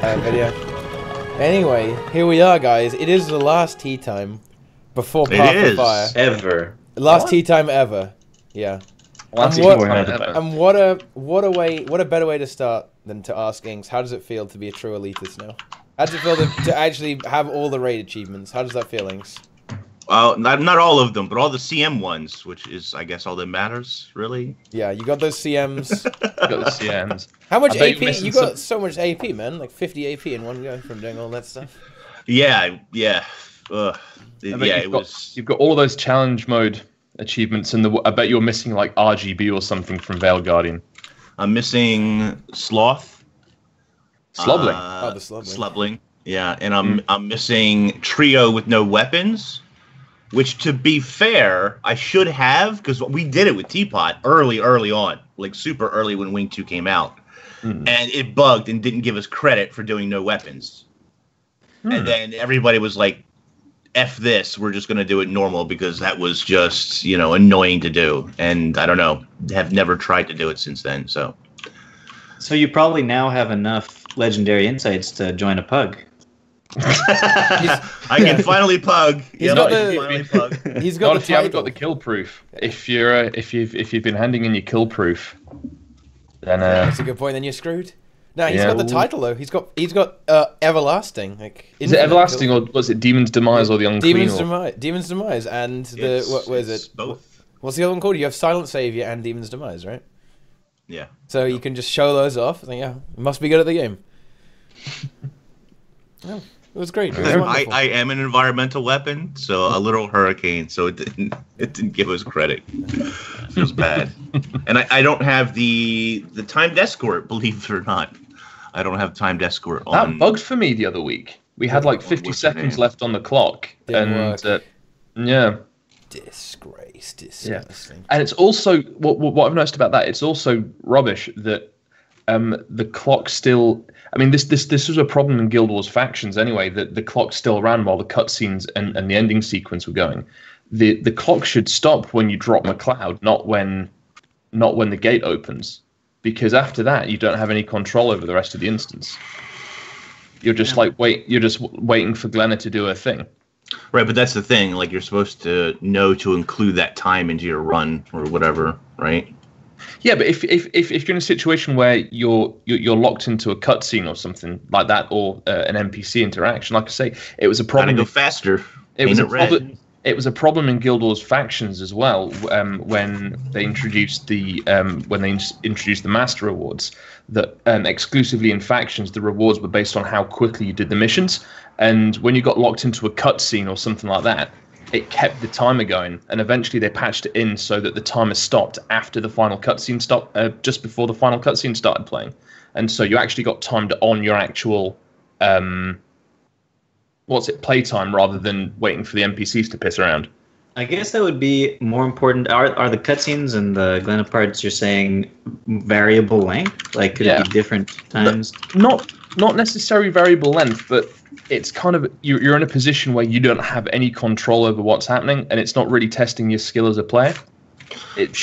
But yeah. Anyway, here we are, guys. It is the last tea time before Path of Fire. Ever. Last tea time ever. Yeah. Last And tea time ever. And what a better way to start than to ask Inks, how does it feel to be a true elitist now? How does it feel to actually have all the raid achievements? How does that feel, Inks? Well, not all of them, but all the CM ones, which is, I guess, all that matters, really. Yeah, you got those CMs. You got the CMs. How much AP? You got so much AP, man. Like 50 AP in one go from doing all that stuff. Yeah. You've got all of those challenge mode achievements, and I bet you're missing like RGB or something from Veil Guardian. I'm missing Sloth. Slubbling. The Slubbling. Slubbling. Yeah, and I'm missing Trio with no weapons, which, to be fair, I should have, because we did it with Teapot early on, like super early when Wing 2 came out, and it bugged and didn't give us credit for doing no weapons. And then everybody was like, F this, we're just going to do it normal, because that was just, annoying to do. And I don't know, have never tried to do it since then, so. So you probably now have enough legendary insights to join a pug. I can finally pug. He's got the Not if you haven't got the kill proof. If you've been handing in your kill proof, then that's a good point. Then you're screwed. No, he's got the title though. He's got everlasting. Like, is it everlasting or was it Demon's Demise or the Unclean? Demon's Demise and what is it? Both. What's the other one called? You have Silent Savior and Demon's Demise, right? Yeah. So you can just show those off. And yeah, must be good at the game. Oh, it was great. It was I am an environmental weapon, so a little hurricane. So it didn't give us credit. It was bad. And I don't have the timed escort, believe it or not. I don't have timed escort on. That bugged for me the other week. We had like 50 seconds left on the clock, and yeah. Disgrace, disgusting. Yeah. And it's also what I've noticed about that. It's also rubbish that the clock still. I mean, this was a problem in Guild Wars factions anyway. That the clock still ran while the cutscenes and the ending sequence were going. The clock should stop when you drop McLeod, not when the gate opens, because after that you don't have any control over the rest of the instance. You're just You're just waiting for Glenna to do her thing. Right, but that's the thing. Like, you're supposed to know to include that time into your run or whatever, right? Yeah, but if you're in a situation where you're locked into a cutscene or something like that, or an NPC interaction, like I say, it was a problem. Gotta go faster. It was a problem in Guild Wars factions as well, when they introduced the Master Rewards. That exclusively in factions, the rewards were based on how quickly you did the missions, and when you got locked into a cutscene or something like that, it kept the timer going, and eventually they patched it in so that the timer stopped after the final cutscene stopped, just before the final cutscene started playing, and so you actually got timed on your actual playtime rather than waiting for the NPCs to piss around. I guess that would be more important. Are the cutscenes and the Glenna parts you're saying variable length? Like, could it be different times? Not necessarily variable length, but it's kind of you're in a position where you don't have any control over what's happening, and it's not really testing your skill as a player. It's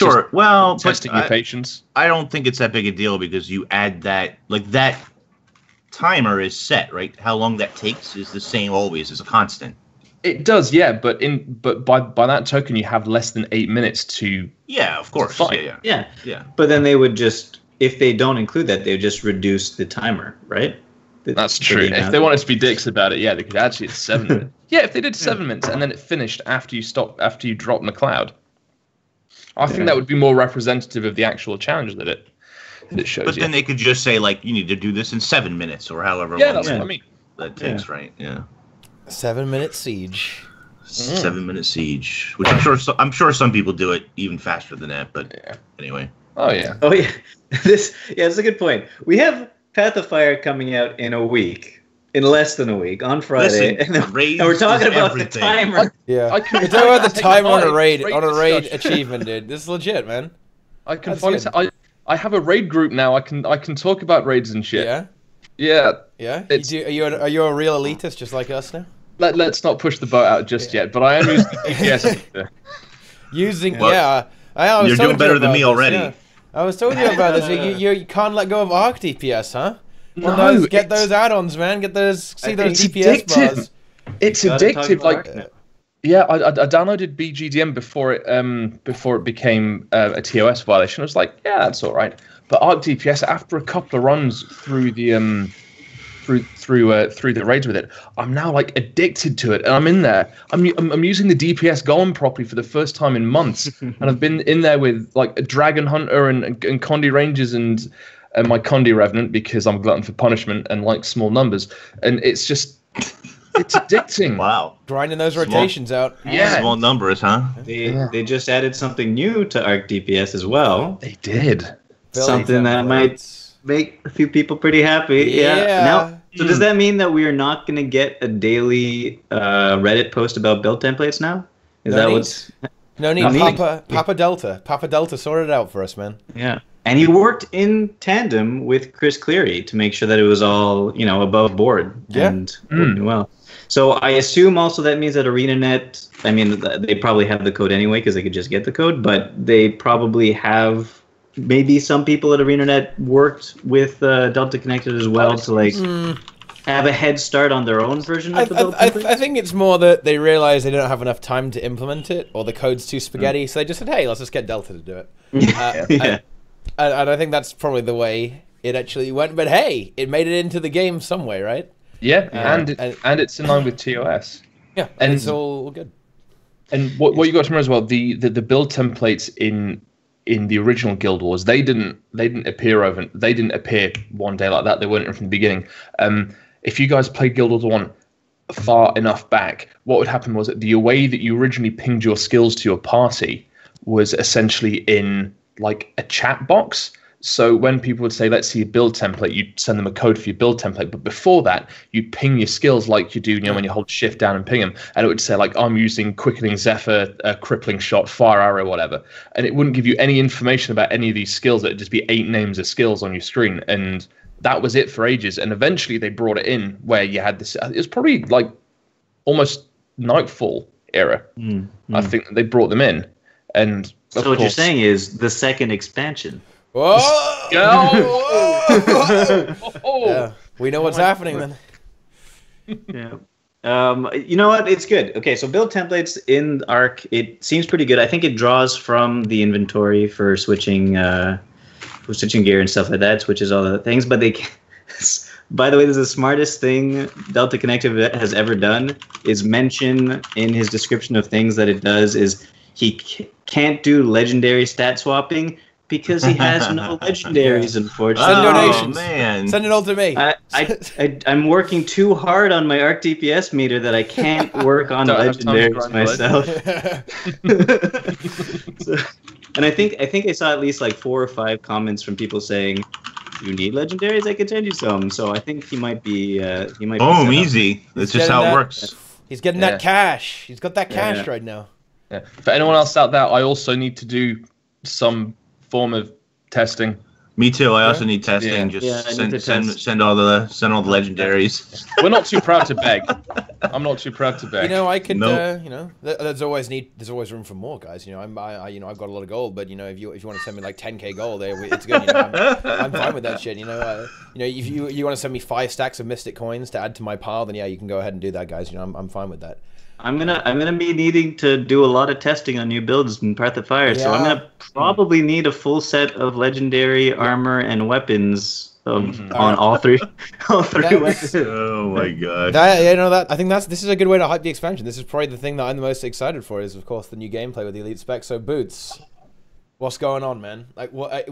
testing your patience. I don't think it's that big a deal, because you add that timer is set, right? How long that takes is the same always, as a constant. It does, yeah, but by that token, you have less than 8 minutes to. Yeah, of course. Yeah. But then they would just, if they don't include that, they would just reduce the timer, right? That's true. If they wanted to be dicks about it, yeah, they could actually. It's 7 minutes. Yeah, if they did 7 minutes and then it finished after you dropped McLeod, I think that would be more representative of the actual challenge that it shows. But then they could just say, like, you need to do this in 7 minutes or however long. Yeah, that's what I mean. That takes, right? Yeah. 7-minute siege. 7-minute siege, which I'm sure some people do it even faster than that. But anyway. Oh yeah. It's a good point. We have Path of Fire coming out in less than a week, on Friday, and we're talking about the timer. Yeah, we're talking about the timer on a raid achievement, dude. This is legit, man. I can finally say I have a raid group now. I can talk about raids and shit. Yeah. Yeah. Yeah. Are you a real elitist just like us now? Let's not push the boat out just yet, but I am using DPS. You're doing better than me already. Yeah. I was talking to you about this. You can't let go of ARC DPS, huh? Get those add-ons, man. Get those. See those DPS addictive. bars. It's addictive. Like, yeah, I downloaded BGDM before it became a TOS violation. I was like, yeah, that's all right. But ARC DPS, after a couple of runs through the through the raids with it, I'm now like addicted to it, and I'm in there. I'm using the DPS golem properly for the first time in months, and I've been in there with like a Dragon Hunter and Condi Rangers and my Condi Revenant because I'm glutton for punishment and like small numbers, and it's just. It's addicting. Wow. Grinding those rotations out. Yeah. Small numbers, huh? They just added something new to ARC DPS as well. They did. Something that might make a few people pretty happy. Yeah. Now, so does that mean that we are not going to get a daily Reddit post about build templates now? No need. Papa Delta sorted it out for us, man. Yeah. And he worked in tandem with Chris Cleary to make sure that it was all, above board and working well. So I assume also that means that ArenaNet, I mean, they probably have the code anyway because they could just get the code, but they probably have, maybe some people at ArenaNet worked with Delta Connected as well to have a head start on their own version of the build template? I think it's more that they realize they don't have enough time to implement it, or the code's too spaghetti, so they just said, hey, let's just get Delta to do it. And I think that's probably the way it actually went. But hey, it made it into the game some way, right? Yeah, and it's in line with TOS. Yeah, and it's all good. And what you got to remember as well, the build templates in the original Guild Wars, they didn't appear one day like that. They weren't from the beginning. If you guys played Guild Wars 1 far enough back, what would happen was that the way that you originally pinged your skills to your party was essentially in like a chat box. So when people would say, let's see a build template, you'd send them a code for your build template. But before that, you'd ping your skills like you do, when you hold shift down and ping them. And it would say, like, I'm using Quickening Zephyr, Crippling Shot, Fire Arrow, whatever. And it wouldn't give you any information about any of these skills. It would just be 8 names of skills on your screen. And that was it for ages. And eventually they brought it in where you had this. It was probably like almost Nightfall era. I think they brought them in. And so what you're saying is the second expansion. Whoa! Yeah, we know what's happening then. Yeah. You know what? It's good. Okay, so build templates in ARC, it seems pretty good. I think it draws from the inventory for switching gear and stuff like that, switches all the things, but they can by the way, this is the smartest thing Delta Connective has ever done, is mention in his description of things that it does is he can't do legendary stat swapping because he has no legendaries, unfortunately. Send donations. Man. Send it all to me. I'm working too hard on my ARC DPS meter that I can't work on legendaries myself. And I think I saw at least like 4 or 5 comments from people saying, "You need legendaries? I could send you some." So I think he might be. Boom, easy. That's just how it works. He's getting that cash. He's got that cash right now. Yeah. For anyone else out there, I also need to do some form of testing. Me too. I also need testing. Just send all the legendaries. We're not too proud to beg. I'm not too proud to beg. I could. There's always room for more, guys. I've got a lot of gold, but if you want to send me like 10k gold, it's good. I'm fine with that shit. If you want to send me 5 stacks of Mystic coins to add to my pile, then yeah, you can go ahead and do that, guys. I'm fine with that. I'm gonna be needing to do a lot of testing on new builds in Path of Fire, so I'm gonna probably need a full set of legendary armor and weapons on all three weapons. Oh my god! I think this is a good way to hype the expansion. This is probably the thing that I'm the most excited for. Is of course the new gameplay with the elite spec. So Boots, what's going on, man? Like what?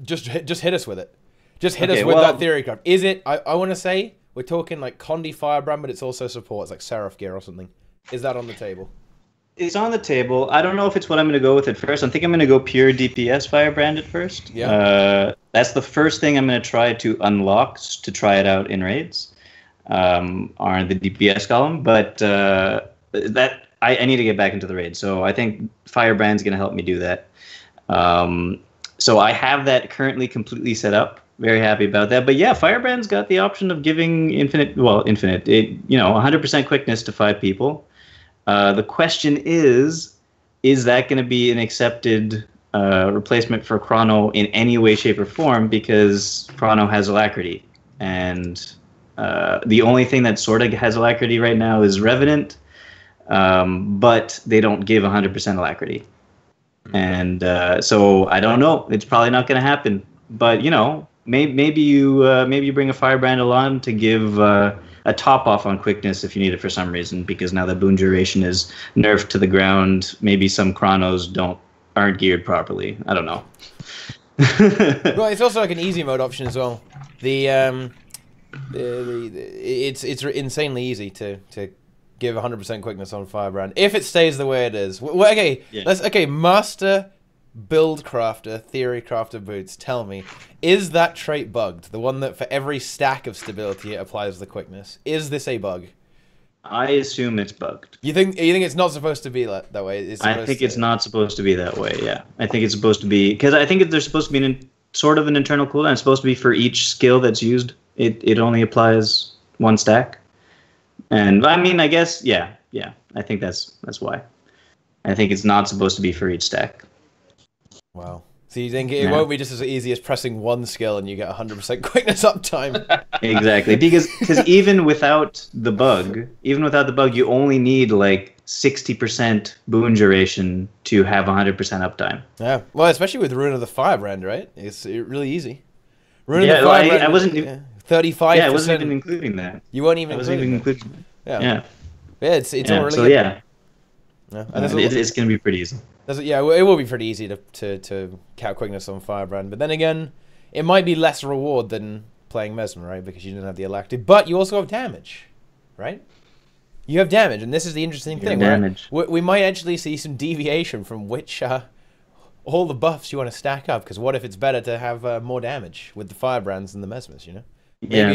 Just hit us with it. Just hit us with that theorycraft. Is it? I want to say we're talking like Condi Firebrand, but it's also supports like Seraph gear or something. Is that on the table? It's on the table. I don't know if it's what I'm going to go with at first. I think I'm going to go pure DPS Firebrand at first. Yeah. That's the first thing I'm going to try to unlock to try it out in raids, on the DPS column. But that I need to get back into the raid. So I think Firebrand's going to help me do that. So I have that currently completely set up. Very happy about that. But yeah, Firebrand's got the option of giving 100% quickness to 5 people. The question is that going to be an accepted replacement for Chrono in any way, shape, or form? Because Chrono has Alacrity. and the only thing that sort of has Alacrity right now is Revenant, but they don't give 100% Alacrity. And so I don't know. It's probably not going to happen. But, you know, maybe you bring a Firebrand along to give a top off on quickness if you need it for some reason, because now that boon duration is nerfed to the ground, maybe some chronos aren't geared properly. I don't know. Well, it's also like an easy mode option as well. It's insanely easy to give 100% quickness on Firebrand if it stays the way it is. Well, okay, yeah. Master Build Crafter, Theory Crafter Boots, tell me, is that trait bugged? The one that for every stack of stability it applies the quickness. Is this a bug? I assume it's bugged. You think it's not supposed to be that way? I think it's not supposed to be that way, yeah. I think it's supposed to be, because I think there's supposed to be sort of an internal cooldown. It's supposed to be for each skill that's used. It only applies one stack. And I mean, I guess, yeah. I think that's why. I think it's not supposed to be for each stack. Wow. So you think it won't be just as easy as pressing one skill and you get 100% quickness uptime? Exactly, because even without the bug, you only need like 60% boon duration to have 100% uptime. Yeah, well, especially with Rune of the Firebrand, right? It's really easy. Rune of the Firebrand, I wasn't 35%. Yeah, I wasn't even including that. You weren't even. I wasn't even including that. Yeah. Yeah, it's all really. So good. yeah. And it's going to be pretty easy. Yeah, it will be pretty easy to count quickness on Firebrand. But then again, it might be less reward than playing Mesmer, right? Because you don't have the Alacrity. But you also have damage, right? You have damage, and this is the interesting thing. Damage. We might actually see some deviation from which all the buffs you want to stack up. Because what if it's better to have more damage with the Firebrands than the Mesmers, you know? Yeah,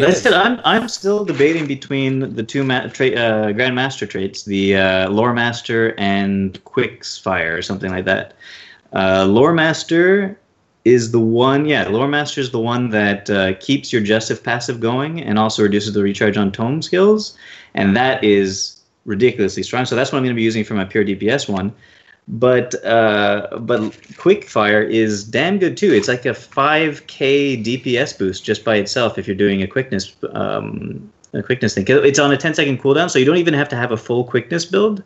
I'm still debating between the two Grandmaster traits, the Lore Master and Quick's Fire or something like that. Lore Master is the one. Yeah, Lore Master is the one that keeps your Justif passive going and also reduces the recharge on tome skills, and that is ridiculously strong. So that's what I'm going to be using for my pure DPS one. But Quick Fire is damn good too. It's like a 5k DPS boost just by itself if you're doing a quickness thing. It's on a 10-second cooldown, so you don't even have to have a full quickness build.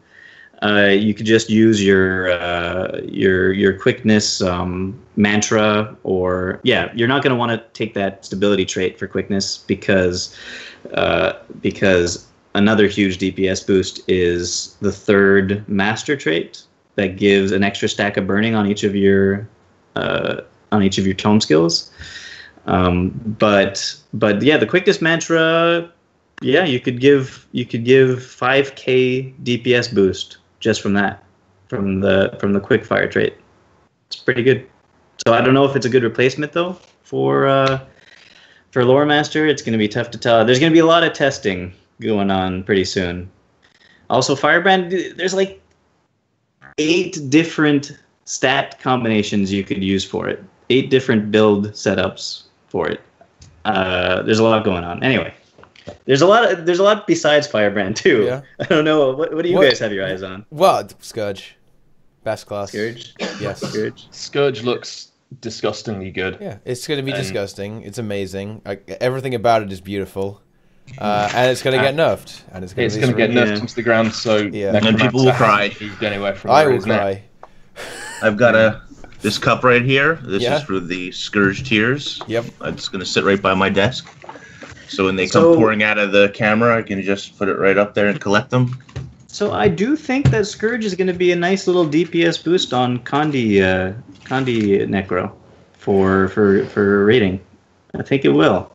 You could just use your quickness mantra, or you're not going to want to take that stability trait for quickness because another huge DPS boost is the third master trait that gives an extra stack of burning on each of your tome skills. But yeah, the quickness mantra, yeah, you could give 5k DPS boost just from that, from the quick fire trait. It's pretty good. So I don't know if it's a good replacement though for Lore Master. It's going to be tough to tell. There's going to be a lot of testing going on pretty soon. Also, Firebrand, there's like 8 different stat combinations you could use for it. 8 different build setups for it. There's a lot going on. Anyway, there's a lot besides Firebrand too. Yeah. I don't know. What do you guys have your eyes on? Well, Scourge, best class. Scourge. Yes. Scourge looks disgustingly good. Yeah, it's going to be disgusting. It's amazing. Everything about it is beautiful. And it's going to get nerfed. And it's going to get nerfed into the ground, so and people will cry. Anywhere from I will cry. I've got this cup right here. This is for the Scourge Tears. Yep. It's going to sit right by my desk. So when they come pouring out of the camera, I can just put it right up there and collect them. So I do think that Scourge is going to be a nice little DPS boost on Condi Necro for rating. I think it will.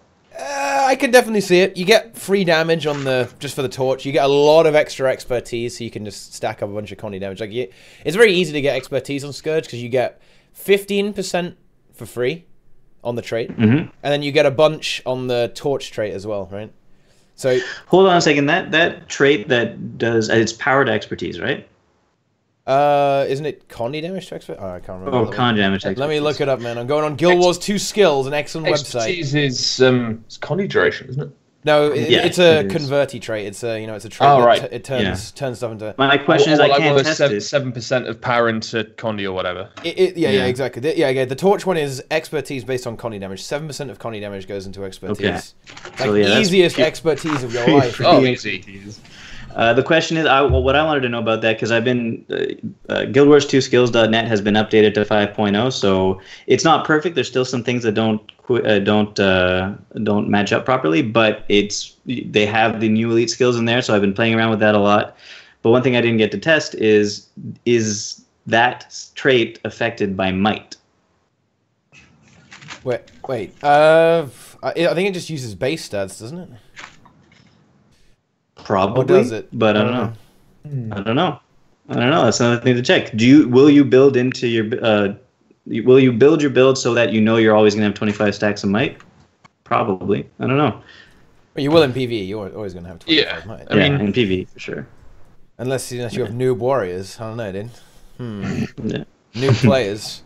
I could definitely see it. You get free damage on just for the torch. You get a lot of extra expertise, so you can just stack up a bunch of Condi damage. It's very easy to get expertise on Scourge because you get 15% for free on the trait, and then you get a bunch on the torch trait as well, right? So hold on a second. That trait that does it's powered expertise, right? Isn't it Condi damage to expert? Oh, I can't remember. Oh, Condi damage to expertise. Let me look it up, man. I'm going on Guild Wars 2 Skills, an excellent website. Expertise is Condi duration, isn't it? No, it's a it is. converty trait. It's a it's a trait Oh, that right. it turns stuff into. My question is, I can't test it. 7% of power into Condi or whatever. Yeah, exactly. The torch one is expertise based on Condi damage. 7% of Condi damage goes into expertise. Okay. So easiest expertise of your life. Oh, easy. The question is, what I wanted to know about that, because I've been Guild Wars 2 Skills.net has been updated to 5.0, so it's not perfect. There's still some things that don't match up properly, but they have the new elite skills in there, so I've been playing around with that a lot. But one thing I didn't get to test is that trait affected by might? Wait. I think it just uses base stats, doesn't it? Probably, or does it? But I don't know. I don't know. That's another thing to check. Will you build into your will you build your build so that you know you're always gonna have 25 stacks of might? Probably. I don't know. Well, you will in PvE. You're always gonna have 25 might. I mean, in PvE for sure. Unless you have noob warriors. I don't know, dude. Yeah. Noob players.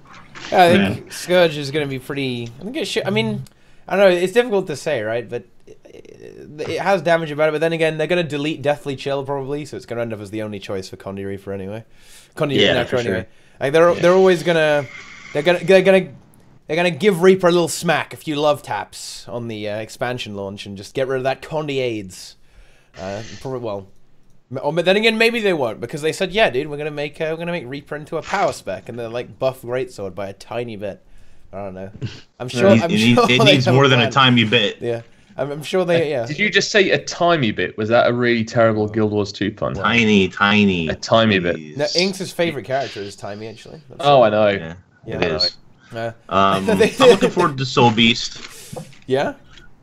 Yeah, I think Scourge is gonna be pretty. I mean, I don't know. It's difficult to say, right? But it has damage about it, but then again, they're going to delete Deathly Chill probably, so it's going to end up as the only choice for Condi Reaper anyway. Condi Necro anyway. Like they're always gonna they're gonna give Reaper a little smack, a few love taps on the expansion launch, and just get rid of that Condi AIDS. But then again, maybe they won't, because they said, yeah, dude, we're gonna make Reaper into a power spec, and they're like buff Greatsword by a tiny bit. I don't know. I'm sure. It needs more than a tiny bit. Yeah. I'm sure they. Yeah. Did you just say a tiny bit? Was that a really terrible Guild Wars 2 pun? Tiny. A tiny bit. No, Inks' favorite character is Timey, actually. I know. Yeah, it is. I'm looking forward to Soulbeast. Yeah.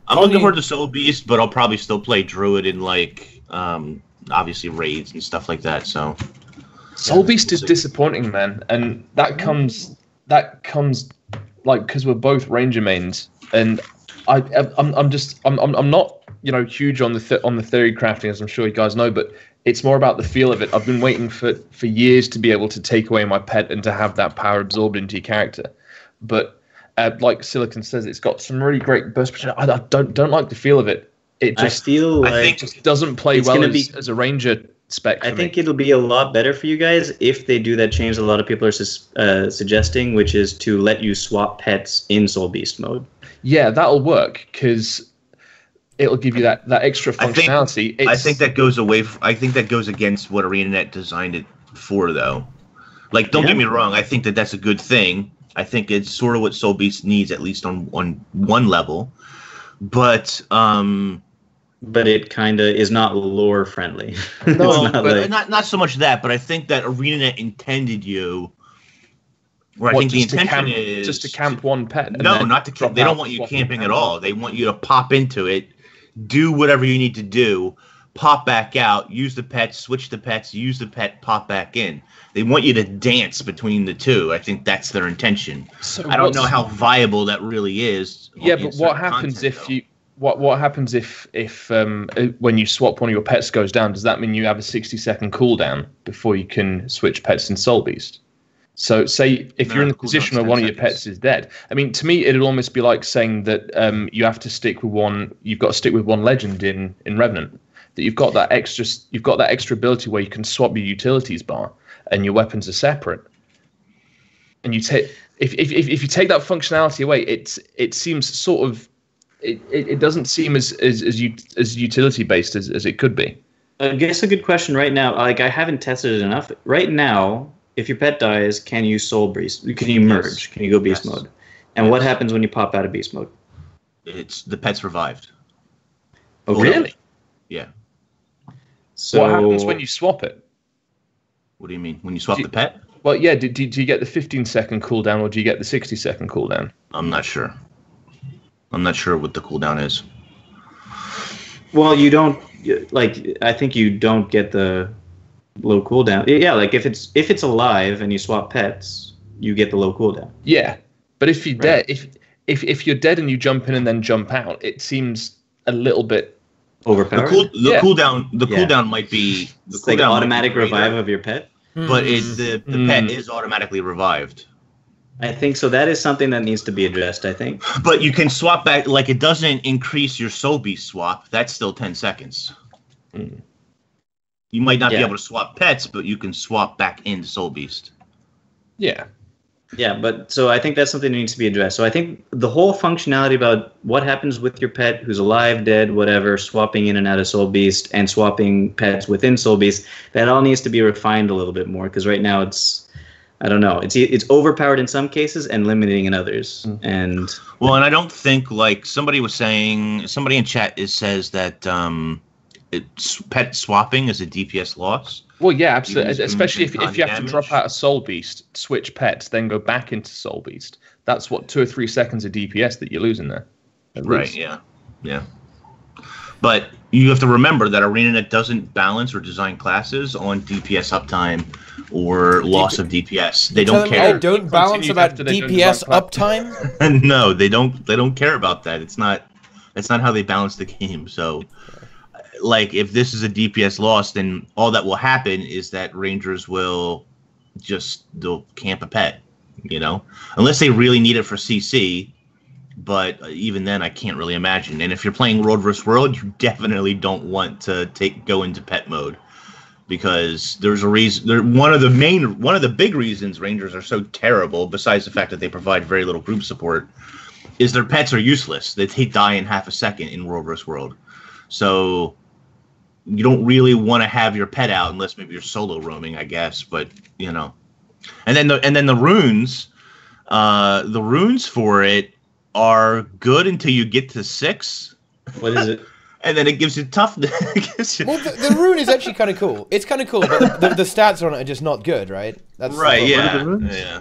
I'm looking forward to Soulbeast, but I'll probably still play Druid in obviously raids and stuff like that. So. Soulbeast is disappointing, man, and that comes like because we're both Ranger mains, and I'm not huge on the theory crafting, as I'm sure you guys know, but it's more about the feel of it. I've been waiting for years to be able to take away my pet and to have that power absorbed into your character, but like Silicon says, it's got some really great burst potential. I don't like the feel of it. It just I think it just doesn't play well as a Ranger spec. I think it'll be a lot better for you guys if they do that change a lot of people are suggesting, which is to let you swap pets in Soulbeast mode. Yeah, that'll work because it'll give you that extra functionality. I think that goes against what ArenaNet designed it for, though. Like, don't get me wrong. I think that's a good thing. I think it's sort of what Soulbeast needs, at least on one level. But it kind of is not lore friendly. No, not so much that, but I think that ArenaNet intended you. Where I think the intention is just to camp one pet. No, not to camp. They don't want you camping at all. They want you to pop into it, do whatever you need to do, pop back out, use the pet, switch the pets, use the pet, pop back in. They want you to dance between the two. I think that's their intention. So I don't know how viable that really is. Yeah, but what happens if you? What happens if when you swap one of your pets goes down? Does that mean you have a 60-second cooldown before you can switch pets in Soulbeast? So say if you're in the position where one of your pets is dead. I mean, to me, it'd almost be like saying that you have to stick with one. You've got to stick with one legend in Revenant. That you've got that extra ability where you can swap your utilities bar and your weapons are separate. And you take if you take that functionality away, it seems sort of. It doesn't seem as utility based as it could be. I guess a good question right now. Like, I haven't tested it enough. Right now, if your pet dies, can you Soulbeast? Can you merge? Yes. Can you go beast mode? And what happens when you pop out of beast mode? The pet's revived. Oh, really? Yeah. So what happens when you swap it? What do you mean? When you swap the pet? Well, yeah. Do you get the 15-second cooldown or do you get the 60-second cooldown? I'm not sure. I'm not sure what the cooldown is. Well, you don't I think you don't get the low cooldown. Yeah, like if it's alive and you swap pets, you get the low cooldown. Yeah, but if you're dead, if you're dead and you jump in and then jump out, it seems a little bit overpowered. The cooldown might be it's like automatic revive of your pet, but the pet is automatically revived. I think so. That is something that needs to be addressed, I think. But you can swap back, like it doesn't increase your Soulbeast swap. That's still 10 seconds. Mm. You might not be able to swap pets, but you can swap back into Soulbeast. Yeah. Yeah, but so I think that's something that needs to be addressed. So I think the whole functionality about what happens with your pet who's alive, dead, whatever, swapping in and out of Soulbeast and swapping pets within Soulbeast, that all needs to be refined a little bit more, because right now it's, I don't know, it's overpowered in some cases and limiting in others. And I don't think, like somebody was saying, somebody in chat says that pet swapping is a DPS loss. Well, yeah, absolutely. Especially if you have damage. to drop out of Soulbeast, switch pets, then go back into Soulbeast. That's what 2 or 3 seconds of DPS that you're losing there. Right. Yeah. But you have to remember that ArenaNet doesn't balance or design classes on DPS uptime or loss of DPS. They don't care. They don't balance about DPS uptime. No, they don't. They don't care about that. It's not how they balance the game. So, like, if this is a DPS loss, then all that will happen is that Rangers they'll camp a pet, unless they really need it for CC. But even then, I can't really imagine. And if you're playing World vs. World, you definitely don't want to go into pet mode, because there's a reason. One of the big reasons Rangers are so terrible, besides the fact that they provide very little group support, is their pets are useless. They die in half a second in World vs. World. So you don't really want to have your pet out unless maybe you're solo roaming, I guess. But and then the runes for it are good until you get to 6. what is it? And then it gives you toughness. Well, the rune is actually kind of cool. It's kind of cool, but the stats on it are just not good, right? That's right. What are the runes? Yeah.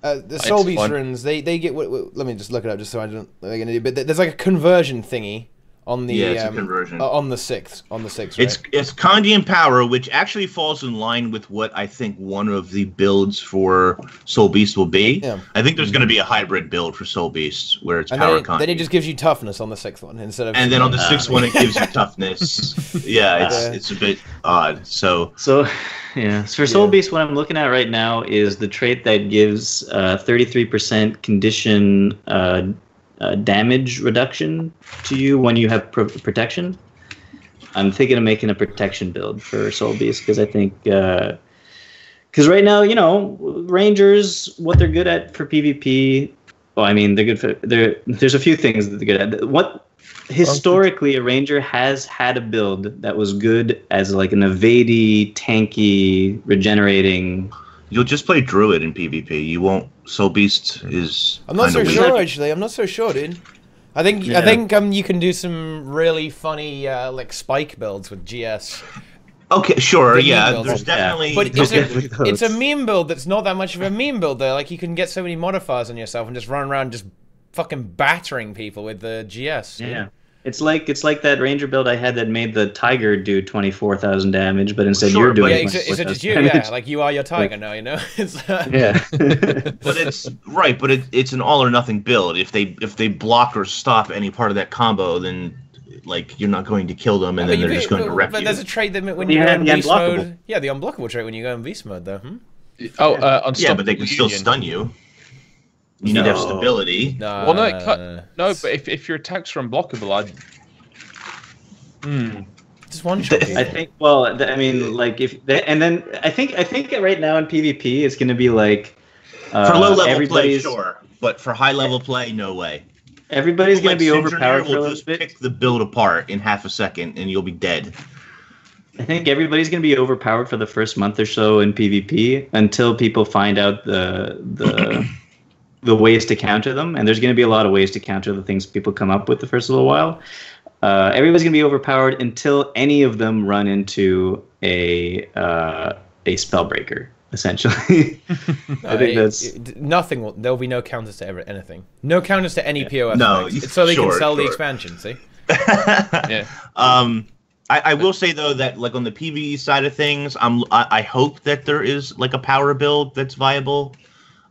The Soulbeast runes, they get. Let me just look it up, just so I don't. But there's like a conversion thingy on the it's a conversion. on the 6th. Right? It's Kandian power, which actually falls in line with what I think one of the builds for Soulbeast will be. Yeah. I think there's going to be a hybrid build for Soulbeast where it's power Kandian. Then it just gives you toughness on the 6th one instead of. And then on the 6th one, it gives you toughness. Yeah, it's a bit odd. So yeah. So for Soulbeast, what I'm looking at right now is the trait that gives 33% condition damage reduction to you when you have protection. I'm thinking of making a protection build for Soulbeast, because I think because right now, Rangers, what they're good at for PvP. Well, I mean, they're good for there's a few things that they're good at. What historically a Ranger has had a build that was good as like an evadey, tanky, regenerating. You'll just play Druid in PvP. You won't. Soulbeast is. I'm not so sure, actually. I'm not so sure, dude. I think you can do some really funny like spike builds with GS. Okay, sure, yeah. There's definitely. But it's a meme build that's not that much of a meme build, though. Like, you can get so many modifiers on yourself and just run around just fucking battering people with the GS. Yeah. It's like that Ranger build I had that made the Tiger do 24,000 damage, but instead you're doing. Yeah, it's just you. Yeah, like you are your Tiger now. Yeah. But it's right. But it's an all or nothing build. If they block or stop any part of that combo, then like you're not going to kill them, and then they're just going to wreck you. But there's a trait that when you go in beast mode. Yeah, the unblockable trait when you go in beast mode, though. Yeah, but they can still stun you. You need to have stability. No, but if your attacks are unblockable, just one shot. I think. Well, I mean, like I think right now in PvP it's going to be like for low level play, sure, but for high level play, no way. Everybody's going to be overpowered for a little bit. Pick the build apart in half a second, and you'll be dead. I think everybody's going to be overpowered for the first month or so in PvP until people find out the ways to counter them, and there's going to be a lot of ways to counter the things people come up with the first little while. Everybody's going to be overpowered until any of them run into a spellbreaker, essentially. I think that's nothing. There'll be no counters to anything. No counters to any POF. No, so they can sell the expansion. See. Yeah. I will say though that like on the PvE side of things, I hope that there is like a power build that's viable.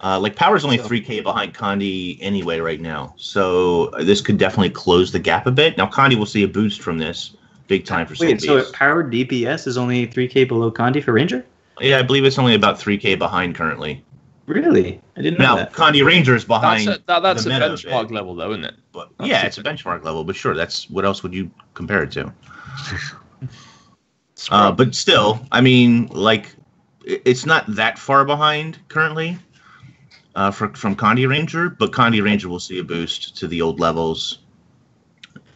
Like Power's only 3k behind Condi anyway right now, so this could definitely close the gap a bit. Now Condi will see a boost from this, big time for Soulbeast. Wait, so Power DPS is only 3k below Condi for Ranger? Yeah, I believe it's only about 3k behind currently. Really? I didn't know Now, that. Condi Ranger is behind. That's the a meta benchmark bit. level, though, isn't it? But yeah, it's a benchmark level. But sure, that's what else would you compare it to? But still, I mean, like, it's not that far behind currently from Condi Ranger. But Condi Ranger will see a boost to the old levels.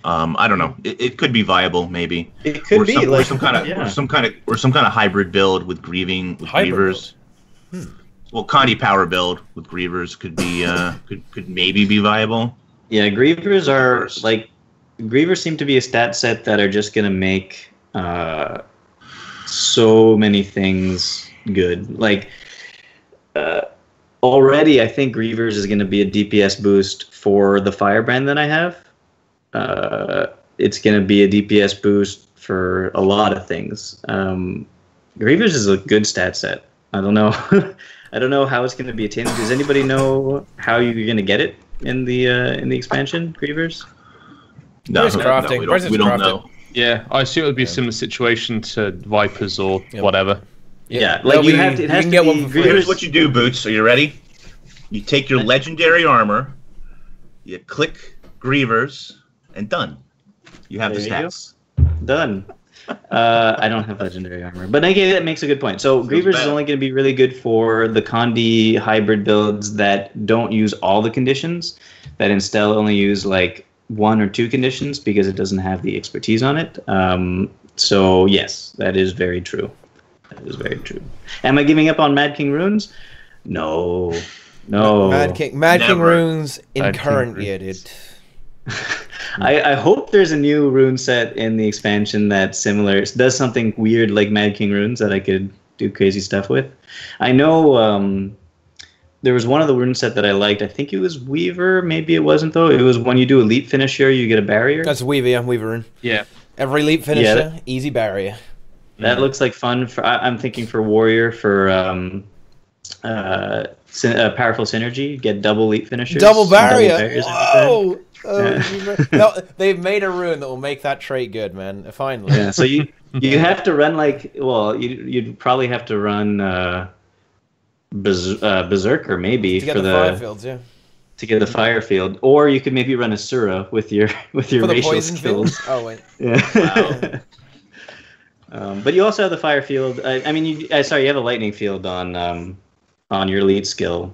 I don't know. It could be viable, maybe. It could be like some kind of hybrid build with grievers. Well, Condi power build with grievers could be could maybe be viable. Yeah, grievers are like grievers seem to be a stat set that are just gonna make so many things good. Like already, I think grievers is gonna be a DPS boost for the firebrand that I have. It's going to be a DPS boost for a lot of things. Grievers is a good stat set. I don't know. I don't know how it's going to be attained. Does anybody know how you're going to get it in the expansion, Grievers? No, crafting. We don't know. Yeah, I assume it would be a similar situation to Vipers or whatever. Yeah, like you have to. It has to be. Here's what you do, Boots. Are you ready? You take your legendary armor, you click Grievers, and done. You have the stats. Done. I don't have legendary armor, but again, that makes a good point. So Grievers is only going to be really good for the Condi hybrid builds that don't use all the conditions, that instead only use like 1 or 2 conditions because it doesn't have the expertise on it. So yes, that is very true. That is very true. Am I giving up on Mad King runes? No. Mad King runes in current year, dude. I hope there's a new rune set in the expansion that similar does something weird like Mad King runes that I could do crazy stuff with. I know there was one of the rune set that I liked. I think it was Weaver. Maybe it wasn't though. It was when you do elite finisher, you get a barrier. That's Weaver. Yeah, Weaver rune. Yeah. Every elite finisher, easy barrier. That looks like fun. I'm thinking for warrior for powerful synergy. Get double elite finishers. Double barrier. Whoa. No, they've made a rune that will make that trait good, man. Finally. Yeah. So you have to run like you'd probably have to run Berserker maybe to get for the fire fields, yeah. To get the fire field, or you could maybe run Asura with your racial skills. Oh wait. Yeah. Wow. But you also have the fire field. I mean, you have a lightning field on your elite skill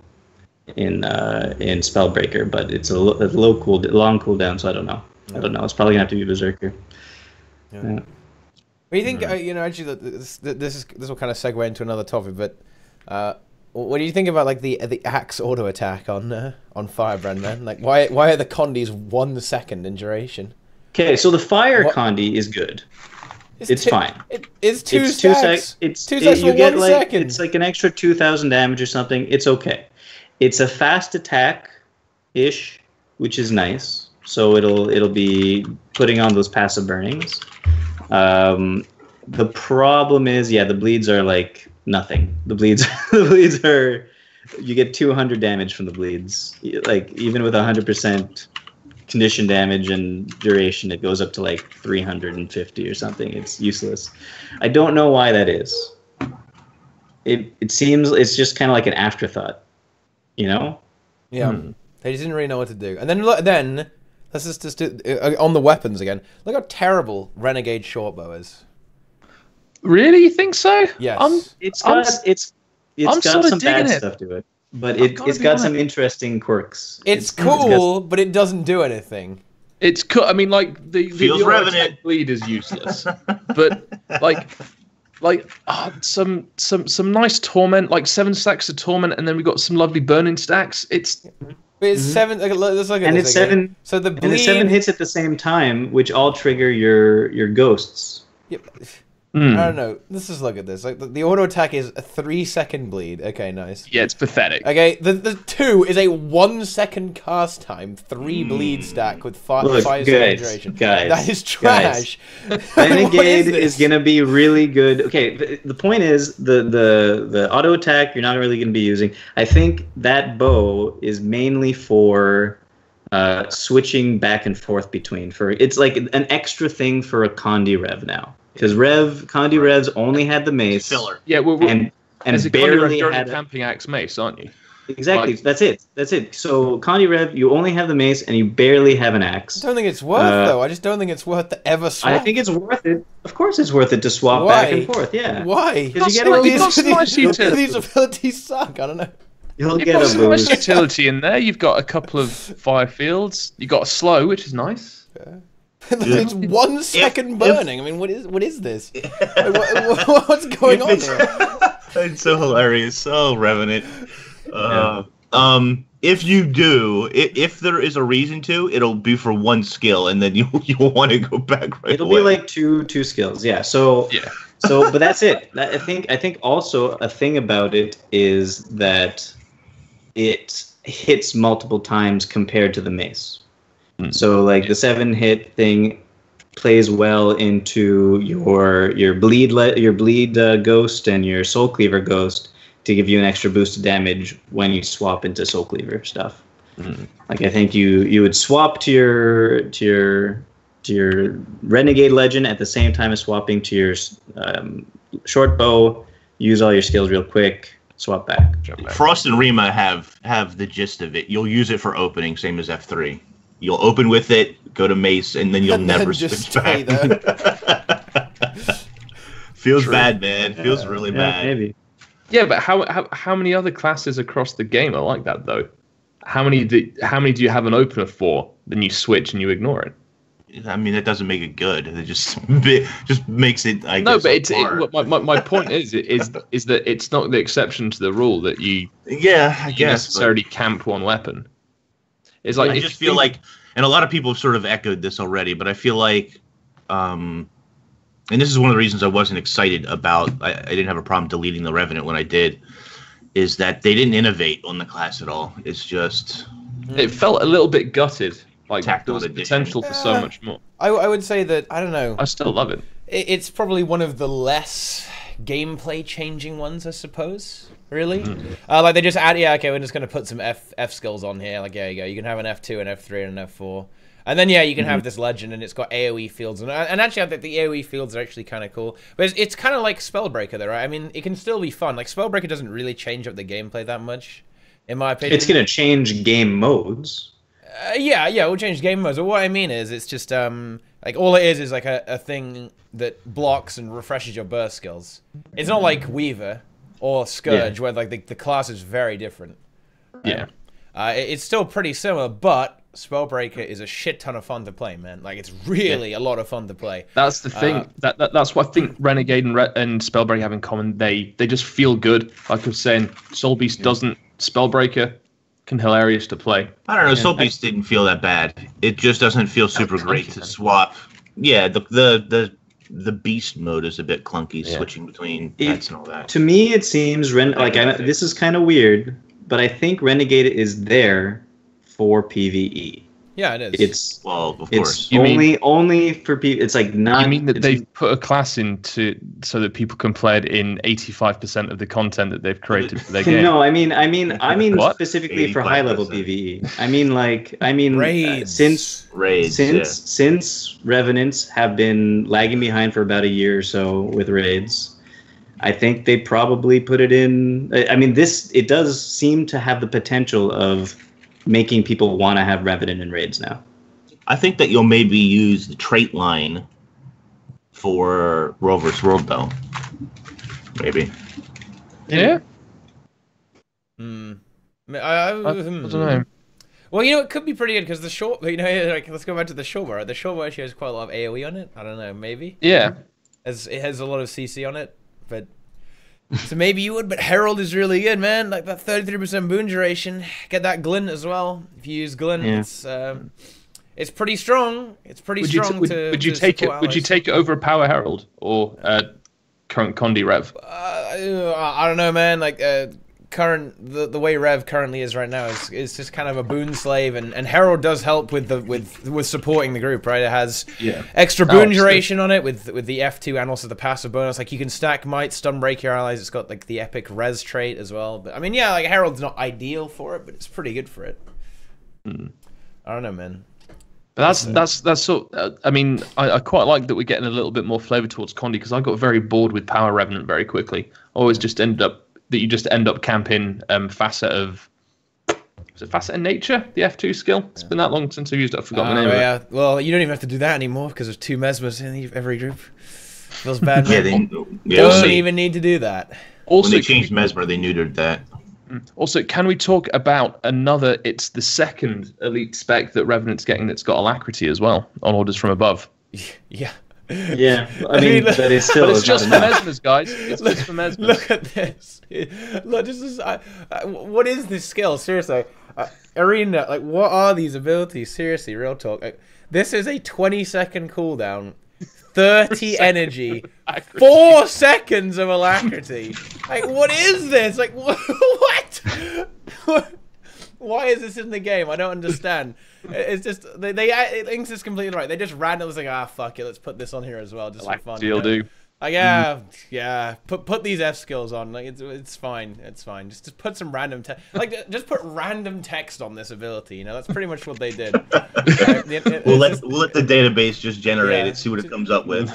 in Spellbreaker, but it's a long cooldown, so I don't know. I don't know. It's probably gonna have to be Berserker. Yeah. What do you think? Actually, this will kind of segue into another topic, but what do you think about like the axe auto attack on Firebrand, man? Like, why are the Condis 1 second in duration? Okay, so the fire Condi is good. It's fine. It's 2 seconds. It's 2 seconds for 1 second. It's like an extra 2,000 damage or something. It's okay. It's a fast attack-ish, which is nice. So it'll be putting on those passive burnings. The problem is, the bleeds are like nothing. The bleeds are, you get 200 damage from the bleeds. Like even with 100% condition damage and duration, it goes up to like 350 or something. It's useless. I don't know why that is. It seems it's just kind of like an afterthought, you know? Yeah. They just didn't really know what to do. And then let's just do, on the weapons again. Look how terrible Renegade shortbow is. Really, you think so? Yes. It's got some bad stuff to it. But it's got some interesting quirks. It's cool, but it doesn't do anything. It's cool. I mean, like the Revenant bleed is useless, but some nice torment, like 7 stacks of torment, and then we got some lovely burning stacks. It's 7. Let's look at this. It's 7. So the bleed, and it's 7 hits at the same time, which all trigger your ghosts. Yep. I don't know. Let's just look at this. Like the auto attack is a 3-second bleed. Okay, nice. Yeah, it's pathetic. Okay, the 2 is a 1 second cast time, 3 bleed stack with 5 second duration. Guys, that is trash. Renegade is gonna be really good. Okay, the point is the auto attack you're not really gonna be using. I think that bow is mainly for switching back and forth between. It's like an extra thing for a Condi Rev now. Because Condi Revs only had the mace. Filler. Yeah, and barely had camping axe mace, aren't you? Exactly. Like- That's it. So Condi Rev, you only have the mace and you barely have an axe. I don't think it's worth though. I just don't think it's worth to ever swap. I think it's worth it. Of course, it's worth it to swap Why? back and forth. Yeah. Why? Because you get That's a not- that's nice utility. These abilities suck. I don't know. You'll You've get got a some nice boost. utility in there. You've got a couple of fire fields. You got a slow, which is nice. It's 1 second burning. I mean, what is this? Like, what's going on here? It's so hilarious. Oh, Revenant. If you do, if there is a reason to, it'll be for 1 skill, and then you'll want to go back right It'll away. be like two skills. Yeah. So Yeah. but that's it. I think also a thing about it is that it hits multiple times compared to the mace. So like the 7-hit thing plays well into your bleed ghost and your soul cleaver ghost to give you an extra boost of damage when you swap into soul cleaver stuff. Like I think you would swap to your Renegade Legend at the same time as swapping to your short bow. Use all your skills real quick. Swap back. Frost and Rima have the gist of it. You'll use it for opening, same as F3. You'll open with it, go to mace, and then you'll And never then just switch stay back. Feels bad, man. Feels really bad. Maybe. Yeah, but how many other classes across the game are like that though? How many do you have an opener for? Then you switch and you ignore it. I mean, that doesn't make it good. It just makes it. I No, guess, but my point is that it's not the exception to the rule that you I you guess necessarily camp one weapon. It's like I just feel like, and a lot of people have sort of echoed this already, but I feel like, and this is one of the reasons I wasn't excited about. I didn't have a problem deleting the Revenant when I did. Is that they didn't innovate on the class at all? It's just it felt a little bit gutted. Like Tacked there on was addition. potential for so much more. I would say that, I don't know. I still love it. It's probably one of the less gameplay changing ones, I suppose. Really? Like they just add, okay, we're just going to put some F skills on here. Like, there you go. You can have an F2, an F3, and an F4. And then, you can have this legend, and it's got AoE fields. And actually, I think the AoE fields are actually kind of cool. But it's kind of like Spellbreaker, though, right? I mean, it can still be fun. Like, Spellbreaker doesn't really change up the gameplay that much, in my opinion. It's going to change game modes. Yeah, we'll change game modes. But what I mean is, it's just, like, all it is like a thing that blocks and refreshes your burst skills. It's not like Weaver or Scourge, where, like, the class is very different. Yeah. It's still pretty similar, but Spellbreaker is a shit ton of fun to play, man. Like, it's really a lot of fun to play. That's the thing. That's what I think Renegade and Spellbreaker have in common. They just feel good. Like I was saying, Soulbeast doesn't. Spellbreaker can hilarious to play. I don't know. Soulbeast didn't feel that bad. It just doesn't feel super great to swap. Yeah, the beast mode is a bit clunky, switching between pets and all that. To me, it seems this is kind of weird, but I think Renegade is there for PvE. Yeah, it is. It's Well, of course. It's only for people. It's like not. You mean that they've put a class into so that people can play it in 85% of the content that they've created for their game? No, I mean What? specifically for high level 85%. PvE. I mean Raids. since Raids, since Revenants have been lagging behind for about a year or so with raids, I think they probably put it in. I mean, it does seem to have the potential of making people want to have Revenant in raids now. I think that you'll maybe use the trait line for World vs. World, though. Maybe. Yeah? I don't know. Well, it could be pretty good because the short, like, let's go back to the short bar. The short bar actually has quite a lot of AoE on it. I don't know, maybe. Yeah. It has a lot of CC on it, but so maybe you would. But Herald is really good, man. Like that 33% boon duration. Get that glint as well. If you use glint, it's pretty strong. It's pretty strong. Would you take it? Would you take it over a Power Herald or current Condi Rev? I don't know, man. Like the way Rev currently is right now is just kind of a boon slave, and Herald does help with supporting the group, right? It has extra boon duration on it with the F2 and also the passive bonus. Like you can stack might stun break your allies. It's got like the epic res trait as well. But I mean, like Herald's not ideal for it, but it's pretty good for it. I don't know, man. But that's sort. I mean, I quite like that we're getting a little bit more flavor towards Condi because I got very bored with Power Revenant very quickly. You just end up camping facet of Is it Facet in Nature, the F2 skill? It's been that long since I've used it, I've forgotten the name of it. Yeah, well, you don't even have to do that anymore because there's 2 Mesmers in every group. Feels bad, Yeah, man. they Don't even need to do that. Also, when they changed Mesmer, they neutered that. Also, can we talk about another? It's the second elite spec that Revenant's getting that's got Alacrity as well on orders from above. Yeah. Yeah, I mean, look, but it's still. But it's just for Mesmers, guys. It's just for Mesmers. Look at this. Look, this is. What is this skill? Seriously, Arena. Like, what are these abilities? Seriously, real talk. Like, this is a 20-second cooldown, 30 energy, 4 seconds of Alacrity. Like, what is this? Like, what? Why is this in the game? I don't understand. It's just it thinks it's completely right. They just randomly like, ah, fuck it, let's put this on here as well, just for fun. Deal do. Like, yeah. Put these F skills on. Like, it's fine. It's fine. Just put some random text. Like, just put random text on this ability. You know, that's pretty much what they did. We'll let the database just generate it, see what it comes up with.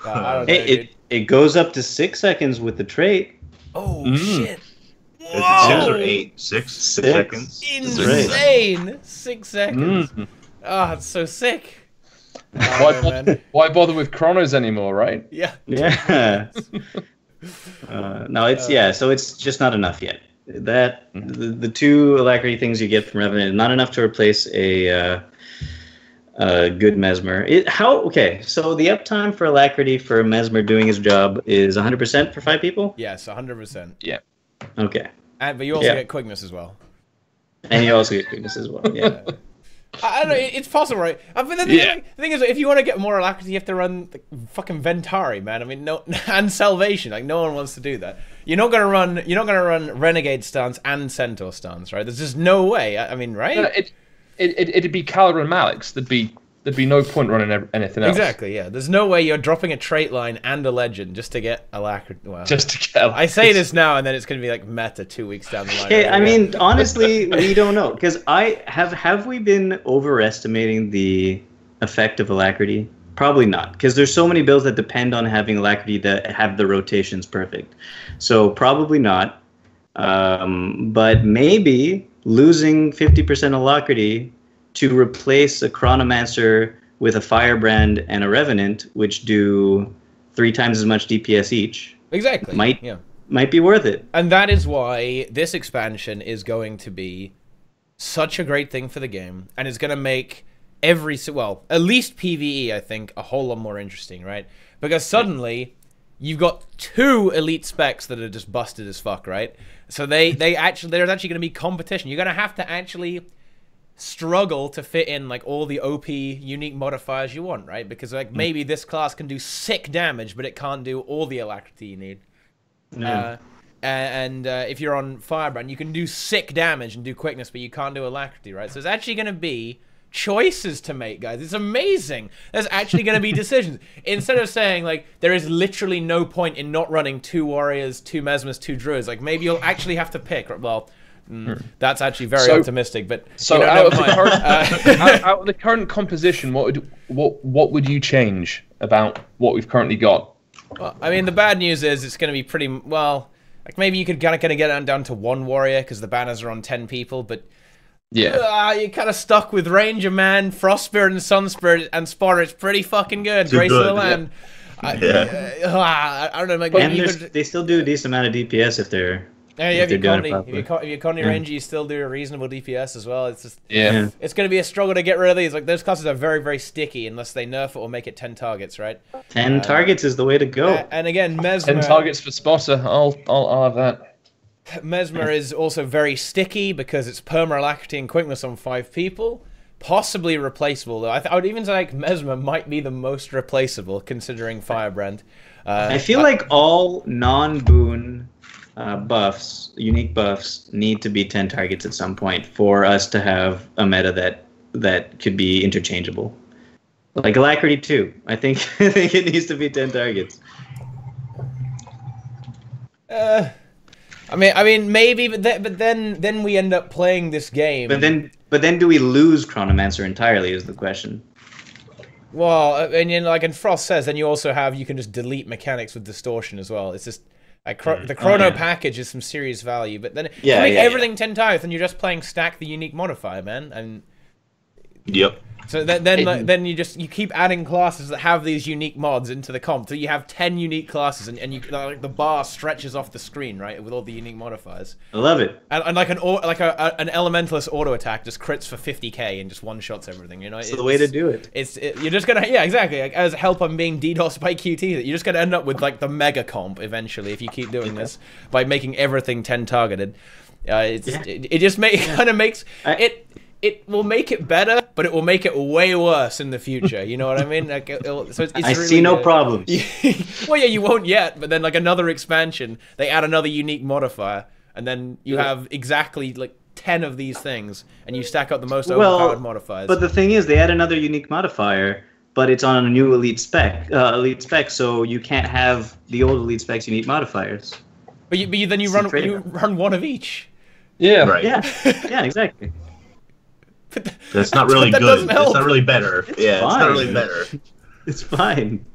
I don't know, it goes up to 6 seconds with the trait. Oh shit. Is it 6 or 8? 6 seconds. Insane. 6 seconds. Oh, it's so sick. Why bother with chronos anymore, right? Yeah. Yeah. No, it's so it's just not enough yet. That the 2 Alacrity things you get from Revenant is not enough to replace a good Mesmer. Okay, so the uptime for Alacrity for Mesmer doing his job is 100% for 5 people? Yes, 100%. Yeah. Okay. But you also get quickness as well. And you also get quickness as well, yeah. I don't know, it's possible, right? But the thing is, if you want to get more Alacrity, you have to run the fucking Ventari, man. I mean, and Salvation. Like, no one wants to do that. You're not gonna run Renegade stance and Centaur stance, right? There's just no way. I mean, right? No, it'd be Kalar and Malix. There'd be no point running anything else. Exactly, yeah. There's no way you're dropping a trait line and a legend just to get Alacrity. Well, just to get Alacrity. I say this now, and then it's going to be like meta 2 weeks down the line. Okay, I mean, honestly, we don't know. Because have we been overestimating the effect of Alacrity? Probably not. Because there's so many builds that depend on having Alacrity that have the rotations perfect. So probably not. But maybe losing 50% Alacrity to replace a Chronomancer with a Firebrand and a Revenant, which do 3 times as much DPS each. Exactly. Might be worth it. And that is why this expansion is going to be such a great thing for the game, and it's going to make at least PvE, I think, a whole lot more interesting, right? Because suddenly you've got 2 elite specs that are just busted as fuck, right? So there's actually going to be competition. You're going to have to actually struggle to fit in like all the OP unique modifiers you want, right? Because like maybe this class can do sick damage, but it can't do all the Alacrity you need. And if you're on Firebrand, you can do sick damage and do quickness, but you can't do Alacrity, right? So there's actually going to be choices to make, guys. It's amazing. There's actually going to be decisions. Instead of saying like there is literally no point in not running 2 warriors, 2 mesmers, 2 druids, like maybe you'll actually have to pick. Well, that's actually very optimistic, but so out of the current composition, what would you change about what we've currently got? Well, I mean, the bad news is it's going to be pretty well. Like maybe you could kind of get it down to 1 warrior because the banners are on 10 people, but yeah, you're kind of stuck with Ranger, man. Frostspirit and Sunspirit and Spotter. It's pretty fucking good. Grace of the Land. I don't know. Like, and they still do a decent amount of DPS if they're. Yeah, if you're Connie Ranger, you still do a reasonable DPS as well. It's just it's going to be a struggle to get rid of these. Like those classes are very, very sticky unless they nerf it or make it 10 targets, right? 10 targets is the way to go. And again, Mesmer. 10 targets for Spotter. I'll have that. Mesmer is also very sticky because it's perma Alacrity and quickness on 5 people. Possibly replaceable though. I would even say like Mesmer might be the most replaceable considering Firebrand. I feel like all non-boon buffs, unique buffs, need to be 10 targets at some point for us to have a meta that could be interchangeable. Like Alacrity 2. I think it needs to be 10 targets. I mean, maybe, but then we end up playing this game. But then, do we lose Chronomancer entirely? Is the question. Well, and like Frost says, then you can just delete mechanics with distortion as well. It's just Like the chrono package is some serious value, but then Yeah, you make yeah, everything 10 times, and you're just playing stack the unique modifier, man. And Yep. so then you keep adding classes that have these unique mods into the comp. So you have 10 unique classes, and you like the bar stretches off the screen, right, with all the unique modifiers. I love it. And like an elementalist auto attack just crits for 50k and just one shots everything. You know, It's the way to do it. You're just gonna exactly like, as help on being DDoS by QT. You're just gonna end up with like the mega comp eventually if you keep doing this by making everything 10 targeted. It just kind of makes it. It will make it better, but it will make it way worse in the future. You know what I mean? Like, I see no problems. Well, yeah, you won't yet, but then like another expansion, they add another unique modifier, and then you have exactly like 10 of these things, and you stack up the most overpowered modifiers. But the thing is, they add another unique modifier, but it's on a new elite spec, so you can't have the old elite spec's unique modifiers. But you run one of each. Yeah. Right. Yeah, exactly. That's not really that good. doesn't help. It's not really better. It's It's fine. not really better. It's fine.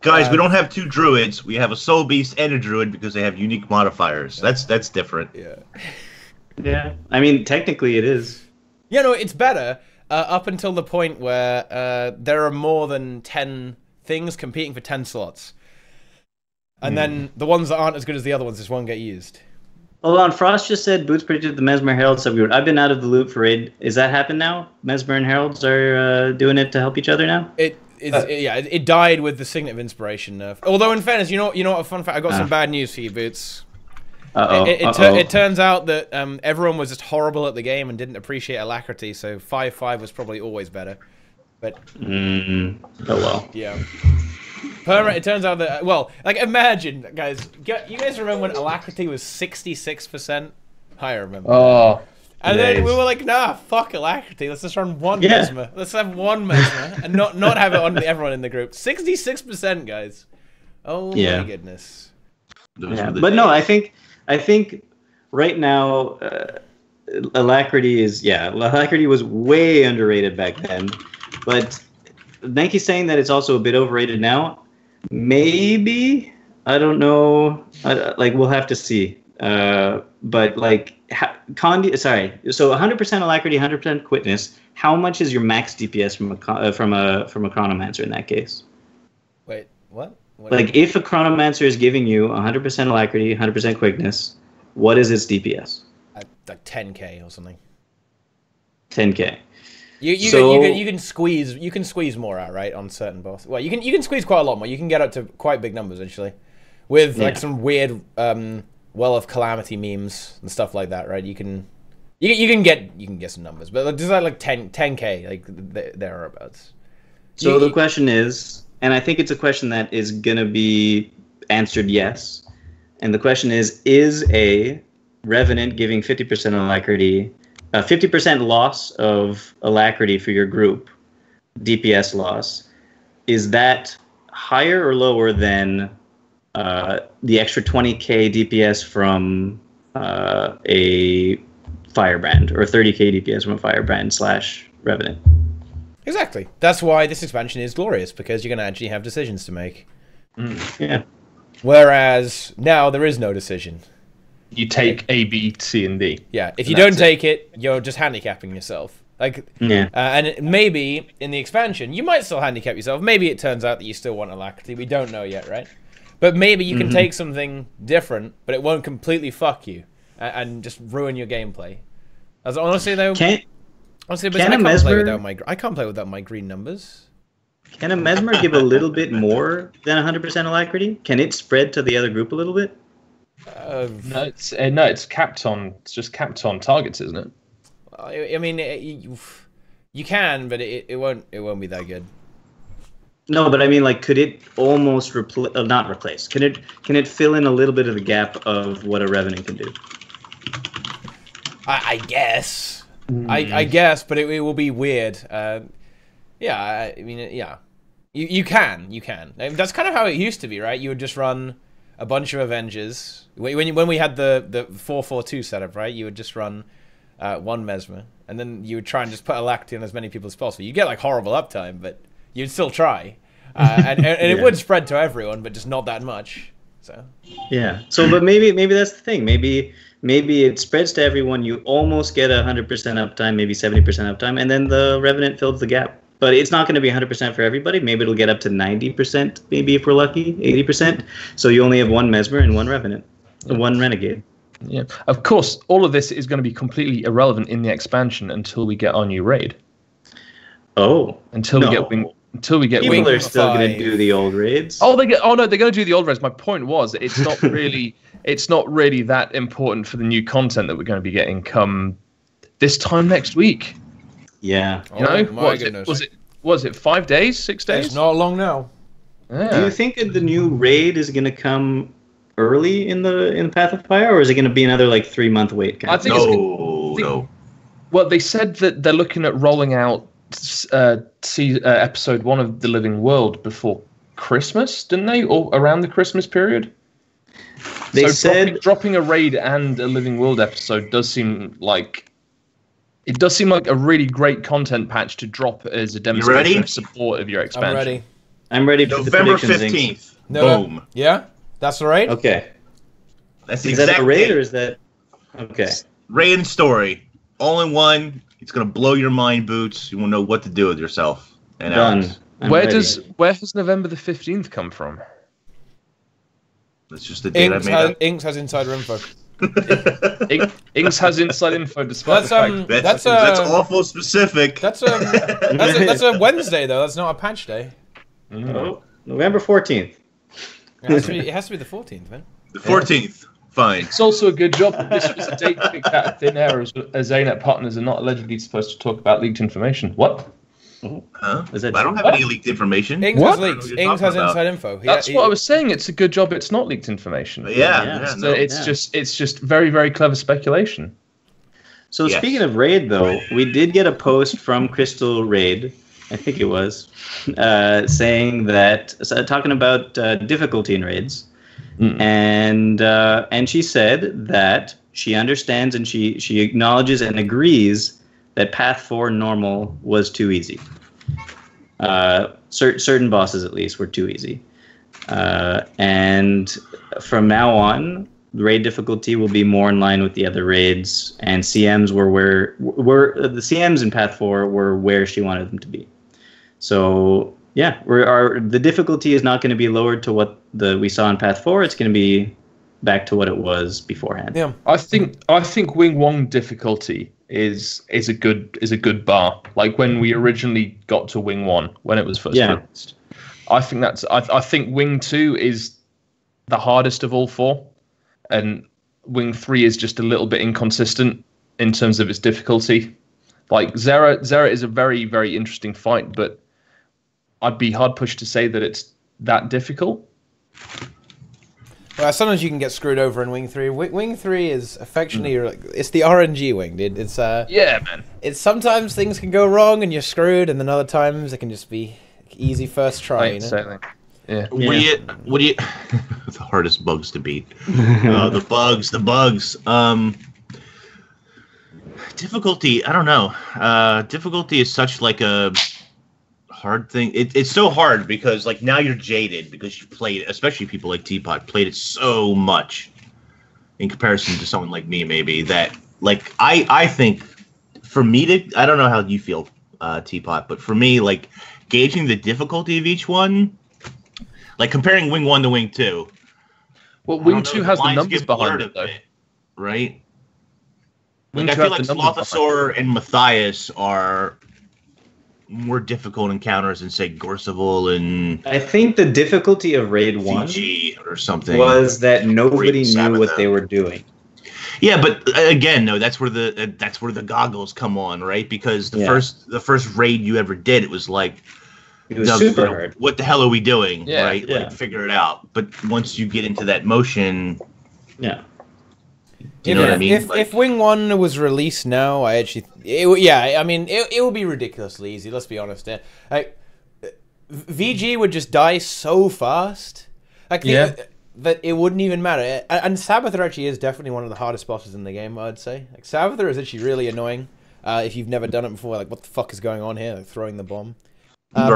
Guys, we don't have 2 druids. We have a soul beast and a druid because they have unique modifiers. That's different. Yeah. Yeah, I mean, technically it is. Yeah, no, it's better up until the point where there are more than 10 things competing for 10 slots. And then the ones that aren't as good as the other ones just won't get used. Hold on, Frost just said Boots predicted the Mesmer Herald subgroup. I've been out of the loop for raid. Is that happened now? Mesmer and Heralds are doing it to help each other now? It died with the Signet of Inspiration nerf. Although, in fairness, you know what a fun fact? I got some bad news for you, Boots. It turns out that everyone was just horrible at the game and didn't appreciate Alacrity, so 5-5 was probably always better. But oh well. yeah. It turns out that, well, like, imagine, guys, you guys remember when Alacrity was 66%? I remember. Oh. And then we were like, nah, fuck Alacrity. Let's just run one Mesmer. Let's have one Mesmer and not have it on everyone in the group. 66%, guys. Oh my goodness. Yeah. But no, I think right now Alacrity was way underrated back then. But Nike's saying that it's also a bit overrated now. Maybe, I don't know. We'll have to see. But like, so 100% Alacrity, 100% Quickness. How much is your max DPS from a Chronomancer in that case? Wait, what? Like, if a Chronomancer is giving you 100% Alacrity, 100% Quickness, what is its DPS? Like 10k or something. 10k. You can squeeze more out, right, on certain bosses. Well, you can squeeze quite a lot more. You can get up to quite big numbers actually, with like some weird Well of Calamity memes and stuff like that, right? You can get some numbers, but there's like 10k like thereabouts. So the question is, and I think it's a question that is gonna be answered yes, and the question is a Revenant giving 50% Alacrity, 50% loss of Alacrity for your group, DPS loss, is that higher or lower than the extra 20k DPS from a Firebrand, or 30k DPS from a Firebrand / Revenant? Exactly. That's why this expansion is glorious, because you're going to actually have decisions to make. Yeah. Whereas now there is no decision. You take A, B, C, and D. Yeah. If you don't take it, you're just handicapping yourself. Like, and maybe in the expansion, you might still handicap yourself. Maybe it turns out that you still want Alacrity. We don't know yet, right? But maybe you can take something different, but it won't completely fuck you and just ruin your gameplay. As honestly though, I can't play without my green numbers. Can a Mesmer give a little bit more than 100% Alacrity? Can it spread to the other group a little bit? No, it's capped on. It's just capped on targets, isn't it? I mean, you can, but it won't be that good. No, but I mean, like, could it almost not replace? Can it fill in a little bit of the gap of what a Revenant can do? I guess. I guess, but it will be weird. Yeah, I mean, yeah. You can. I mean, that's kind of how it used to be, right? You would just run a bunch of Avengers. When we had the 4-4-2 setup, right? You would just run one Mesmer, and then you would try and just put Alacrity on as many people as possible. You get like horrible uptime, but you'd still try. And it would spread to everyone, but just not that much. So Yeah. So, but maybe that's the thing. Maybe it spreads to everyone. You almost get 100% uptime, maybe 70% uptime, and then the Revenant fills the gap. But it's not going to be 100% for everybody. Maybe it'll get up to 90%, maybe if we're lucky, 80%. So you only have one Mesmer and one Revenant, one Renegade. Yeah. Of course, all of this is going to be completely irrelevant in the expansion until we get our new raid. Oh. Until we get Wing. People are still going to do the old raids. Oh, no, they're going to do the old raids. My point was, it's not really that important for the new content that we're going to be getting come this time next week. Yeah. You know, my goodness. Was it 5 days, 6 days? It's not long now. Yeah. Do you think that the new raid is going to come early in the Path of Fire, or is it going to be another like 3-month wait? I think no. Well, they said that they're looking at rolling out episode 1 of The Living World before Christmas, didn't they? Or around the Christmas period? They so said dropping a raid and a Living World episode does seem like a really great content patch to drop as a demonstration of support of your expansion. I'm ready for November the predictions. 15th. Boom. Yeah, that's the raid. Okay. That's Is that a raid or is that okay? Raid and story, all in one. It's gonna blow your mind, Boots. You won't know what to do with yourself. And Done. Where has November the 15th come from? That's just the date I made up. Inks has insider info. Inks has inside info despite That's awful specific. That's a Wednesday though. That's not a patch day. Oh, November 14th. It has to be the 14th, man. The 14th. Fine. It's also a good job that this was a date picked out of thin air, as ArenaNet partners are not allegedly supposed to talk about leaked information. What? Huh? I don't have any leaked information. Inks has leaked. Inks has inside info. That's what I was saying. It's a good job it's not leaked information. It's just very, very clever speculation. So speaking of raid, though, we did get a post from Crystal Raid, I think it was, saying that talking about difficulty in raids, and she said that she understands and she acknowledges and agrees that Path 4 normal was too easy. Certain bosses, at least, were too easy. And from now on, raid difficulty will be more in line with the other raids, and CMs were the CMs in Path 4 were where she wanted them to be. So yeah, the difficulty is not going to be lowered to what we saw in Path 4. It's going to be back to what it was beforehand. Yeah, I think Wing 1 difficulty is a good bar. Like when we originally got to Wing 1 when it was first released. I think Wing 2 is the hardest of all 4, and Wing 3 is just a little bit inconsistent in terms of its difficulty. Like Zera is a very, very interesting fight, but I'd be hard pushed to say that it's that difficult. Well, sometimes you can get screwed over in Wing 3. Wing 3 is affectionately it's the RNG wing, dude. It's yeah, man. It's sometimes things can go wrong and you're screwed, and then other times it can just be easy first try. Yeah. What do you? The hardest bugs to beat. The bugs. Difficulty. I don't know. Difficulty is such like a hard thing. It's so hard because like now you're jaded because you played, especially people like Teapot played it so much in comparison to someone like me, maybe that like I think for me to I don't know how you feel, Teapot, but for me like gauging the difficulty of each one, like comparing Wing 1 to Wing 2. Well, Wing 2 has the numbers behind it, though. Right? Like, I feel like Slothosaur and Matthias are more difficult encounters than, say, Gorseval and... I think the difficulty of Raid 1 or something was that nobody knew what they were doing. Yeah, but again, no, that's where the goggles come on, right? Because the first raid you ever did, it was like... It was super hard. What the hell are we doing? Yeah, right? Yeah. Like, figure it out. But once you get into that motion... Yeah. Do you know what I mean? If Wing 1 was released now, it will be ridiculously easy, let's be honest. Like, VG would just die so fast. Like, that it wouldn't even matter. And Sabbather actually is definitely one of the hardest bosses in the game, I'd say. Like, Sabbather is actually really annoying. If you've never done it before, like, what the fuck is going on here? Like, throwing the bomb. But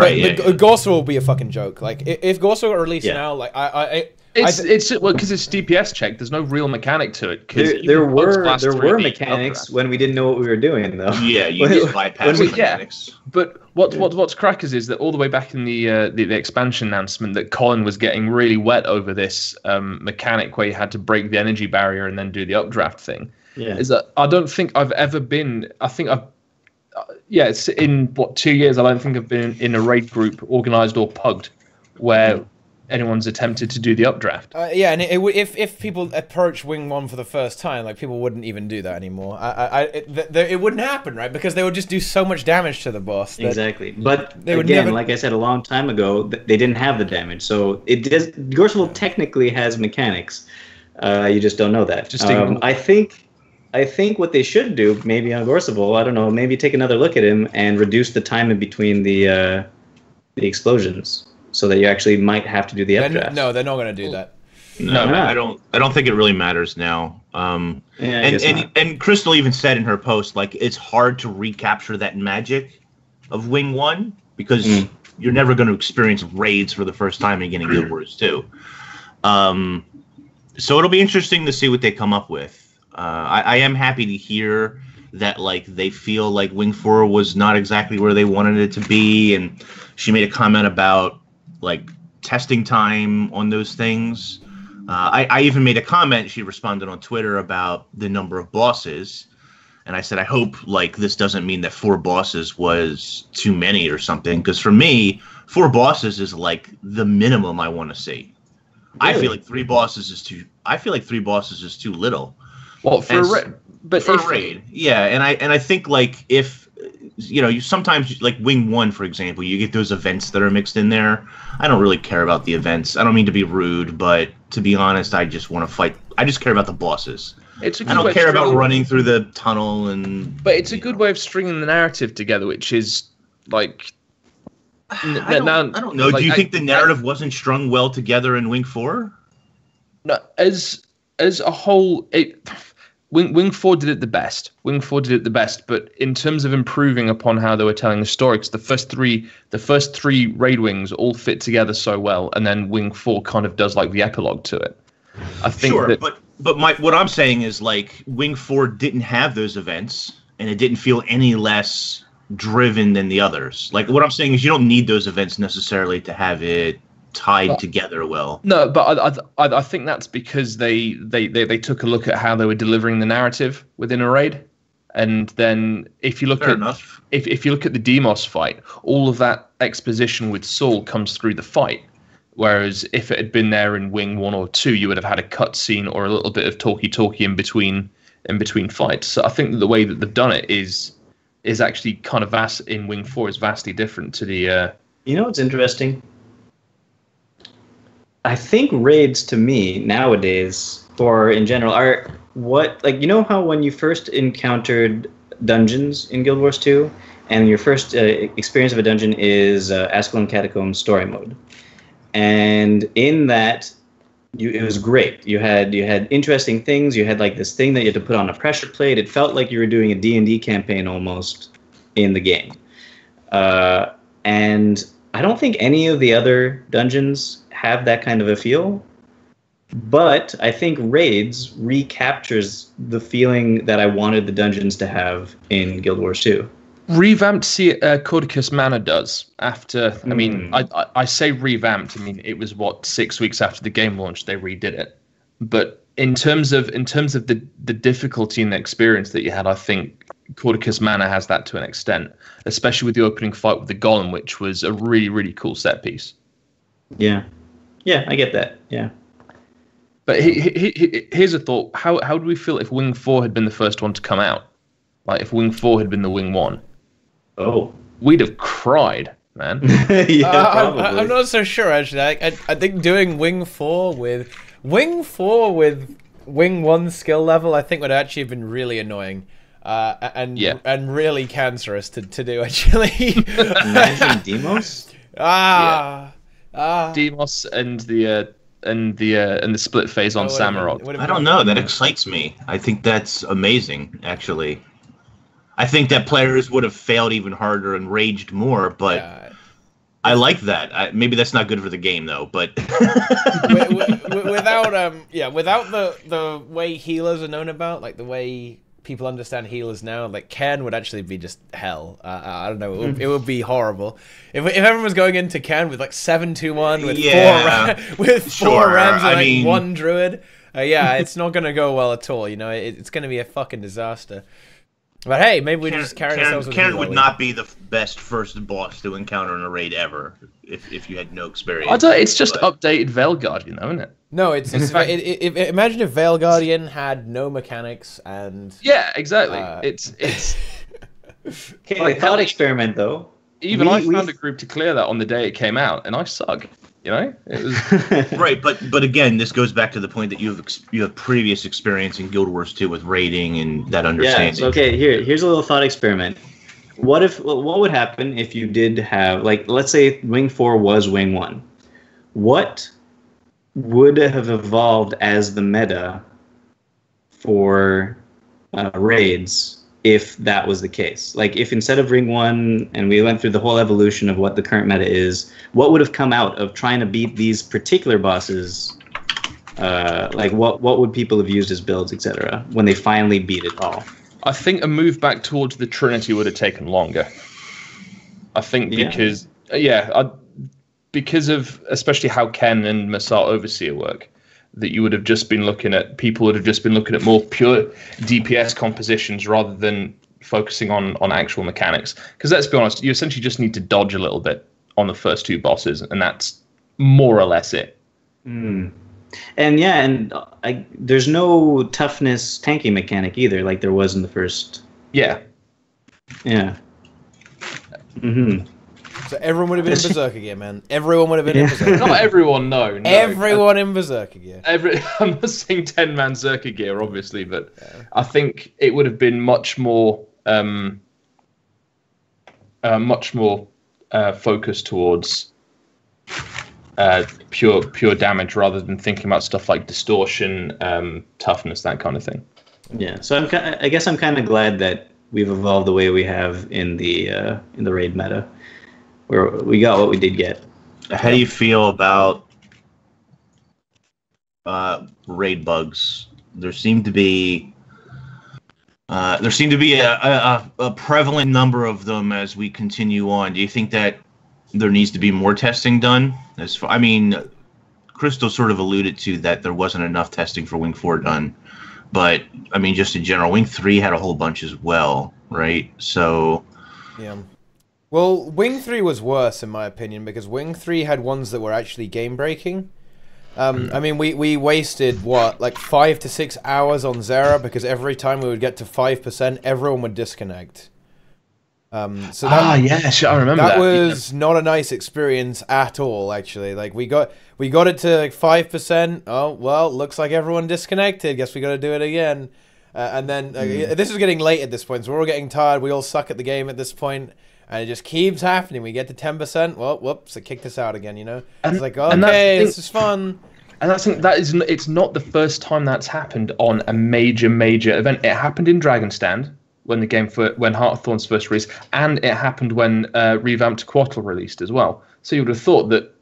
Gorsa will be a fucking joke. Like, if Gorsa got released now, like, It's well because it's DPS check. There's no real mechanic to it. There were mechanics when we didn't know what we were doing, though. Yeah, you just bypass mechanics. But what's crackers is that all the way back in the expansion announcement that Colin was getting really wet over this mechanic where you had to break the energy barrier and then do the updraft thing. Yeah. Is that I don't think I've ever been. I think I've. It's in 2 years. I don't think I've been in a raid group, organised or pugged, where anyone's attempted to do the updraft. Yeah, and if people approach Wing 1 for the first time, like, people wouldn't even do that anymore. It wouldn't happen, right? Because they would just do so much damage to the boss. Exactly. But again, like I said a long time ago, they didn't have the damage. So Gorsel technically has mechanics. You just don't know that. I think what they should do, maybe on Gorsel, I don't know, maybe take another look at him and reduce the time in between the explosions, so that you actually might have to do the updraft. No, they're not going to do that. No, I don't think it really matters now. And Crystal even said in her post, like, it's hard to recapture that magic of Wing 1 because you're never going to experience raids for the first time again in Guild Wars 2. So it'll be interesting to see what they come up with. I am happy to hear that, like, they feel like Wing 4 was not exactly where they wanted it to be, and she made a comment about, like, testing time on those things. I even made a comment, she responded on Twitter, about the number of bosses, and I said I hope, like, this doesn't mean that 4 bosses was too many or something, because for me, 4 bosses is, like, the minimum I want to see. Really? I feel like 3 bosses is too little. Well, for a raid, yeah, and I think, like, if you sometimes, like Wing 1, for example, you get those events that are mixed in there. I don't really care about the events. I don't mean to be rude, but to be honest, I just want to fight. I just care about the bosses. I don't care about running through the tunnel But it's a good way of stringing the narrative together, which is like. I don't know. Like, do you think the narrative wasn't strung well together in Wing 4? No, as a whole, Wing 4 did it the best. But in terms of improving upon how they were telling the story, because the first three raid wings all fit together so well, and then Wing 4 kind of does like the epilogue to it. I think what I'm saying is, like, Wing 4 didn't have those events, and it didn't feel any less driven than the others. Like, what I'm saying is, you don't need those events necessarily to have it tied together well. No, but I think that's because they took a look at how they were delivering the narrative within a raid, and then if you look if you look at the Demos fight, all of that exposition with Saul comes through the fight, whereas if it had been there in Wing 1 or 2, you would have had a cutscene or a little bit of talkie in between fights. So I think that the way that they've done it is actually kind of vast in Wing 4 is vastly different to the. You know what's interesting? I think raids, to me, nowadays, or in general, are what, like, you know how when you first encountered dungeons in Guild Wars 2, and your first experience of a dungeon is Ascalon Catacombs story mode, and in that, it was great. You had interesting things. You had, like, this thing that you had to put on a pressure plate. It felt like you were doing a D&D campaign almost in the game, and I don't think any of the other dungeons have that kind of a feel, but I think raids recaptures the feeling that I wanted the dungeons to have in Guild Wars 2. Revamped Cordicus Manor does after. I mean, I say revamped. I mean, it was 6 weeks after the game launch they redid it. But in terms of the difficulty and the experience that you had, I think Cordicus Manor has that to an extent, especially with the opening fight with the Golem, which was a really, really cool set piece. Yeah, I get that. Yeah. But here's a thought. How do we feel if Wing 4 had been the first one to come out? Like, if Wing 4 had been the Wing 1? Oh. We'd have cried, man. Yeah, probably. I'm not so sure, actually. I think doing Wing 4 with Wing 1 skill level, I think would actually have been really annoying. And really cancerous to do, actually. Imagine Demos? Demos and the split phase on Samurott. I don't know. That excites me. I think that's amazing, actually. I think that players would have failed even harder and raged more, but I like that. Maybe that's not good for the game though, but without the way healers are known about, like the way people understand healers now, like Ken would actually be just hell. I don't know. It would be horrible if everyone was going into Ken with like 7-2-1 with four Rams and one druid. It's not gonna go well at all. You know, it's gonna be a fucking disaster. But hey, maybe we just carry ourselves. Ken would not be the best first boss to encounter in a raid ever if you had no experience. It's just updated Veil Guardian, isn't it? No, imagine if Veil Guardian had no mechanics and. Yeah, exactly. It's. Okay, thought experiment though. Even I found a group to clear that on the day it came out, and I suck. You know, it was right, but again, this goes back to the point that you have previous experience in Guild Wars 2 with raiding and that understanding. Yeah. So, okay. Here's a little thought experiment. What would happen if you did have, like, let's say Wing 4 was Wing 1? What would have evolved as the meta for raids if that was the case? Like, if instead of Ring 1 and we went through the whole evolution of what the current meta is, what would have come out of trying to beat these particular bosses? Like, what would people have used as builds, etc., when they finally beat it all? I think a move back towards the Trinity would have taken longer. I think because because of especially how Ken and Massar Overseer work, that you would have just been looking at more pure DPS compositions rather than focusing on actual mechanics. Because let's be honest, you essentially just need to dodge a little bit on the first two bosses, and that's more or less it. Mm. And there's no toughness tanking mechanic either, like there was in the first. Yeah. Yeah. Mm-hmm. So everyone would have been in Berserker gear, man. Everyone would have been in Berserker. Not everyone, no. Everyone in Berserker gear. I'm not saying 10-man Berserker gear, obviously, but I think it would have been much more focused towards pure damage rather than thinking about stuff like distortion, toughness, that kind of thing. Yeah. So I guess I'm kind of glad that we've evolved the way we have in the raid meta, where we got what we did get. How do you feel about raid bugs? There seem to be a prevalent number of them as we continue on. Do you think that there needs to be more testing done? Crystal sort of alluded to that there wasn't enough testing for Wing 4 done, but I mean, just in general, Wing 3 had a whole bunch as well, right? So yeah. Well, Wing 3 was worse, in my opinion, because Wing 3 had ones that were actually game-breaking. We wasted, like 5 to 6 hours on Zera, because every time we would get to 5%, everyone would disconnect. I remember that. That was not a nice experience at all, actually. Like, we got it to like 5%. Oh, well, looks like everyone disconnected. Guess we got to do it again. And then, this is getting late at this point, so we're all getting tired. We all suck at the game at this point. And it just keeps happening. We get to 10%. Well, whoops! It kicked us out again. You know, it's like, okay, this is fun. And it's not the first time that's happened on a major event. It happened in Dragonstand when when Heart of Thorns first released, and it happened when Revamped Quattle released as well. So you would have thought that,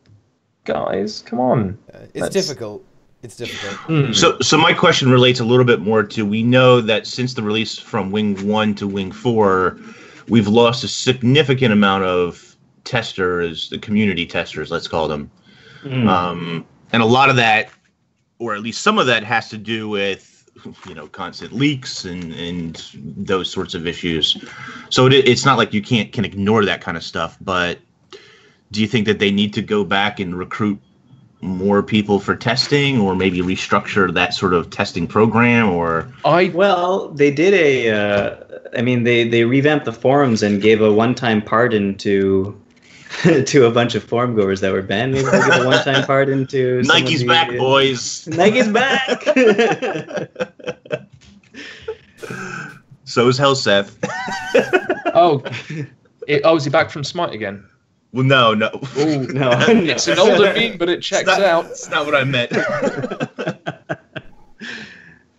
guys, come on. It's difficult. It's difficult. So my question relates a little bit more to, we know that since the release from Wing 1 to Wing 4. We've lost a significant amount of testers, the community testers, let's call them. And a lot of that, or at least some of that, has to do with, constant leaks and those sorts of issues. So it's not like you can ignore that kind of stuff, but do you think that they need to go back and recruit more people for testing, or maybe restructure that sort of testing program? Or they did they revamped the forums and gave a one-time pardon to a bunch of forum goers that were banned. Maybe they'll give a one-time pardon to Nike's back, boys. Nike's back. So is Helseth. Is he back from Smite again? Well, no. Ooh, no. It's an older meme, but it checks out. That's not what I meant.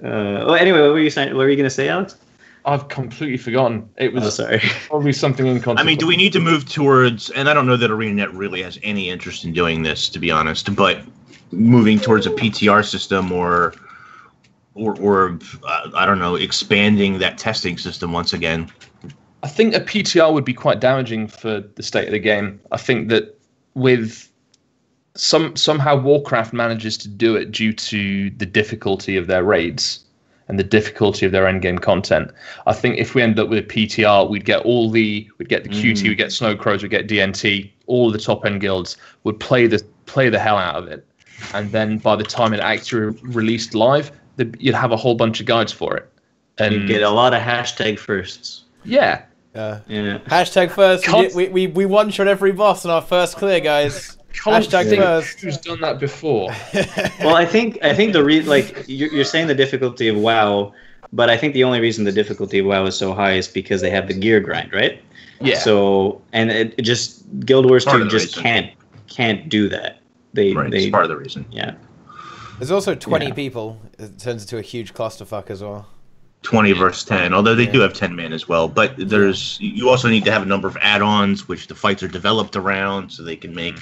Anyway, what were you going to say, Alex? I've completely forgotten. It was sorry. probably something inconsequential. I mean, do we need to move towards? And I don't know that ArenaNet really has any interest in doing this, to be honest. But moving towards a PTR system, or I don't know, expanding that testing system once again. I think a PTR would be quite damaging for the state of the game. I think that with somehow Warcraft manages to do it due to the difficulty of their raids and the difficulty of their endgame content. I think if we end up with a PTR, we'd get the QT, we'd get Snow Crows, we'd get DNT, all of the top end guilds would play the hell out of it, and then by the time it actually released live, you'd have a whole bunch of guides for it, and You get a lot of hashtag firsts. yeah. Yeah. Hashtag first. We one shot every boss in our first clear, guys. Hashtag first. Who's done that before? Well, I think you're saying the difficulty of WoW, but I think the only reason the difficulty of WoW is so high is because they have the gear grind, right? Yeah. So it just Guild Wars Part 2 of the just reason. can't do that. It's part of the reason. Yeah. There's also 20 Yeah. people. It turns into a huge clusterfuck as well. 20 versus 10, although they do have 10 men as well. But you also need to have a number of add-ons, which the fights are developed around, so they can make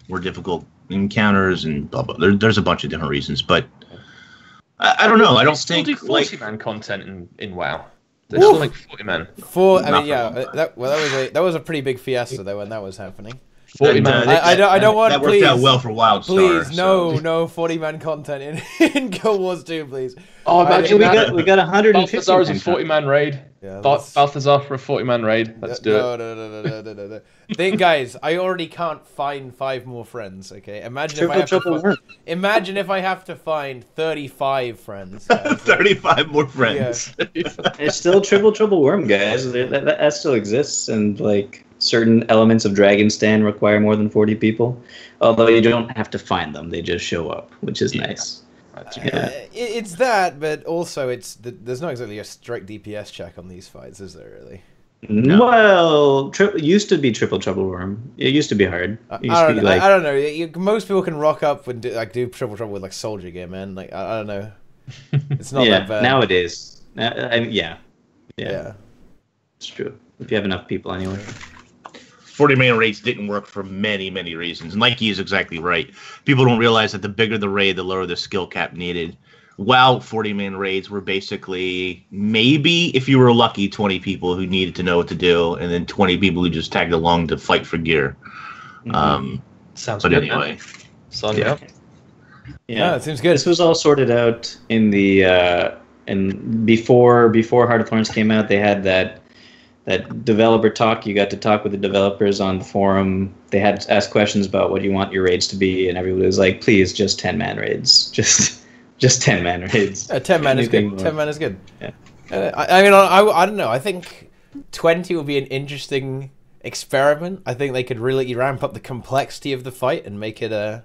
more difficult encounters and blah blah. There's a bunch of different reasons, but I don't know. I don't Still think do 40-man content in WoW. There's Woo! still like 40 men. That was a pretty big fiesta though when that was happening. 40 And, man. I don't want. that Please, worked out well for WildStar. please, no 40-man content in Guild Wars 2, please. Oh, imagine we got 150. Balthazar is a 40-man raid. Yeah, Balthazar for a 40-man raid. Let's do it. No. Think, guys, I already can't find 5 more friends. Okay, imagine if I have to find 35 friends. Guys. 35 more friends. It's still triple worm, guys. That still exists, and like certain elements of Dragon's Den require more than 40 people. Although you don't have to find them; they just show up, which is nice. It's that, but also there's not exactly a strict DPS check on these fights, is there really? No. Well, used to be triple trouble worm. It used to be hard. I don't know. Most people can rock up and do triple trouble with like soldier gear, man. Like I don't know. It's not that bad nowadays. Yeah, it's true. If you have enough people, anyway. 40-man raids didn't work for many, many reasons. And Nike is exactly right. People don't realize that the bigger the raid, the lower the skill cap needed. While 40-man raids were basically, maybe, if you were lucky, 20 people who needed to know what to do, and then 20 people who just tagged along to fight for gear. Sounds but good. anyway. Yeah. Yeah, it seems good. This was all sorted out in the and before Heart of Thorns came out. They had that developer talk. You got to talk with the developers on the forum. They had to ask questions about what you want your raids to be, and everybody was like, "Please, just 10-man raids. Just 10-man raids." 10-man is good. 10-man is good. Yeah. I mean, I don't know. I think 20 would be an interesting experiment. I think they could really ramp up the complexity of the fight and make it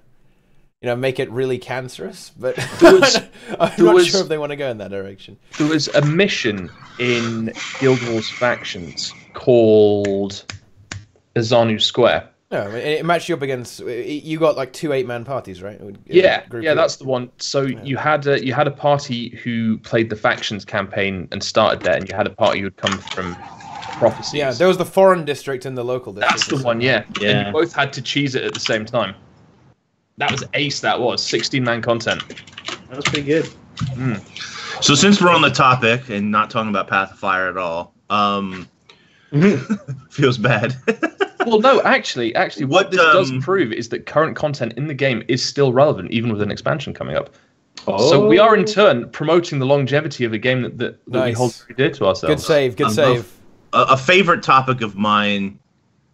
make it really cancerous. But I'm not sure if they want to go in that direction. There was a mission in Guild Wars Factions called Azanu Square. No, I mean, it matched you up against. You got like 2 8-man parties, right? Yeah, that's the one. So you had a party who played the Factions campaign and started there, and you had a party who had come from Prophecies. Yeah, there was the foreign district and the local district. That's the one. Yeah. And you both had to cheese it at the same time. That was ace. That was 16-man content. That was pretty good. So since we're on the topic and not talking about Path of Fire at all, feels bad. Well, no, actually, what this does prove is that current content in the game is still relevant, even with an expansion coming up. Oh. So we are in turn promoting the longevity of a game that we hold very dear to ourselves. Good save. A favorite topic of mine.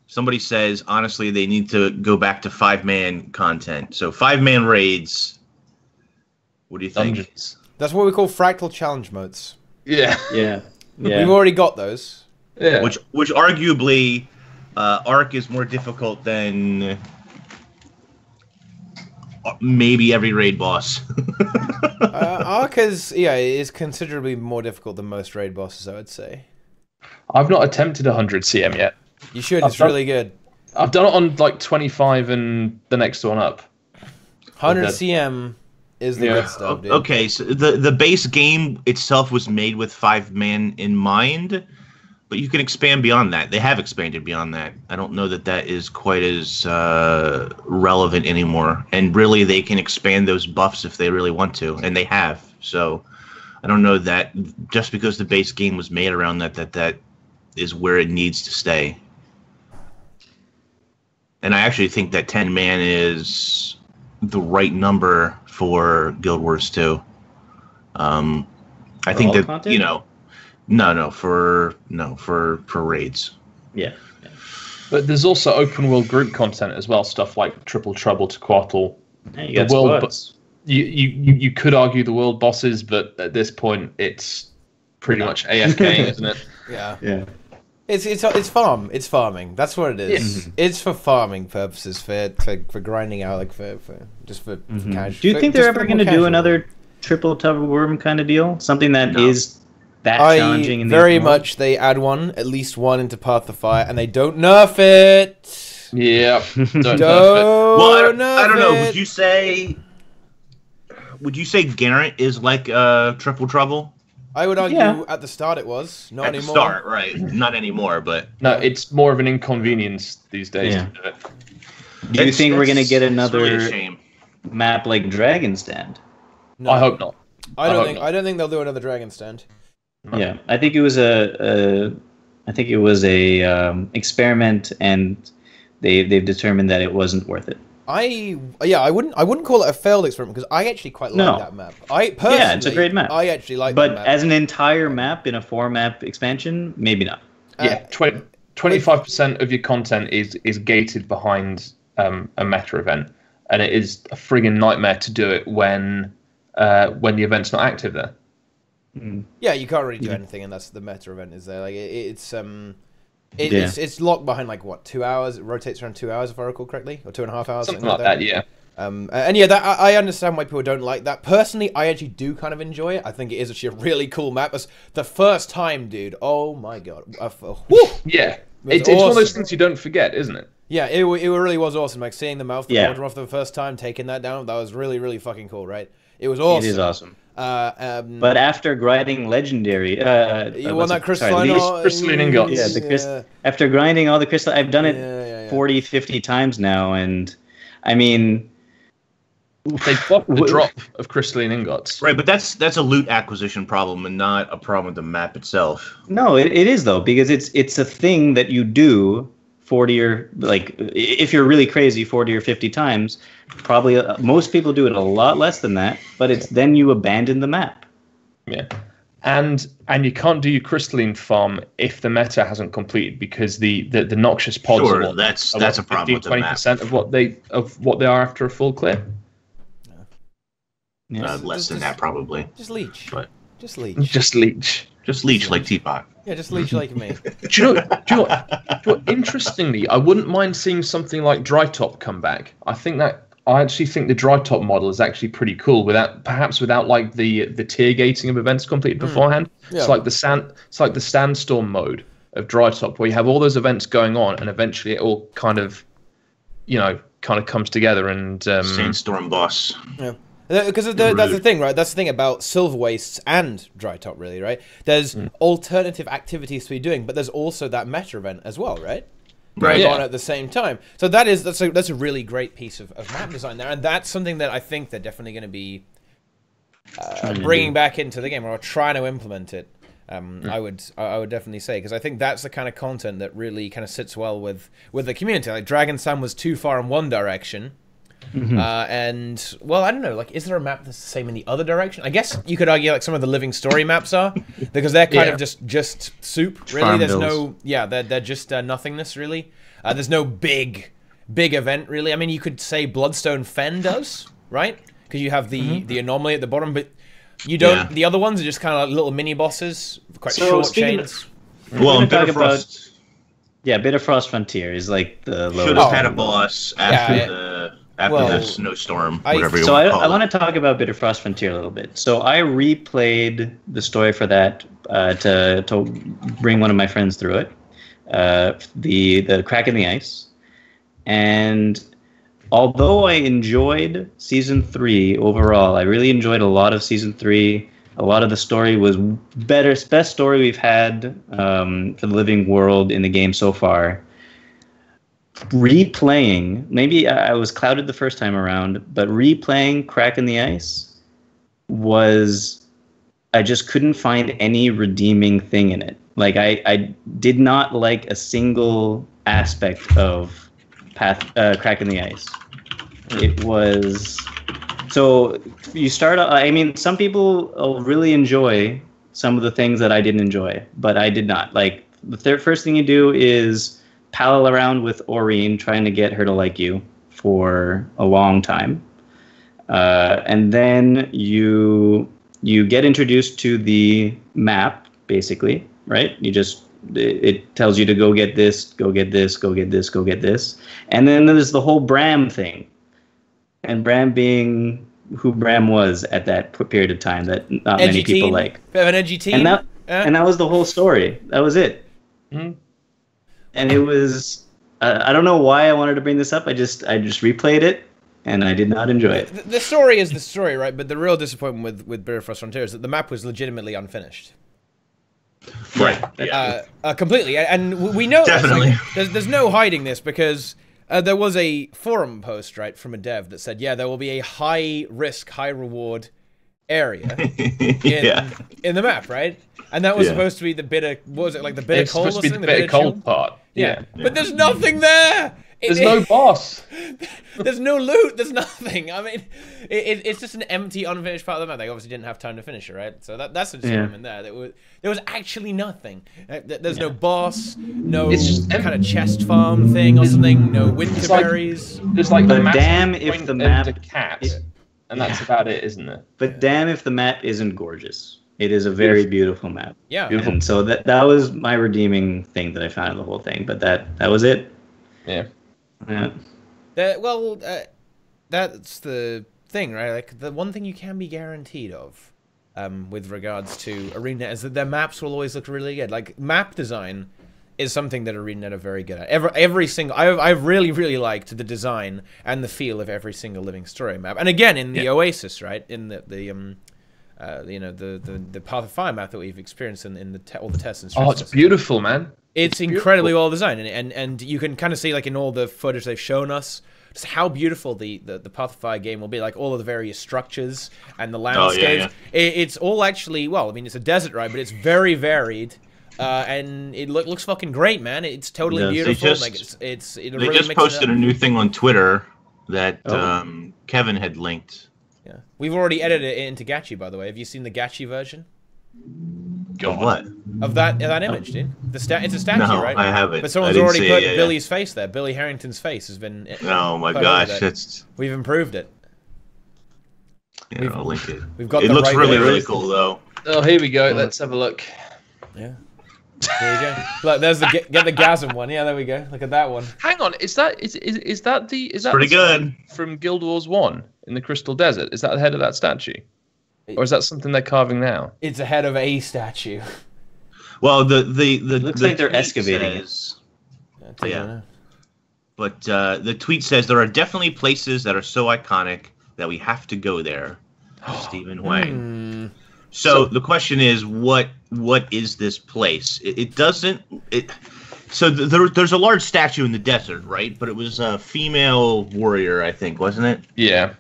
Somebody says, honestly, they need to go back to 5-man content. So 5-man raids. What do you think? Dungeons. That's what we call fractal challenge modes. Yeah. We've already got those. Yeah. Which arguably, ARC is more difficult than maybe every raid boss. ARC is considerably more difficult than most raid bosses, I would say. I've not attempted 100 CM yet. You should. It's really good. I've done it on like 25 and the next one up. 100 CM is the good stuff, dude. Okay, so the base game itself was made with 5 man in mind, but you can expand beyond that. They have expanded beyond that. I don't know that is quite as relevant anymore. And really, they can expand those buffs if they really want to, and they have. So I don't know that just because the base game was made around that is where it needs to stay. And I actually think that 10 man is the right number for Guild Wars 2. I think that content? For raids. Yeah. But there's also open world group content as well, stuff like Triple Trouble to Quartal. Hey, you got squads. You could argue the world bosses, but at this point it's pretty much AFK, isn't it? Yeah. Yeah. It's farming. That's what it is. Yeah. It's for farming purposes, for grinding out, like for casual. Do you think they're ever going to do another Triple Trouble Worm kind of deal? Something that is that challenging in the very much they add at least one into Path of Fire, and they don't nerf it. Yeah. Don't nerf it. Well, I don't know. Would you say Garrett is like Triple Trouble? I would argue at the start it was. Not anymore. At the start, right. Not anymore, but... No, it's more of an inconvenience these days to do it. Do you think we're going to get another map like Dragon Stand? No. I hope not. I don't think they'll do another Dragon Stand. No. Yeah, I think it was a experiment, and they've determined that it wasn't worth it. I wouldn't call it a failed experiment because I actually quite like that map. It's a great map. I actually like that map. But as an entire map in a 4-map expansion, maybe not. 25% of your content is gated behind a meta event, and it is a friggin' nightmare to do it when the event's not active there. Yeah, you can't really do anything unless the meta event is there. Like it's locked behind like what, 2 hours? It rotates around 2 hours if I recall correctly, or 2.5 hours. Something like that. Yeah. I understand why people don't like that. Personally, I actually do kind of enjoy it. I think it is actually a really cool map. It's the first time, dude. Oh my god. Yeah. It's one of those things you don't forget, isn't it? Yeah, it really was awesome. Like seeing the mouth water off the first time, taking that down, that was really, really fucking cool, right? It was awesome. It is awesome. But after grinding legendary, you won that crystalline ingots. Yeah, after grinding all the crystal, I've done it 40, 50 times now, and I mean, they buffed the drop of crystalline ingots. Right, but that's a loot acquisition problem and not a problem with the map itself. No, it is though, because it's a thing that you do 40 or like if you're really crazy 40 or 50 times. Probably most people do it a lot less than that, but it's then you abandon the map. Yeah, and you can't do your crystalline farm if the meta hasn't completed, because the noxious pods are that's a problem with the map. 20% of what they are after a full clear. Less than that probably. Just leech. But just leech. Just leech like Teapot. Yeah, just leech like me. Do you know? Interestingly, I wouldn't mind seeing something like Dry Top come back. I actually think the Dry Top model is actually pretty cool, without like the tier gating of events completed beforehand. Yeah. It's like the sandstorm mode of Dry Top, where you have all those events going on, and eventually it all kind of comes together and sandstorm boss. Yeah. Because that's the thing, right? That's the thing about Silver Wastes and Dry Top, really, right? There's alternative activities to be doing, but there's also that meta event as well, right? Going on at the same time. So that's a really great piece of map design there, and that's something that I think they're definitely going to be bringing back into the game, or trying to implement it. I would definitely say, because I think that's the kind of content that really kind of sits well with the community. Like Dragon Sam was too far in one direction. And well, I don't know, like, is there a map that's the same in the other direction? I guess you could argue like some of the living story maps are, because they're kind of just soup, really. Farm There's bills. they're just nothingness, really. There's no big event, really. I mean, you could say Bloodstone Fen does, right? Because you have the anomaly at the bottom, but you don't. The other ones are just kind of like little mini bosses, quite short chains. Well, Bitterfrost. Bitterfrost Frontier is like the lowest. Should have had a boss after the snowstorm, whatever you want to call it. I want to talk about Bitterfrost Frontier a little bit. So I replayed the story for that to bring one of my friends through it. The Crack in the Ice. And although I enjoyed Season 3 overall, I really enjoyed a lot of Season 3. A lot of the story was best story we've had for the living world in the game so far. Replaying, maybe I was clouded the first time around, but replaying Crack in the Ice I just couldn't find any redeeming thing in it. Like, I did not like a single aspect of Crack in the Ice. It was... So you start. I mean, some people will really enjoy some of the things that I didn't enjoy, but I did not. Like the first thing you do is pal around with Aureen, trying to get her to like you for a long time, and then you get introduced to the map, basically, right? It tells you to go get this, go get this, go get this, go get this, and then there's the whole Bram thing. And Bram being who Bram was at that period of time that not many people like. Bit of an edgy team. And that was the whole story. That was it. Mm-hmm. And it was... I don't know why I wanted to bring this up. I just replayed it, and I did not enjoy it. The story is the story, right? But the real disappointment with Beer Frost Frontier is that the map was legitimately unfinished. Right. Yeah. Completely. And we know... Definitely. Like, there's no hiding this, because... there was a forum post, right, from a dev that said, yeah, there will be a high-risk, high-reward area in the map, right? And that was supposed to be the bitter... What was it, like the bitter cold or something? The bitter cold part. Yeah. But there's nothing there! There's no boss. There's no loot. There's nothing. I mean, it's just an empty, unfinished part of the map. They obviously didn't have time to finish it, right? So that's a disappointment there. There was actually nothing. There's no boss, no kind of chest farm thing or something, no winter berries. There's like but damn if the map... And a cat. And that's about it, isn't it? But damn if the map isn't gorgeous. It is a very beautiful map. Yeah. Beautiful. And so that was my redeeming thing that I found in the whole thing. But that was it. Yeah. Yeah. That's the thing, right? Like, the one thing you can be guaranteed of, with regards to ArenaNet, is that their maps will always look really good. Like, map design is something that ArenaNet are very good at. Every single... I've really, really liked the design and the feel of every single Living Story map. And again, in the Oasis, right? In the Path of Fire map that we've experienced in all the tests and stress it's beautiful, man. It's incredibly well designed, and you can kind of see, like, in all the footage they've shown us, just how beautiful the Path of Fire game will be. Like, all of the various structures and the landscapes. It's all actually, well, I mean, it's a desert, right? But it's very varied, and it looks fucking great, man. It's totally beautiful. They just posted a new thing on Twitter that Kevin had linked. Yeah, we've already edited it into Gachi, by the way. Have you seen the Gachi version? Of what? Of that image, dude. It's a statue, no, right? I haven't. But someone's already put Billy's face there. Billy Harrington's face has been... Oh my gosh, we've improved it. Yeah, I'll link it. We've got it looks really cool, though. Oh, here we go. Let's have a look. Yeah. There you go. Look, there's the get the gasm one. Yeah, there we go. Look at that one. Hang on, is that pretty good from Guild Wars 1 in the Crystal Desert? Is that the head of that statue? Or is that something they're carving now? It's a head of a statue. Well, the looks like they're excavating it. Yeah. But the tweet says there are definitely places that are so iconic that we have to go there. Stephen Wang. So the question is, what is this place? So there's a large statue in the desert, right? But it was a female warrior, I think, wasn't it? Yeah.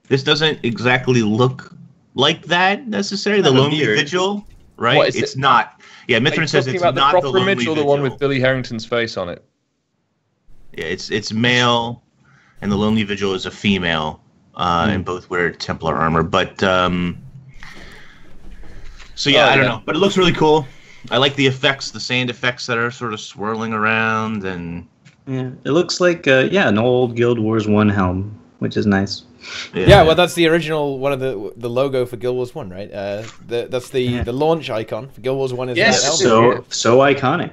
This doesn't exactly look like that necessarily. The Lonely Vigil, right? It's not. Yeah, Mithrin says it's not the proper image or the one with Billy Harrington's face on it. Yeah, it's male, and the Lonely Vigil is a female, and both wear Templar armor. But so yeah, I don't know, but it looks really cool. I like the effects, the sand effects that are sort of swirling around, and it looks like an old Guild Wars 1 helm, which is nice. Yeah, well, that's the original one of the logo for Guild Wars 1, right? That's the launch icon for Guild Wars 1. Is that so iconic.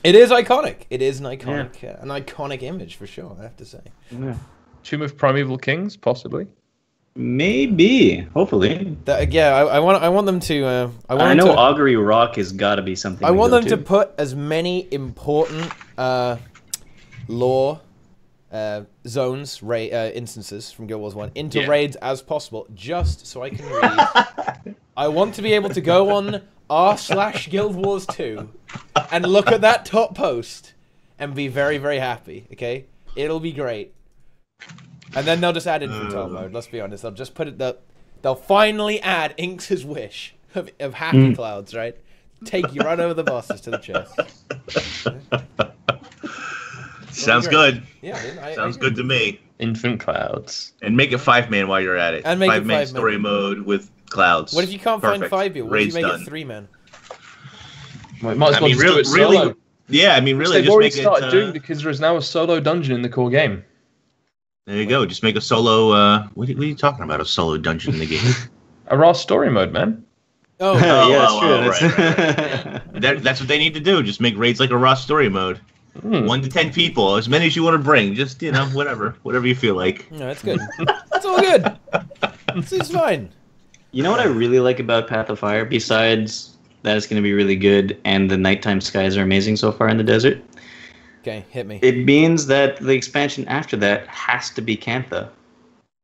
It is iconic. It is an iconic image for sure. I have to say. Yeah. Tomb of Primeval Kings, possibly. Maybe, hopefully. I want them to. I know Augury Rock has got to be something. I want them to put as many important lore zones, instances from Guild Wars 1 into raids as possible, just so I can read. I want to be able to go on r/Guild Wars 2 and look at that top post and be very, very happy, okay? It'll be great. And then they'll just add infantile mode, let's be honest. They'll just put it... They'll finally add Inks' wish of happy clouds, right? Take you right over the bosses to the chest. Sounds good. Yeah, sounds good to me. Infant clouds. And make it 5-man while you're at it. And make it 5-man 5-man. story mode with clouds. What if you can't Perfect. find 5-man? What if you make done. it 3-man? Well, might as well just do it solo. really, yeah, I mean, really, they've just already make it. started doing because there is now a solo dungeon in the core game. There you go. Just make a solo. What are you talking about? A solo dungeon in the game? A raw story mode, man. Oh, yeah, that's true. Right. That's what they need to do. Just make raids like a raw story mode. 1 to 10 people, as many as you want to bring. Just whatever you feel like. No, that's good. That's all good. It's fine. You know what I really like about Path of Fire, besides that it's going to be really good and the nighttime skies are amazing so far in the desert? Okay, hit me. It means that the expansion after that has to be Cantha.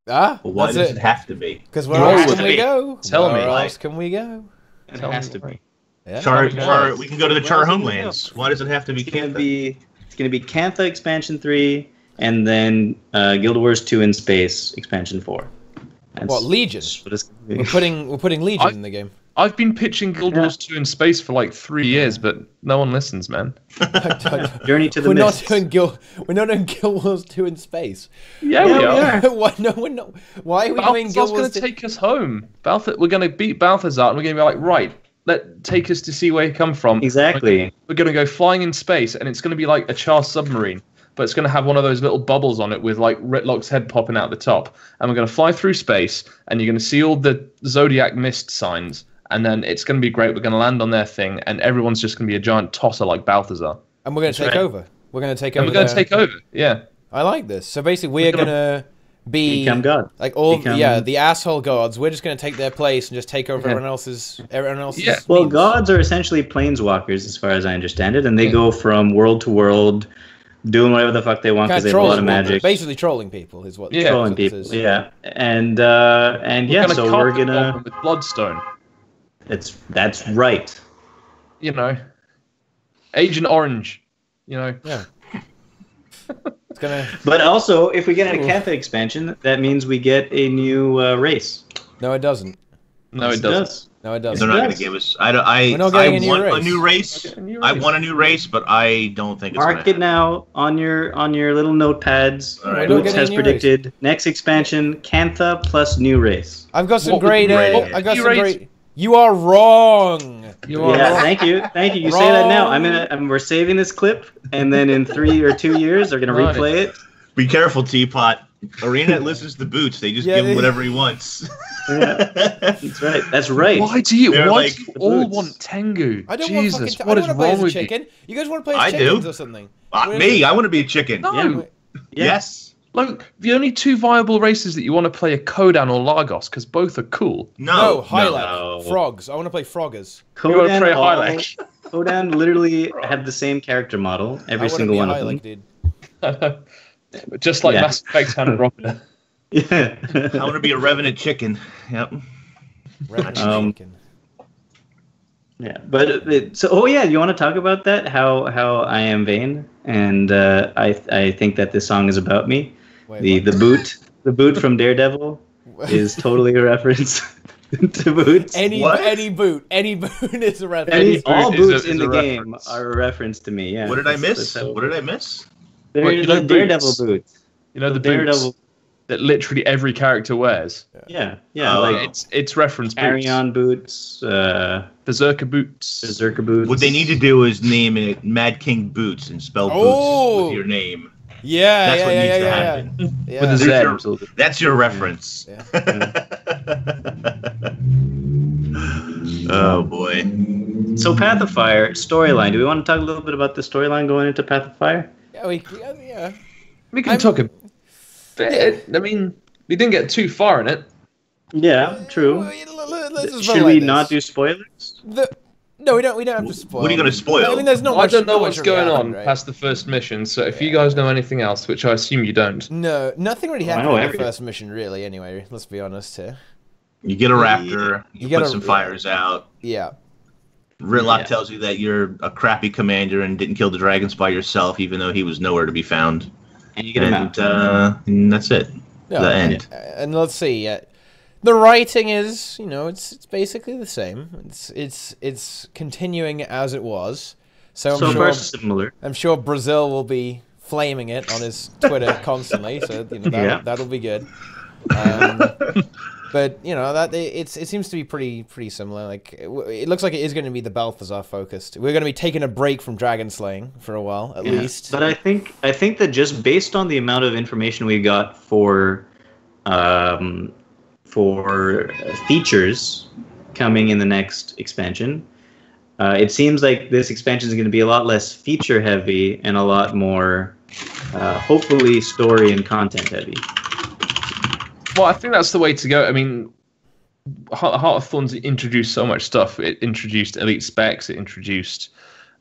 Ah, Well, why that's does it. it have to be? Because where else with can we me. go? Tell me. Where else can we go? It Tell has me to why. be. Yeah. We can go to the Char Where else can we homelands. Why does it have to be It's going to Cantha? be Cantha expansion 3 and then Guild Wars 2 in space expansion 4. That's What, Legion? what it's gonna be. We're putting Legion in the game. I've been pitching Guild Wars 2 in space for like 3 years, but no one listens, man. Journey to the We're not Mists. doing Guild Wars 2 in space. Yeah, we are. Why? No, we're not. Why are we doing Balthazar's Guild going Wars to 2? take us home. We're going to beat Balthazar, and we're going to be like, right, take us to see where you come from. Exactly. We're going to go flying in space, and it's going to be like a Char submarine, but it's going to have one of those little bubbles on it with like Ritlock's head popping out the top. And we're going to fly through space, and you're going to see all the Zodiac mist signs, and then it's going to be great. We're going to land on their thing, and everyone's just going to be a giant tosser like Balthazar. And we're going to take over. We're going to take over. And we're going to take over, yeah. I like this. So basically, we're going to be Become God. like the asshole gods. We're just going to take their place and just take over everyone else's. Yeah. Well, means. gods are essentially planeswalkers, as far as I understand it, and they go from world to world, doing whatever the fuck they want because they have a lot of magic. Basically, trolling people is what. Trolling this people. is. Yeah, and yeah, so we're gonna. with Bloodstone. That's right. You know, Agent Orange. You know. Yeah. It's gonna. But also, if we get a Cantha expansion, that means we get a new race. No, it doesn't. No, it doesn't. No, it They're doesn't. not going to give us. I not getting a want new a new race. I want a new race, but I don't think it's going Mark to it now on your little notepads. All right. Boots has predicted next expansion Cantha plus new race. I've got some What would great. you rate? I got You some rate- great. You are wrong. You are Yeah, wrong. thank you. You say that now. We're saving this clip, and then in 3 or 2 years, they're gonna Right. replay it. Be careful, Teapot. ArenaNet listens to Boots. They just give him whatever he wants. Yeah, that's right. That's right. Why do you They're all like boots. want Tengu? I don't Jesus, want fucking. what I is don't want to play wrong as a with you? chicken. You guys want to play I as do. chickens or something? Me, I want to be a chicken. No. Yeah. Yes. Like, the only two viable races that you want to play are Kodan or Lagos, because both are cool. No, No. Hylac. Frogs. I want to play Froggers. You want to play all- Hylac? Kodan literally have the same character model, every single one of them. Dude. Just like Yeah. Mass Effect Andromeda. Yeah. I want to be a Revenant chicken. Yep. Revenant chicken. Yeah, but you want to talk about that? How I am vain, and I think that this song is about me. Wait, The boot from Daredevil is totally a reference to boots. Any boot is a reference. All boot is boots a in the game reference. are a reference to me. Yeah. What did I miss? That's how- What did I miss? They're What, you know the Daredevil boots? boots. You know, the Daredevil. boots that literally every character wears. Yeah, Oh. like It's reference boots. carry-on boots, Berserker boots. berserker boots. What they need to do is name it Mad King Boots and spell Oh! Boots with your name. Yeah, That's yeah, what yeah, needs yeah, to yeah, happen. yeah. With a That's Z. your, Absolutely. that's your reference. Oh boy. So Path of Fire storyline. Do we want to talk a little bit about the storyline going into Path of Fire? Yeah, yeah. We can talk a bit. I mean, we didn't get too far in it. Yeah, true. Let's just Should vote we like not this. do spoilers? No, we don't have to spoil. What are you going to spoil? I mean, there's not I much. don't know not what's much going reality, on right? past the first mission, so if you guys know anything else, which I assume you don't. No, nothing really I happened know in the everything. first mission, really. Anyway, let's be honest here. You get a raptor. You get put a- some fires out. Yeah. Ritlock Yeah. tells you that you're a crappy commander and didn't kill the dragons by yourself, even though he was nowhere to be found. And you get him out. And that's it. Yeah, The end. And let's see. The writing is, it's basically the same. It's continuing as it was. So So far, similar. I'm sure Brazil will be flaming it on his Twitter constantly. So that'll be good. But that it seems to be pretty similar. Like it looks like it is going to be the Balthazar focused. We're going to be taking a break from dragon slaying for a while at least. But I think that just based on the amount of information we got for features coming in the next expansion, it seems like this expansion is going to be a lot less feature heavy and a lot more, hopefully, story and content heavy. Well, I think that's the way to go. I mean, Heart of Thorns introduced so much stuff. It introduced elite specs. It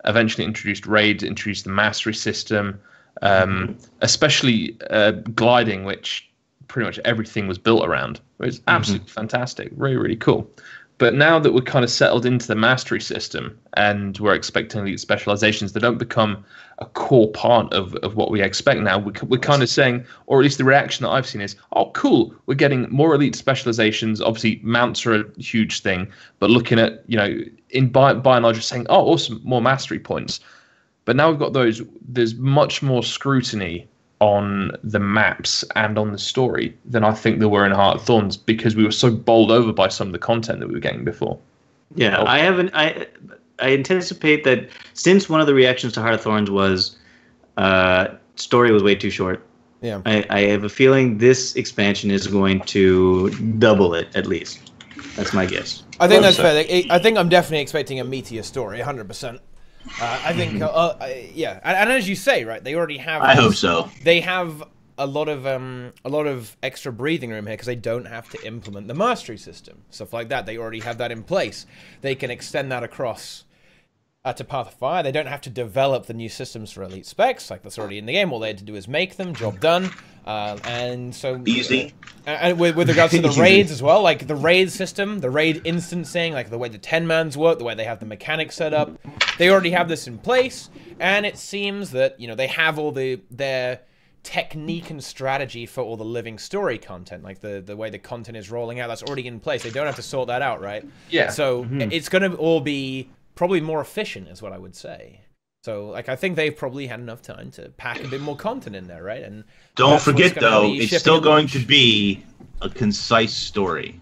eventually introduced raids. It introduced the mastery system, especially gliding, which pretty much everything was built around. It was absolutely fantastic. Really, really cool. But now that we're kind of settled into the mastery system and we're expecting elite specializations, they don't become a core part of what we expect now. We're kind of saying, or at least the reaction that I've seen is, oh, cool, we're getting more elite specializations. Obviously, mounts are a huge thing, but looking at, by and large, just saying, oh, awesome, more mastery points. But now we've got there's much more scrutiny on the maps and on the story than I think there were in Heart of Thorns, because we were so bowled over by some of the content that we were getting before. Yeah, I anticipate that since one of the reactions to Heart of Thorns was story was way too short. Yeah. I have a feeling this expansion is going to double it at least. That's my guess. I think that's fair. I think I'm definitely expecting a meatier story, 100%. I think, yeah, and as you say, right, they already have. I hope so. They have a lot of extra breathing room here because they don't have to implement the mastery system, stuff like that. They already have that in place. They can extend that across to Path of Fire. They don't have to develop the new systems for elite specs, like that's already in the game. All they had to do is make them, job done. And so easy. And with regards to the raids as well, like the raid system, the raid instancing, like the way the 10-mans work, the way they have the mechanics set up, they already have this in place. And it seems that they have all their technique and strategy for all the living story content, like the way the content is rolling out. That's already in place. They don't have to sort that out, right? Yeah. So it's going to all be probably more efficient, is what I would say. So, like, I think they've probably had enough time to pack a bit more content in there, right? And don't forget, though, it's still going to be a concise story.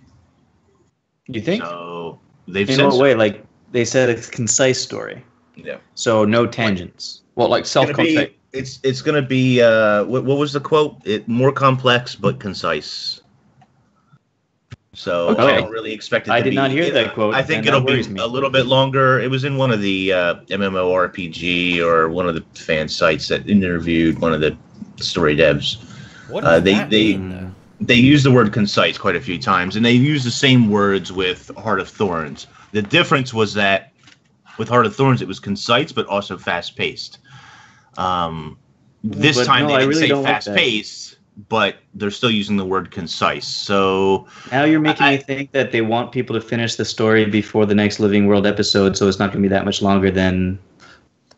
You think? So they've in said what way? Like they said, a concise story. Yeah. So no tangents. What, like self-contained? It's going to be what was the quote? More complex but concise. So I don't really expect it to be. I did not hear that quote. I think it'll be a little bit longer. It was in one of the MMORPG or one of the fan sites that interviewed one of the story devs. What does that mean? They use the word concise quite a few times, and they use the same words with Heart of Thorns. The difference was that with Heart of Thorns, it was concise but also fast-paced. This time they didn't say fast-paced, but they're still using the word concise. So now you're making me think that they want people to finish the story before the next Living World episode, so it's not going to be that much longer than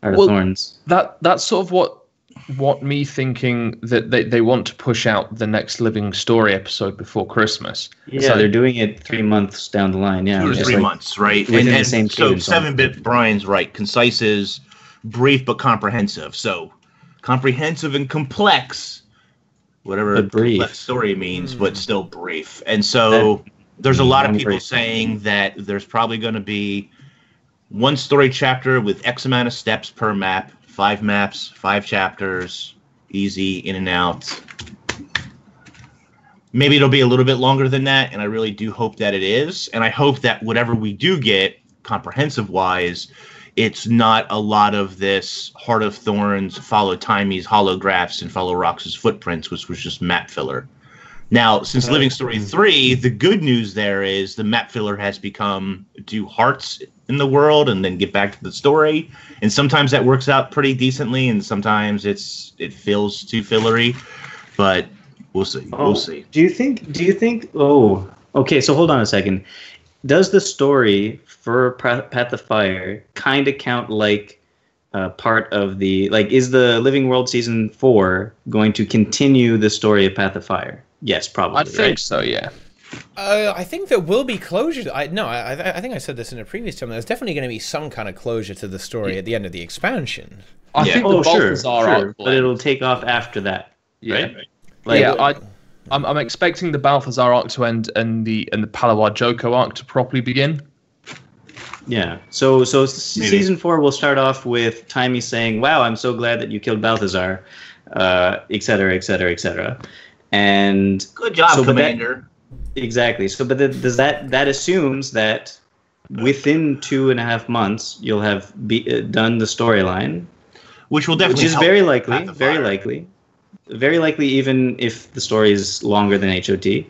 Heart of Thorns. That's sort of what me thinking that they want to push out the next Living Story episode before Christmas. Yeah, so they're doing it 3 months down the line. Yeah, 2 or 3 months, right? And the same so 7-bit Brian's right. Concise is brief but comprehensive. So comprehensive and complex. Whatever complex story means, but still brief. And so there's a lot of people saying that there's probably going to be one story chapter with X amount of steps per map, 5 maps, 5 chapters, easy, in and out. Maybe it'll be a little bit longer than that, and I really do hope that it is. And I hope that whatever we do get, comprehensive-wise, it's not a lot of this Heart of Thorns, follow Timey's holographs, and follow Rox's footprints, which was just map filler. Now, since Living Story 3, the good news there is the map filler has become do hearts in the world and then get back to the story. And sometimes that works out pretty decently, and sometimes it feels too fillery. But we'll see. We'll see. Do you think? Oh, okay. So hold on a second. Does the story for Path of Fire kind of count like part of the Is the Living World Season 4 going to continue the story of Path of Fire? Yes, probably. I think so. Yeah. I think there will be closure. I think I said this in a previous time. There's definitely going to be some kind of closure to the story at the end of the expansion. I think the Balthazar arc, but it'll take off after that. Yeah. Right? I'm expecting the Balthazar arc to end and the Palawar Joko arc to properly begin. Yeah. So season 4 will start off with Timey saying, "Wow, I'm so glad that you killed Balthazar," et cetera, et cetera, et cetera. And good job, Commander. Exactly. So, but does that assumes that within 2.5 months you'll have done the storyline, which will definitely is very likely, even if the story is longer than HOT.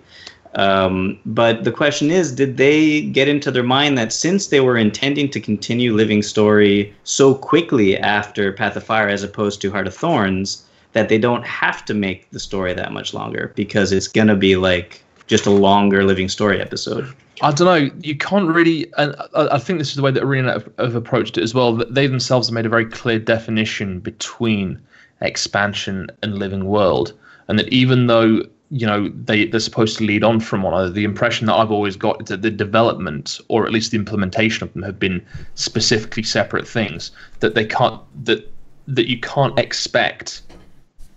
But the question is, did they get into their mind that since they were intending to continue Living Story so quickly after Path of Fire as opposed to Heart of Thorns, that they don't have to make the story that much longer because it's gonna be like just a longer Living Story episode? I don't know. You can't really, and I think this is the way that ArenaNet have approached it as well. That they themselves have made a very clear definition between expansion and Living World, and that even though they're supposed to lead on from one another, the impression that I've always got is that the development, or at least the implementation of them, have been specifically separate things. That they can't that you can't expect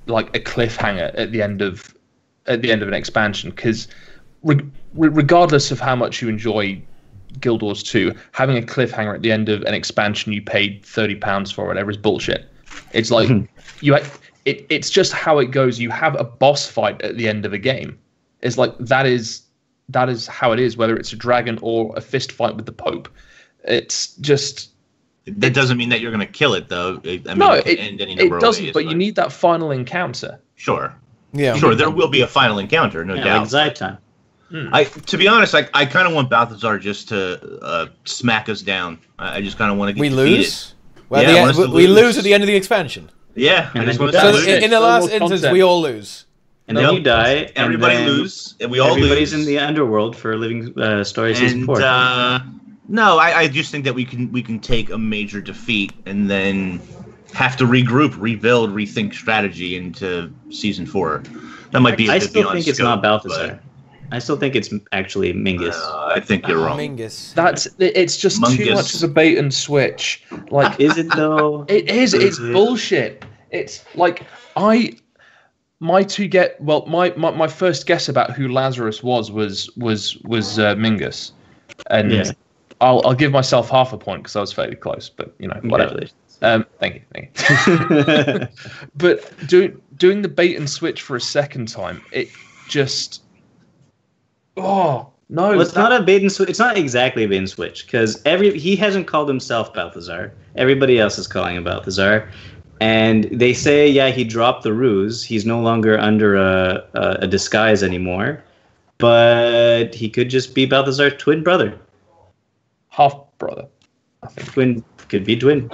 like a cliffhanger at the end of an expansion, because regardless of how much you enjoy Guild Wars 2, having a cliffhanger at the end of an expansion you paid £30 for, whatever, is bullshit. It's like it's just how it goes. You have a boss fight at the end of a game. It's like that is how it is, whether it's a dragon or a fist fight with the Pope. It's just. That doesn't mean that you're going to kill it, though. It doesn't. But you need that final encounter. Sure. Yeah. Sure, there will be a final encounter, no doubt. Like Zytime. To be honest, I kind of want Balthazar just to smack us down. I just kind of want to get defeated. Lose? Well, we lose at the end of the expansion. Yeah. And so in the last instance, we all lose. And then you die. Everybody lose. And we all lose. Everybody's in the underworld for Living Story Season 4. No, I just think that we can take a major defeat and then have to regroup, rebuild, rethink strategy into Season 4. That might be. I still think it's not Balthazar. I still think it's actually Mingus. I think you're wrong. Mingus. It's just too much of a bait and switch. Like, is it though? It is. It's bullshit. It's like my first guess about who Lazarus was Mingus, and. Yeah. I'll give myself half a point because I was fairly close, but whatever. Thank you. But doing the bait and switch for a second time, it just no. Well, it's not a bait and switch. It's not exactly a bait and switch because he hasn't called himself Balthazar. Everybody else is calling him Balthazar, and they say he dropped the ruse. He's no longer under a disguise anymore, but he could just be Balthazar's twin brother. Half brother, I think. Twin could be twin.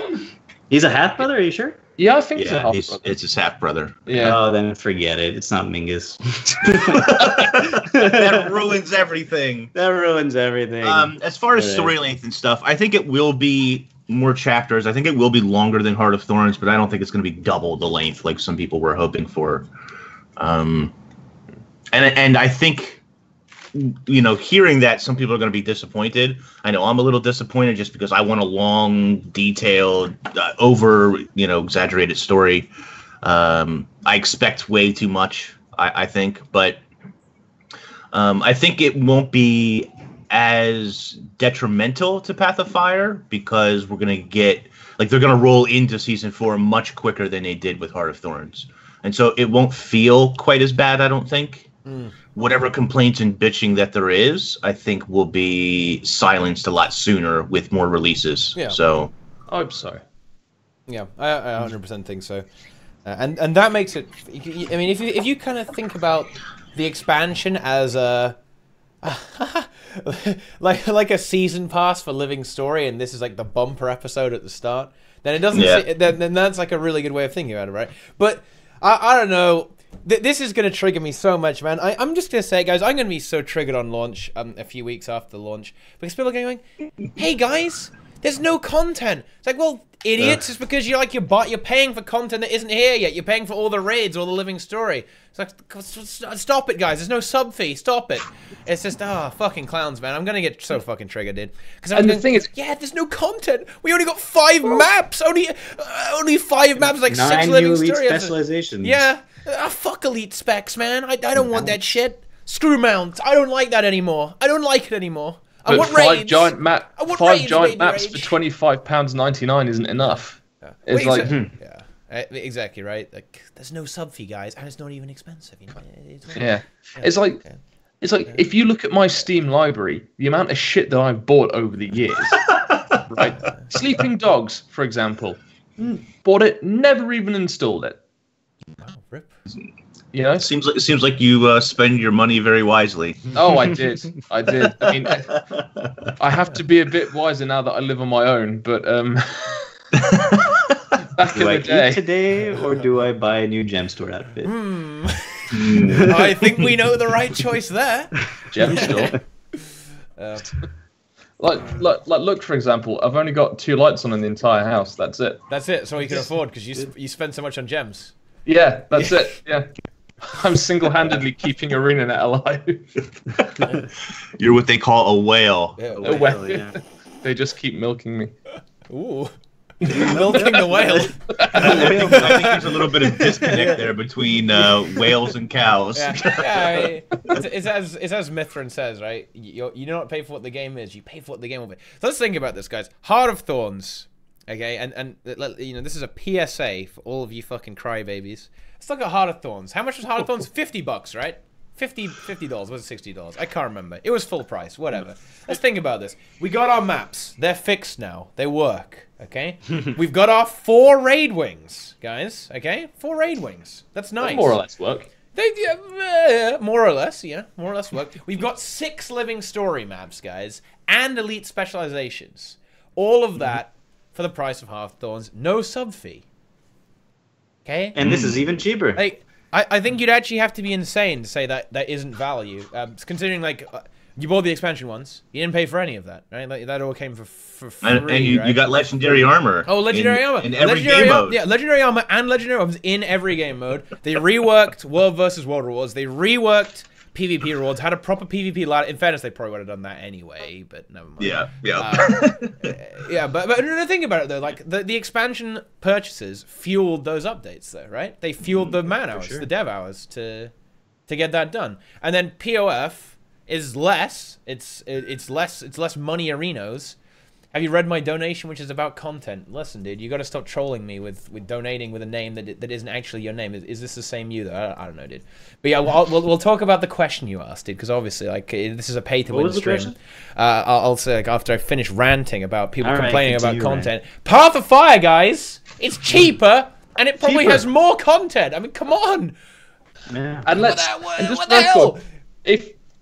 He's a half brother. Are you sure? Yeah, I think it's a half brother. It's his half brother. Yeah. Oh, then forget it. It's not Mingus. That ruins everything. As far as story length and stuff, I think it will be more chapters. I think it will be longer than Heart of Thorns, but I don't think it's going to be double the length like some people were hoping for. And I think. Hearing that some people are going to be disappointed. I know I'm a little disappointed just because I want a long, detailed, exaggerated story. I expect way too much, I think, but I think it won't be as detrimental to Path of Fire because we're going to get, they're going to roll into Season 4 much quicker than they did with Heart of Thorns. And so it won't feel quite as bad, I don't think. Whatever complaints and bitching that there is, I think will be silenced a lot sooner with more releases. Yeah. So I hope so. Yeah, I 100% think so. And that makes it. I mean, if you kind of think about the expansion as a like a season pass for Living Story, and this is like the bumper episode at the start. Then it doesn't. Then that's like a really good way of thinking about it, right? But I don't know. This is going to trigger me so much, man. I'm just going to say, guys, I'm going to be so triggered on launch a few weeks after the launch. Because people are going, hey, guys, there's no content. It's like, well, idiots, it's because you're paying for content that isn't here yet. You're paying for all the raids, all the Living Story. It's like, stop it, guys. There's no sub fee. Stop it. It's just, fucking clowns, man. I'm going to get so fucking triggered, dude. And the thing is... Yeah, there's no content. We only got 5 maps. Only 5 maps, like 6 Living Story. Specializations. Yeah. Fuck elite specs, man. I don't want that shit. Screw mounts. I don't like that anymore. I don't like it anymore. I want raids. 5 giant maps for £25.99 isn't enough. Yeah. It's like, yeah, exactly right. Like, there's no sub fee, guys, and it's not even expensive. You know? It's like if you look at my Steam library, the amount of shit that I've bought over the years, right? Sleeping Dogs, for example, bought it, never even installed it. Wow, rip. You know, it seems like you spend your money very wisely. Oh, I did. I mean, I have to be a bit wiser now that I live on my own. But back in the day, eat today, or do I buy a new gem store outfit? I think we know the right choice there. Gem store. Look, for example, I've only got 2 lights on in the entire house. That's it. That's it. So you can afford because you spend so much on gems. Yeah, that's it. Yeah. I'm single-handedly keeping ArenaNet alive. You're what they call a whale. Yeah, A whale. Yeah. They just keep milking me. Ooh. Milking the whale. I think there's a little bit of disconnect there between whales and cows. Yeah, it's as Mithrin says, right? You do not pay for what the game is. You pay for what the game will be. So let's think about this, guys. Heart of Thorns. Okay, and you know, this is a PSA for all of you fucking crybabies. Let's look at Heart of Thorns. How much was Heart of Thorns? $50, right? $50. Was it $60? I can't remember. It was full price. Whatever. Let's think about this. We got our maps. They're fixed now. They work. Okay. We've got our 4 raid wings, guys. Okay, 4 raid wings. That's nice. They more or less work. More or less, yeah. More or less work. We've got 6 Living Story maps, guys, and elite specializations. All of that for the price of Heart of Thorns. No sub fee. Okay? And this is even cheaper. Like, I think you'd actually have to be insane to say that isn't value. Considering, like, you bought the expansion ones. You didn't pay for any of that, right? Like, that all came for free, and you got legendary armor. Oh, legendary armor. In every game mode. Yeah, legendary armor and legendary armor in every game mode. They reworked World versus World rewards. They reworked PvP rewards, had a proper PvP ladder. In fairness, they probably would have done that anyway, but never mind. Yeah. Yeah, but think about it though. Like the expansion purchases fueled those updates, though, right? They fueled the man hours, the dev hours to get that done. And then POF is less. It's less money arenas. Have you read my donation, which is about content? Listen, dude, you got to stop trolling me with donating with a name that isn't actually your name. Is this the same you, though? I don't know, dude. But yeah, we'll talk about the question you asked, dude, because obviously, like, this is a pay-to-win stream. I'll say, like, after I finish ranting about people complaining about content. Path of Fire, guys! It's cheaper, and it probably has more content. I mean, come on! Yeah. And what the hell?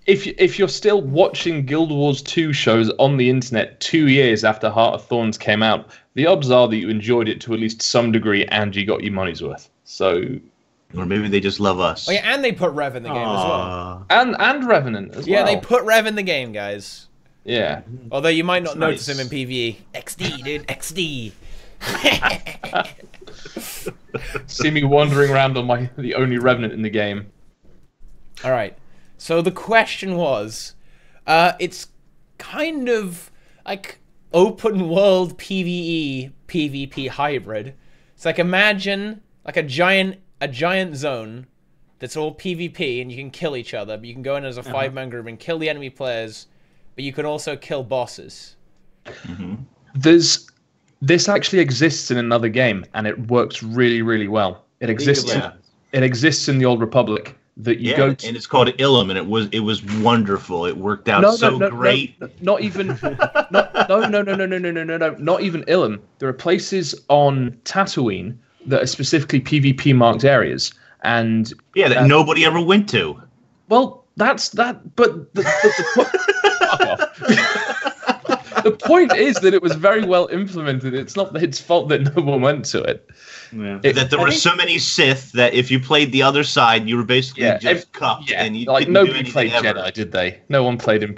If you're still watching Guild Wars 2 shows on the internet 2 years after Heart of Thorns came out, the odds are that you enjoyed it to at least some degree and you got your money's worth. So, or maybe they just love us. Oh yeah, and they put Rev in the game as well. And Revenant as well. Yeah, they put Rev in the game, guys. Yeah. Although you might not notice him in PvE. XD, dude, XD. See me wandering around on the only Revenant in the game. All right. So the question was, it's kind of like open world PvE PvP hybrid. It's like imagine like a giant zone that's all PvP and you can kill each other, but you can go in as a 5-man group and kill the enemy players, but you can also kill bosses. This actually exists in another game and it works really, really well. It exists in the Old Republic. That you go to, and it's called Ilum, and it was wonderful. It worked out great. Not even Not even Ilum. There are places on Tatooine that are specifically PvP marked areas, and that nobody ever went to. Well, That's that. But the point is that it was very well implemented. It's not its fault that no one went to it. Yeah. That there were so many Sith that if you played the other side, you were basically just cuffed. Yeah, and you like didn't nobody do played ever. Jedi, did they? No one played in.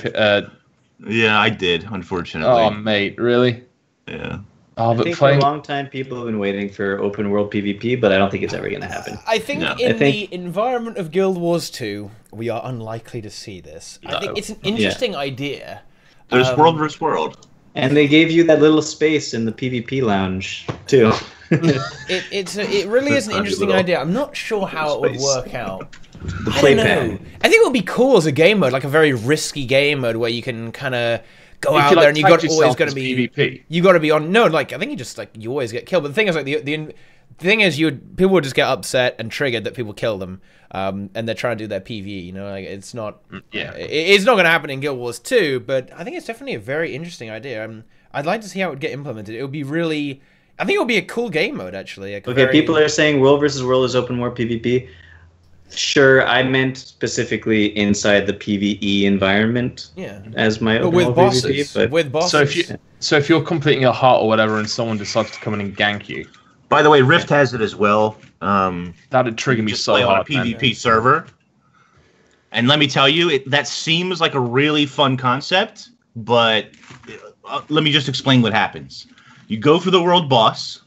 Yeah, I did, unfortunately. Oh, mate, really? Yeah. Oh, I but think playing. for a long time, people have been waiting for open world PvP, but I don't think it's ever going to happen. I think No. in the environment of Guild Wars 2, we are unlikely to see this. I think it's an interesting idea. There's world versus world. And they gave you that little space in the PvP lounge, too. It really is an interesting idea. I'm not sure how it would work out. The I don't know. playpen. I think it would be cool as a game mode, like a very risky game mode where you can kind of go If out you, like, there and you tag got always yourself got to as be PvP. you got to be on. No, like I think you just like you always get killed. But the thing is, like the thing is, people would just get upset and triggered that people kill them, and they're trying to do their PvE. You know, like it's not. Yeah. It's not going to happen in Guild Wars 2, but I think it's definitely a very interesting idea. I'd like to see how it would get implemented. It would be really. I think it would be a cool game mode actually. Like Okay, people are saying world versus world is open world PvP. Sure, I meant specifically inside the PvE environment. Yeah. As my But open with world bosses, PvP, but with bosses. So if you're completing a heart or whatever, and someone decides to come in and gank you, By the way, Rift has it as well. that'd trigger me Just so play on a hard. man. PvP server. And let me tell you, that seems like a really fun concept, but let me just explain what happens. You go for the world boss,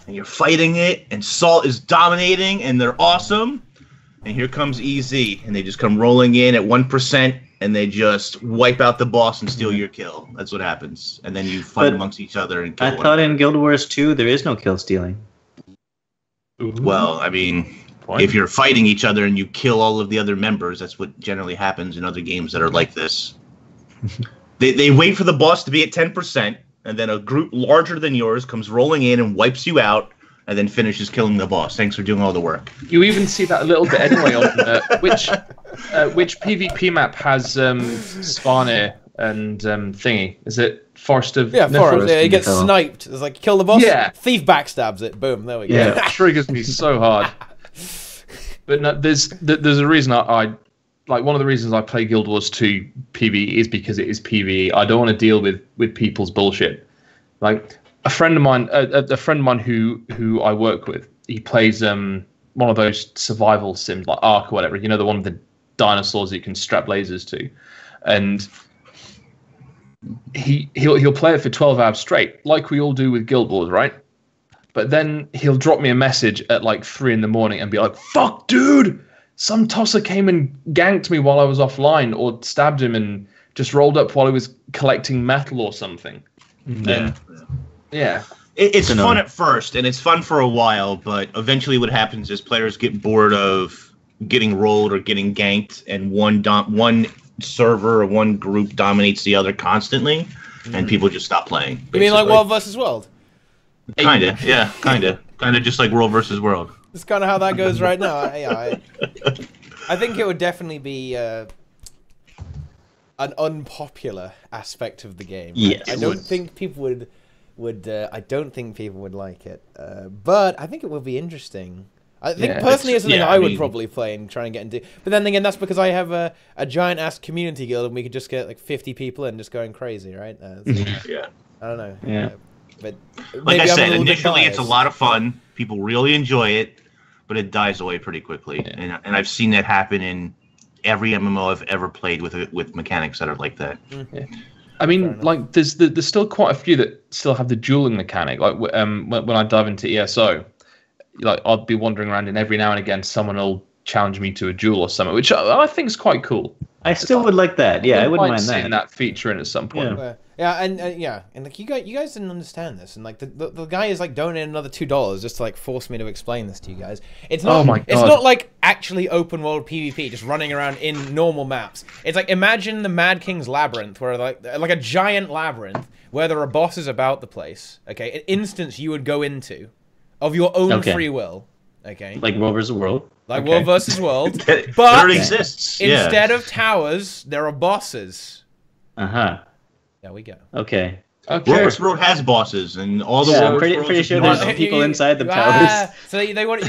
and you're fighting it, and Salt is dominating, and they're awesome. And here comes EZ, and they just come rolling in at 1%, and they just wipe out the boss and steal your kill. That's what happens. And then you fight But amongst each other and kill I one. thought in Guild Wars 2 there is no kill stealing. Well, I mean, if you're fighting each other and you kill all of the other members, that's what generally happens in other games that are like this. They wait for the boss to be at 10%, and then a group larger than yours comes rolling in and wipes you out, and then finishes killing the boss. Thanks for doing all the work. You even see that a little bit anyway on which PvP map has Svanir and thingy? Is it Forest of Yeah, Niflheim? Forest. Yeah, he gets Niflheim. sniped. It's like kill the boss. Yeah. Thief backstabs it. Boom. There we go. Yeah, it triggers me so hard. But no, there's a reason I like one of the reasons I play Guild Wars 2 PvE is because it is PvE. I don't want to deal with people's bullshit. Like a friend of mine who I work with, he plays one of those survival sims like ARC or whatever. You know, the one with the dinosaurs that you can strap lasers to, and he'll play it for 12 hours straight, like we all do with Guild Wars, right? But then he'll drop me a message at like 3 a.m. and be like, "Fuck, dude! Some tosser came and ganked me while I was offline, or stabbed him and just rolled up while he was collecting metal or something." Yeah. Yeah. It's fun at first, and it's fun for a while, but eventually what happens is players get bored of getting rolled or getting ganked, and one server or one group dominates the other constantly, and people just stop playing. You mean like basically. World versus World? Kinda, yeah, kinda just like World versus World. That's kind of how that goes right now. I think it would definitely be an unpopular aspect of the game. Yes. I don't think people would. I don't think people would like it. But I think it would be interesting. I think personally, it's something I would probably play and try and get into. But then again, that's because I have a giant ass community guild, and we could just get like 50 people and just going crazy, right? Yeah. I don't know. Yeah. But Like I maybe I'm a said, little bit initially it's a biased. lot of fun. People really enjoy it, but it dies away pretty quickly. Yeah. And I've seen that happen in every MMO I've ever played with mechanics that are like that. Yeah. I mean, like there's still quite a few that still have the dueling mechanic. Like when I dive into ESO, like I'll be wandering around, and every now and again someone will challenge me to a duel or something, which I think is quite cool. I still would like that. Yeah, I wouldn't mind seeing that. that feature in at some point. Yeah. And like you guys didn't understand this, and like the guy is like donating another $2 just to like force me to explain this to you guys. It's not. Oh my God. It's not like actually open world PvP, just running around in normal maps. It's like imagine the Mad King's Labyrinth, where like a giant labyrinth where there are bosses about the place. Okay, an instance you would go into, of your own free will. Okay, Like World vs. World. like World versus World, But but it exists. instead of towers, there are bosses. Uh-huh. There we go. Okay. Okay. World vs. World has bosses, and all the Yeah, World I'm vs. pretty sure Worlds there's have people inside the Ah, towers. so they want,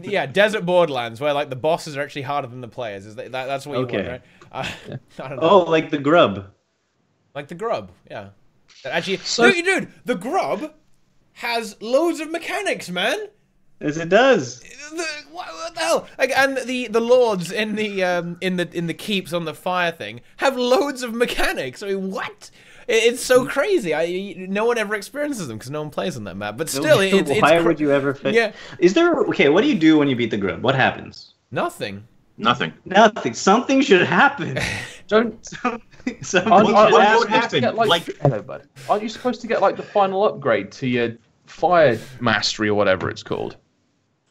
yeah, Desert Borderlands, where like the bosses are actually harder than the players. That's what you want, right? I don't know. Oh, like the grub. Like the grub, yeah. Actually, dude, the grub has loads of mechanics, man. As it does. What the hell? Like, and the lords in the keeps on the fire thing have loads of mechanics. I mean, what? It's so crazy. No one ever experiences them because no one plays on that map. But still, why would you ever fit? Yeah. Is there? Okay, what do you do when you beat the grub? What happens? Nothing. Nothing. Nothing. Something should happen. Don't. Something should what happen. happened? Hello, bud. Aren't you supposed to get like the final upgrade to your fire mastery or whatever it's called?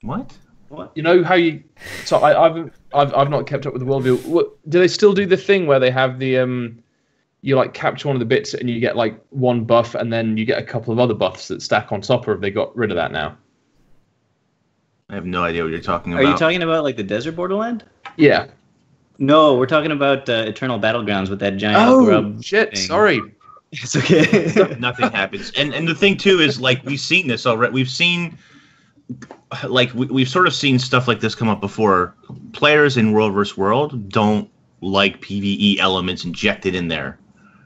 What? What? You know how you? So I've not kept up with the world view. Do they still do the thing where they have the you like capture one of the bits and you get like one buff and then you get a couple of other buffs that stack on top, or have they got rid of that now? I have no idea what you're talking Are about. you talking about like the desert borderland? Yeah. No, we're talking about Eternal Battlegrounds with that giant grub. Shit! thing. Sorry. It's okay. Nothing happens. And the thing too is like we've seen this already. We've seen like we've sort of seen stuff like this come up before. Players in World vs. World don't like PvE elements injected in there.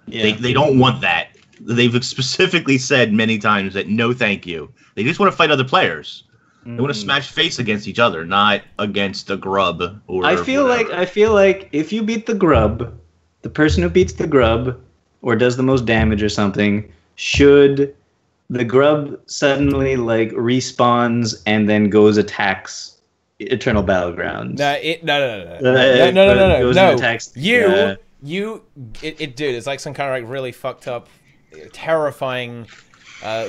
Yeah. They don't want that. They've specifically said many times that no, thank you. They just want to fight other players. They want to smash face against each other, not against a grub or. I feel like if you beat the grub, the person who beats the grub or does the most damage or something, should the grub suddenly like respawns and then goes attacks Eternal Battlegrounds. No. Goes and attacks, Dude, it's like some kind of like really fucked up, terrifying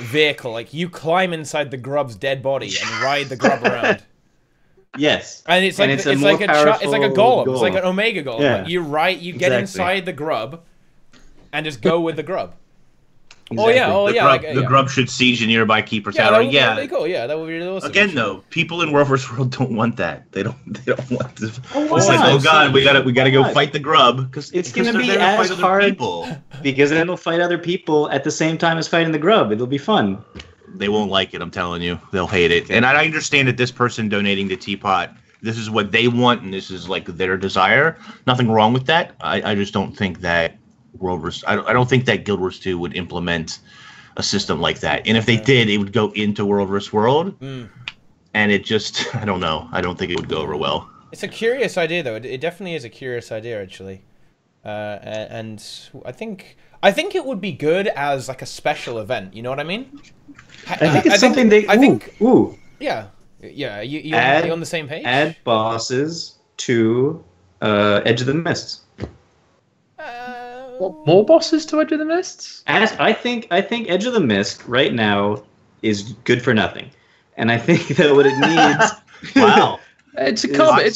vehicle. Like you climb inside the grub's dead body and ride the grub around. Yes, And it's like it's it's a like a golem. It's like an omega golem. Yeah. Like you get Exactly. inside the grub, and just go with the grub. Exactly. The grub should siege a nearby keeper Yeah, tower. that would be really cool. Yeah, that would be really awesome. Again, though, people in World vs. World don't want that. They don't want to. why It's like, not? oh god, we gotta go not? fight the grub because It's gonna be as hard People. because then it'll fight other people at the same time as fighting the grub. It'll be fun. They won't like it. I'm telling you, they'll hate it. And I understand that this person donating to Teapot, this is what they want, and this is like their desire. Nothing wrong with that. I just don't think that I don't think that Guild Wars 2 would implement a system like that. And if they did, it would go into World vs. World. And it just, I don't know. I don't think it would go over well. It's a curious idea, though. It definitely is a curious idea, actually. And I think it would be good as like a special event. You know what I mean? I think it's something they. Ooh. Yeah. You on the same page? Add bosses to Edge of the Mists. What, more bosses to Edge of the Mists? I think Edge of the Mist right now is good for nothing, and I think that what it needs. Wow. It's a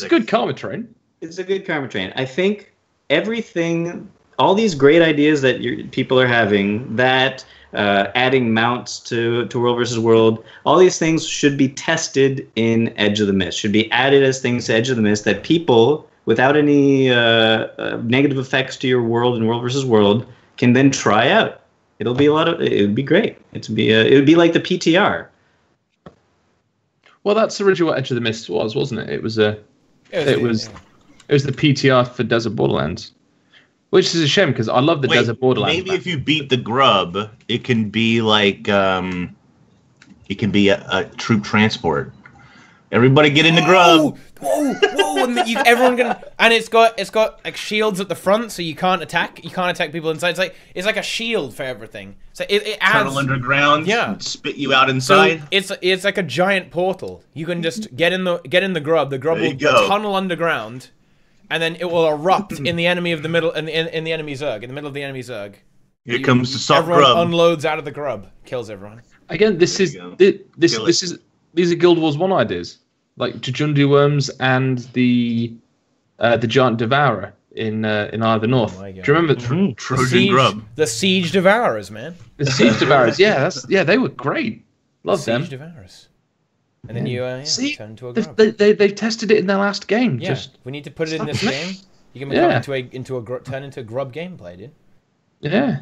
good karma train. It's a good karma train. I think everything, all these great ideas that people are having, that adding mounts to World vs. World, all these things should be tested in Edge of the Mist. Should be added as things to Edge of the Mist that people, without any negative effects to your world in World vs. World, can then try out. It would be great. It would be like the PTR. Well, that's originally what Edge of the Mist was, wasn't it? It was the PTR for Desert Borderlands, which is a shame because I love the Desert Borderlands. Maybe if you beat the grub, it can be like it can be a troop transport. Everybody get in the grub. Whoa! And it's got like shields at the front, so you can't attack. You can't attack people inside. It's like a shield for everything. So it adds. Tunnel underground. Yeah. Spit you out inside. So it's like a giant portal. You can just get in the grub. The grub will tunnel underground, and then it will erupt in the enemy of the middle in the enemy Zerg. In the middle of the enemy Zerg. Here comes the soft everyone grub. Unloads out of the grub, kills everyone. Again, these are Guild Wars 1 ideas, like Jujundu Worms and the Giant Devourer in Eye of the North. Oh my God. Do you remember Trojan grub? The Siege Devourers, man. The Siege Devourers? Yeah, they were great. Love them. Siege Devourers. And then you turn into a grub. They tested it in their last game. Yeah, we need to put it in this game. You can become turn into a grub gameplay, dude. Yeah.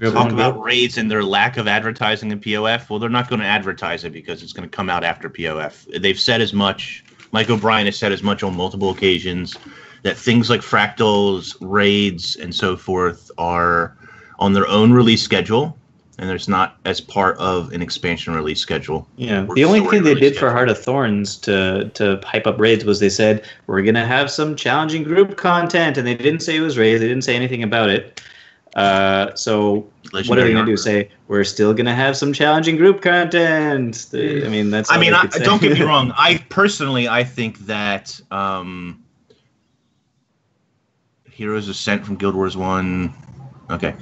talk about raids and their lack of advertising in POF. Well, they're not going to advertise it because it's going to come out after POF. They've said as much. Mike O'Brien has said as much on multiple occasions that things like fractals, raids, and so forth are on their own release schedule, and there's not as part of an expansion release schedule. Yeah, the only thing they did for Heart of Thorns to hype up raids was they said, we're going to have some challenging group content, and they didn't say it was raids. They didn't say anything about it. So what are they going to do? Say, we're still going to have some challenging group content? I mean, that's all don't get me wrong. I think that Heroes Ascent from Guild Wars 1... Okay.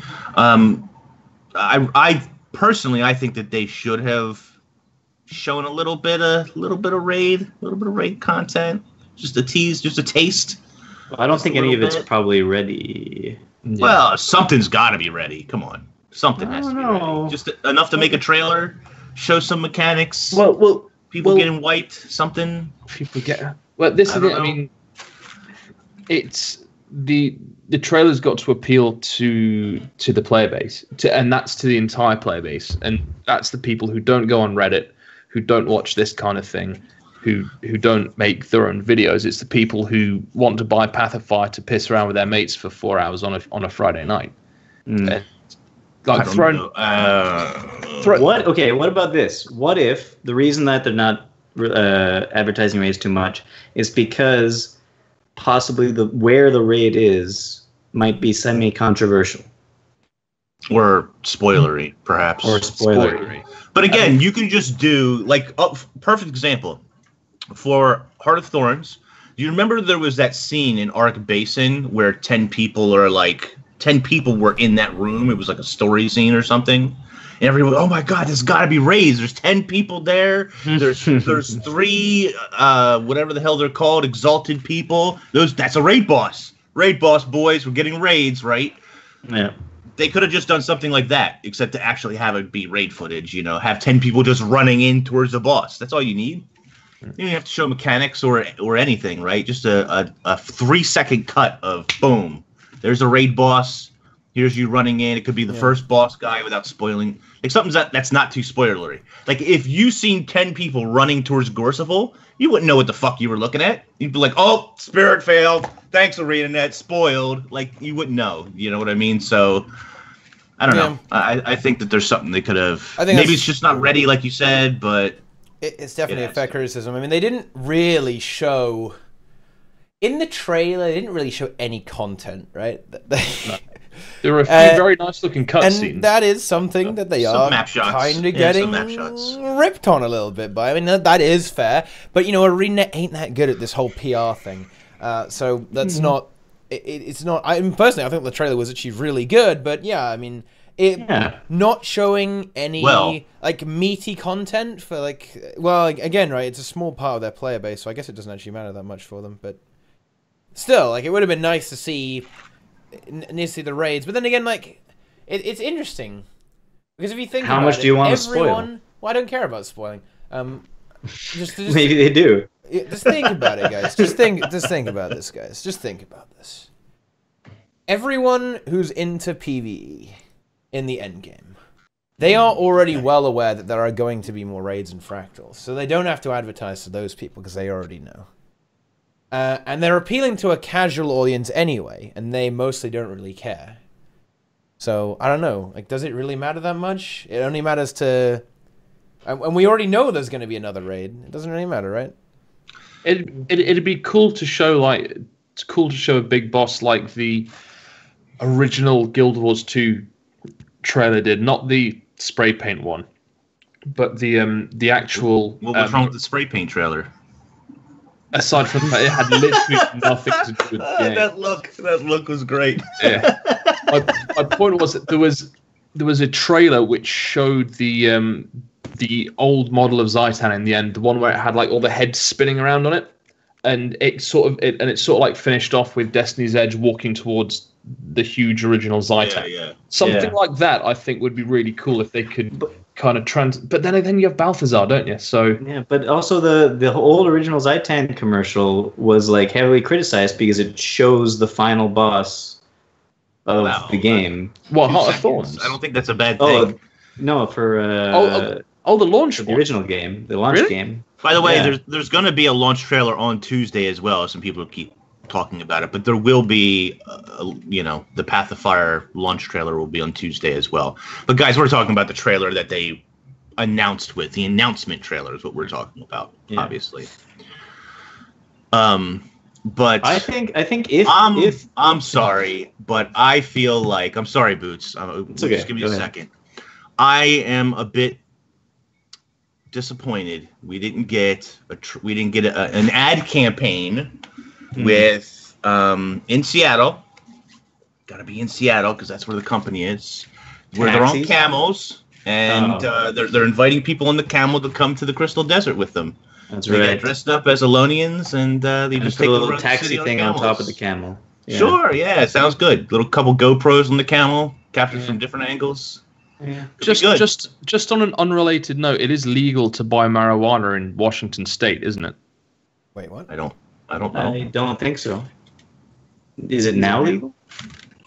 I personally think that they should have shown a little bit of raid content, just a tease, just a taste. Well, I don't think any of it's probably ready. Yeah. Well, something's got to be ready. Come on, something has to be ready. Just enough to make a trailer, show some mechanics. Well, people getting wiped, something. People get. Well, this is it. I mean, it's the trailer's got to appeal to the player base, and that's to the entire player base, and that's the people who don't go on Reddit, who don't watch this kind of thing, who don't make their own videos. It's the people who want to buy Path of Fire to piss around with their mates for 4 hours on a Friday night. Mm. Like what? Okay, what about this? What if the reason that they're not advertising raids too much is because possibly where the raid is might be semi-controversial, or spoilery, perhaps, or spoilery. But again, you can just do perfect example for Heart of Thorns. Do you remember there was that scene in Arc Basin where 10 people were in that room? It was like a story scene or something. And everyone, oh my God, there's got to be raids. There's 10 people there. There's 3, whatever the hell they're called, exalted people. That's a raid boss. Raid boss, boys. We're getting raids, right? Yeah. They could have just done something like that, except to actually have it be raid footage. Have 10 people just running in towards the boss. That's all you need. You don't have to show mechanics or anything, right? Just a 3-second cut of boom. There's a raid boss. Here's you running in. It could be the first boss guy without spoiling. Like something that's not too spoilery. Like if you seen 10 people running towards Gorsival, you wouldn't know what the fuck you were looking at. You'd be like, oh, spirit failed. Thanks, ArenaNet. Spoiled. Like you wouldn't know. You know what I mean? So I don't know. I think that there's something they could have. Maybe it's just not ready, like you said, but it's definitely a fair criticism. I mean, they didn't really show in the trailer. They didn't really show any content, right? There were a few very nice-looking cutscenes. And that is something that they are kind of getting ripped on a little bit by. I mean, that is fair. But, ArenaNet ain't that good at this whole PR thing. So that's not... It's not... Personally, I think the trailer was actually really good. But, yeah, I mean... Not showing any, meaty content for, again, right, it's a small part of their player base, so I guess it doesn't actually matter that much for them. But still, it would have been nice to see... the raids, but then again, it's interesting because if you think how much do you want to spoil? Well, I don't care about spoiling. Just maybe they do. Just think about it, guys. Just think about this, guys. Just think about this. Everyone who's into PvE in the endgame, they are already well aware that there are going to be more raids and fractals, so they don't have to advertise to those people because they already know. And they're appealing to a casual audience anyway, and they mostly don't really care. So, I don't know. Does it really matter that much? It only matters to... And we already know there's going to be another raid. It doesn't really matter, right? It'd be cool to show, it's cool to show a big boss like the original Guild Wars 2 trailer did. Not the spray paint one, but the actual... What was wrong with the spray paint trailer? Aside from that, it had literally nothing to do with the game. That look was great. Yeah. My point was that there was a trailer which showed the old model of Zaitan in the end, the one where it had all the heads spinning around on it, and it sort of finished off with Destiny's Edge walking towards the huge original Zaitan. Something like that, I think, would be really cool if they could kind of But then you have Balthazar, don't you? So yeah, but also the old original Zaitan commercial was heavily criticized because it shows the final boss of the game. What, 2 Heart of seconds. Thorns? I don't think that's a bad Oh, thing. no, for the launch the one. original game, the launch Really? game. By the way, Yeah. there's going to be a launch trailer on Tuesday as well. Some people keep talking about it, but there will be, the Path of Fire launch trailer will be on Tuesday as well. But guys, we're talking about the trailer that they announced with. The announcement trailer is what we're talking about, obviously. But I think if I'm sorry, but I feel like I'm sorry, Boots. It's okay. Just give me Go a ahead. second. I am a bit disappointed. We didn't get an ad campaign with in Seattle. Got to be in Seattle because that's where the company is. Where they're on Taxis? camels, and they're inviting people on the camel to come to the Crystal Desert with them. That's They right. get dressed up as Alonians, and they And just put take a the little road to the taxi city thing on top of camels. the camel. Yeah. Sure, yeah, sounds good. Little couple GoPros on the camel, captured from different angles. Yeah. Could be good. Just on an unrelated note, it is legal to buy marijuana in Washington State, isn't it? Wait, what? I don't know. I don't think so. Is it now legal?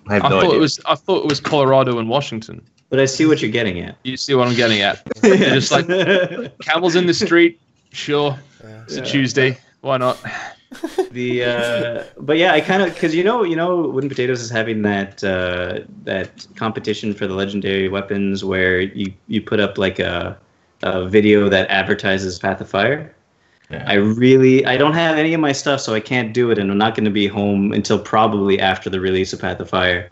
I have I no thought idea. it was Colorado and Washington. But I see what you're getting at. You see what I'm getting at? You're just like camels in the street. Sure, it's a Tuesday. Why not? But yeah, I kind of because Wooden Potatoes is having that competition for the legendary weapons where you put up like a video that advertises Path of Fire. Yeah. I don't have any of my stuff, so I can't do it, and I'm not going to be home until probably after the release of Path of Fire.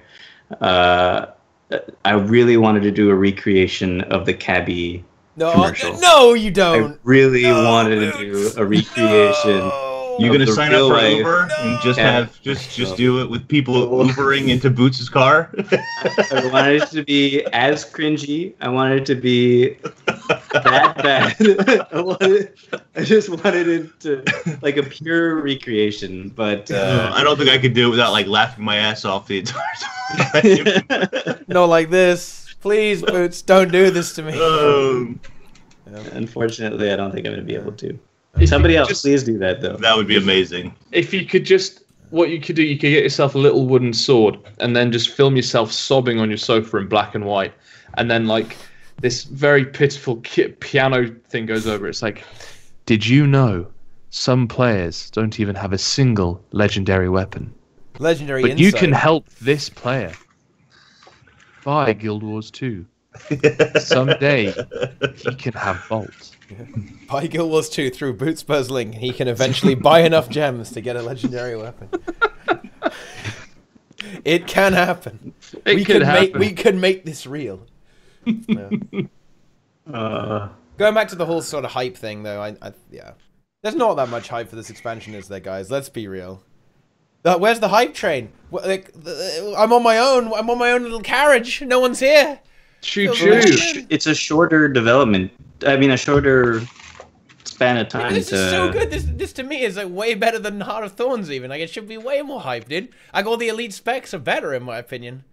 I really wanted to do a recreation of the Cabbie commercial. No, you I don't. really wanted to do a recreation. You're of gonna the sign up real for life. Uber and just Yeah. have just do it with people Ubering into Boots' car? I wanted it to be as cringy. I wanted it to be that bad. I just wanted it to like a pure recreation. But I don't think I could do it without like laughing my ass off the entire time. No, like this. Please, Boots, don't do this to me. unfortunately, I don't think I'm going to be able to. If Somebody you else, just- please do that though. That would be amazing. If you could just, what you could do, you could get yourself a little wooden sword and then just film yourself sobbing on your sofa in black and white, and then like this very pitiful piano thing goes over. It's like, did you know some players don't even have a single legendary weapon? Legendary But insight. you can help this player. Buy Guild Wars 2. Someday he can have bolts. Buy Guild Wars 2 through Boots Buzzling. He can eventually buy enough gems to get a legendary weapon. It can happen. It could happen. We could make this real. No. Going back to the whole sort of hype thing, though, yeah, there's not that much hype for this expansion, is there, guys? Let's be real. Where's the hype train? I'm on my own. I'm on my own little carriage. No one's here. Choo Feels choo. It's a shorter development. I mean, a shorter span of time. This is so good. This to me is like way better than Heart of Thorns. Even like it should be way more hype, dude. Like all the elite specs are better in my opinion,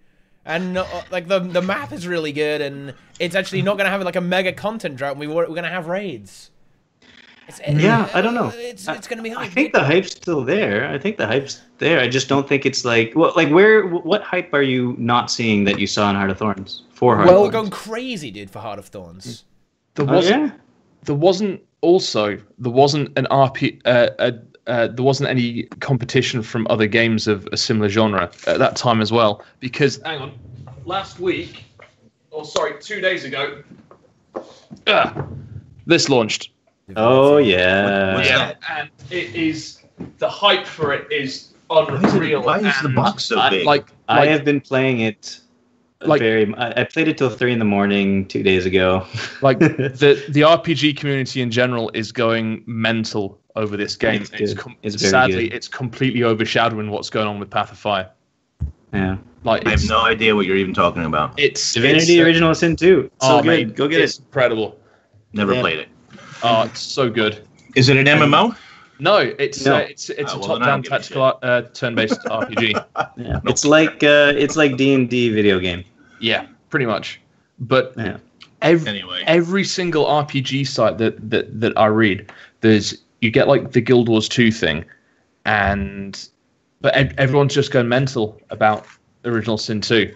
and like the map is really good, and it's actually not gonna have like a mega content drought. We're gonna have raids. Yeah, I don't know. It's gonna be hype. I think the hype's still there. I think the hype's there. I just don't think it's like what hype are you not seeing that you saw in Heart of Thorns? For Heart We're of Thorns. going crazy, dude, for Heart of Thorns. There Oh, yeah? wasn't an RP. There wasn't any competition from other games of a similar genre at that time as well. Because hang on, last week, 2 days ago, this launched. Oh yeah. What's that? And it is the hype for it is unreal. Why is the and box so big? I have been playing it I played it till 3 a.m. 2 days ago. Like the RPG community in general is going mental over this game. It's good. It's very sadly good. it's completely overshadowing what's going on with Path of Fire. Yeah. Like I have no idea what you're even talking about. It's Divinity Original Sin 2. So good. mate, Go get it's it. incredible. Never Yeah. played it. Oh, it's so good. Is it an MMO? No, it's No. it's a Well, then I top-down don't give a tactical turn-based RPG. Yeah. It's like D&D video game. Yeah, pretty much. But Yeah. Anyway. every single RPG site that I read, you get like the Guild Wars 2 thing, but everyone's just going mental about Original Sin 2.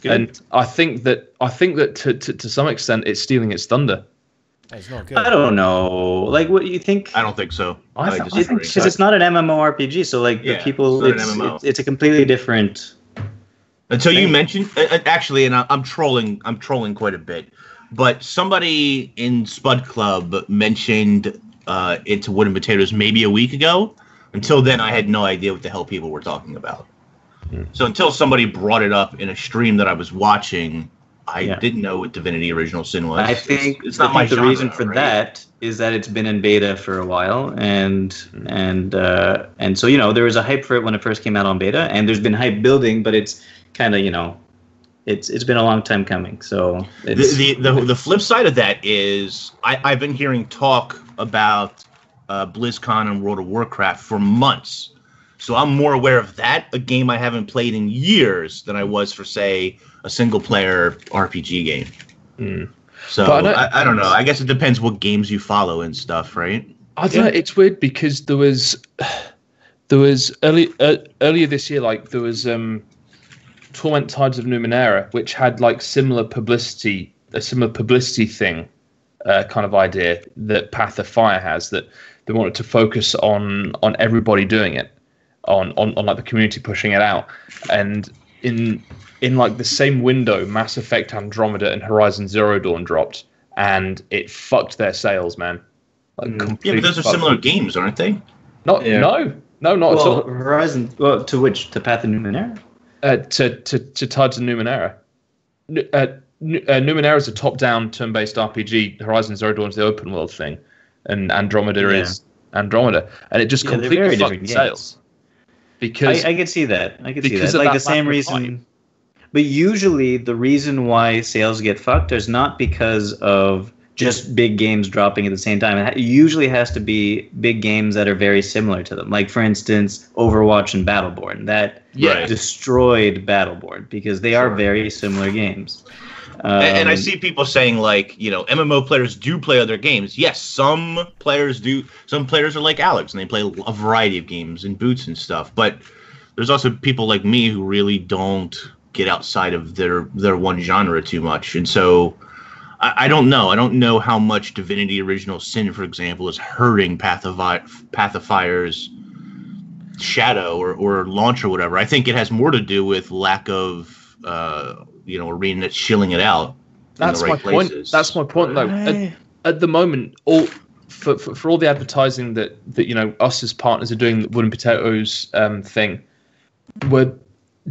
Good. And I think that to some extent it's stealing its thunder. It's not good. I don't know. Like, what do you think? I don't think so. I disagree. think Because it's not an MMORPG, so like Yeah, the people, it's not an MMO. it's a completely different. Until you thing. mentioned, actually, and I'm trolling quite a bit, but somebody in Spud Club mentioned it's Wooden Potatoes maybe a week ago. Until then, I had no idea what the hell people were talking about. So until somebody brought it up in a stream that I was watching, I didn't know what Divinity Original Sin was. I think it's not my the genre, reason for right? that is that it's been in beta for a while, and so you know there was a hype for it when it first came out on beta, and there's been hype building, but it's kind of it's been a long time coming. So it's, the flip side of that is I've been hearing talk about BlizzCon and World of Warcraft for months. So I'm more aware of that, a game I haven't played in years, than I was for, say, a single-player RPG game. So I don't know. I guess it depends what games you follow and stuff, right? I don't know. It's weird because there was earlier this year, like there was Torment Tides of Numenera, which had like a similar publicity thing, kind of idea that Path of Fire has, that they wanted to focus on everybody doing it. On like the community pushing it out, and in like the same window, Mass Effect Andromeda and Horizon Zero Dawn dropped, and it fucked their sales, man. Like Yeah, but those are similar games, aren't they? No, not at all. Horizon. Well, to which? To Path of Numenera? To Tides of Numenera. Numenera is a top-down turn-based RPG. Horizon Zero Dawn is the open world thing, and Andromeda is Andromeda, and it just completely fucked sales. Because I could see that. I could see because that. of Like that the same lack of reason. hype. But usually the reason why sales get fucked is not because of just big games dropping at the same time. It usually has to be big games that are very similar to them. Like, for instance, Overwatch and Battleborn. That destroyed Battleborn because they are very similar games. And I see people saying, like, you know, MMO players do play other games. Yes, some players do. Some players are like Alex, and they play a variety of games and Boots and stuff. But there's also people like me who really don't get outside of their one genre too much. And so I don't know. I don't know how much Divinity Original Sin, for example, is hurting Path of Fire's shadow or launch or whatever. I think it has more to do with lack of ArenaNet shilling it out. That's my point. That's my point, though. At the moment, for all the advertising that you know us as partners are doing, the Wooden Potatoes thing,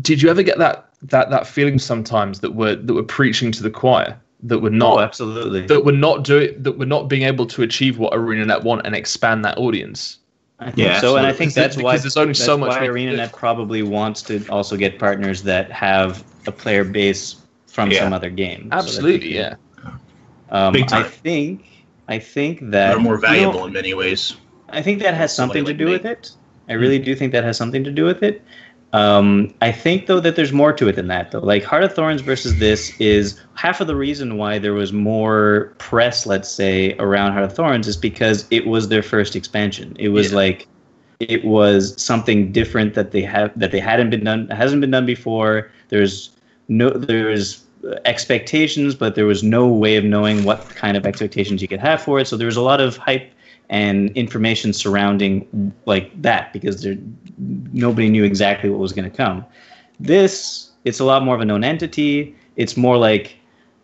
did you ever get that feeling sometimes that we're preaching to the choir, that we're not absolutely, that we're not being able to achieve what ArenaNet want and expand that audience? I think so, and I think that's why there's only so much ArenaNet probably wants to also get partners that have a player base from some other game. Absolutely, Big time. I think that they're more valuable in many ways. I think that has something to do with it. I really do think that has something to do with it. I think, though, that there's more to it than that, though. Like, Heart of Thorns versus this is half of the reason why there was more press, let's say, around Heart of Thorns is because it was their first expansion. It was it was something different that hasn't been done before. There's expectations, but there was no way of knowing what kind of expectations you could have for it. So there was a lot of hype and information surrounding like that because nobody knew exactly what was going to come. It's a lot more of a known entity. It's more like,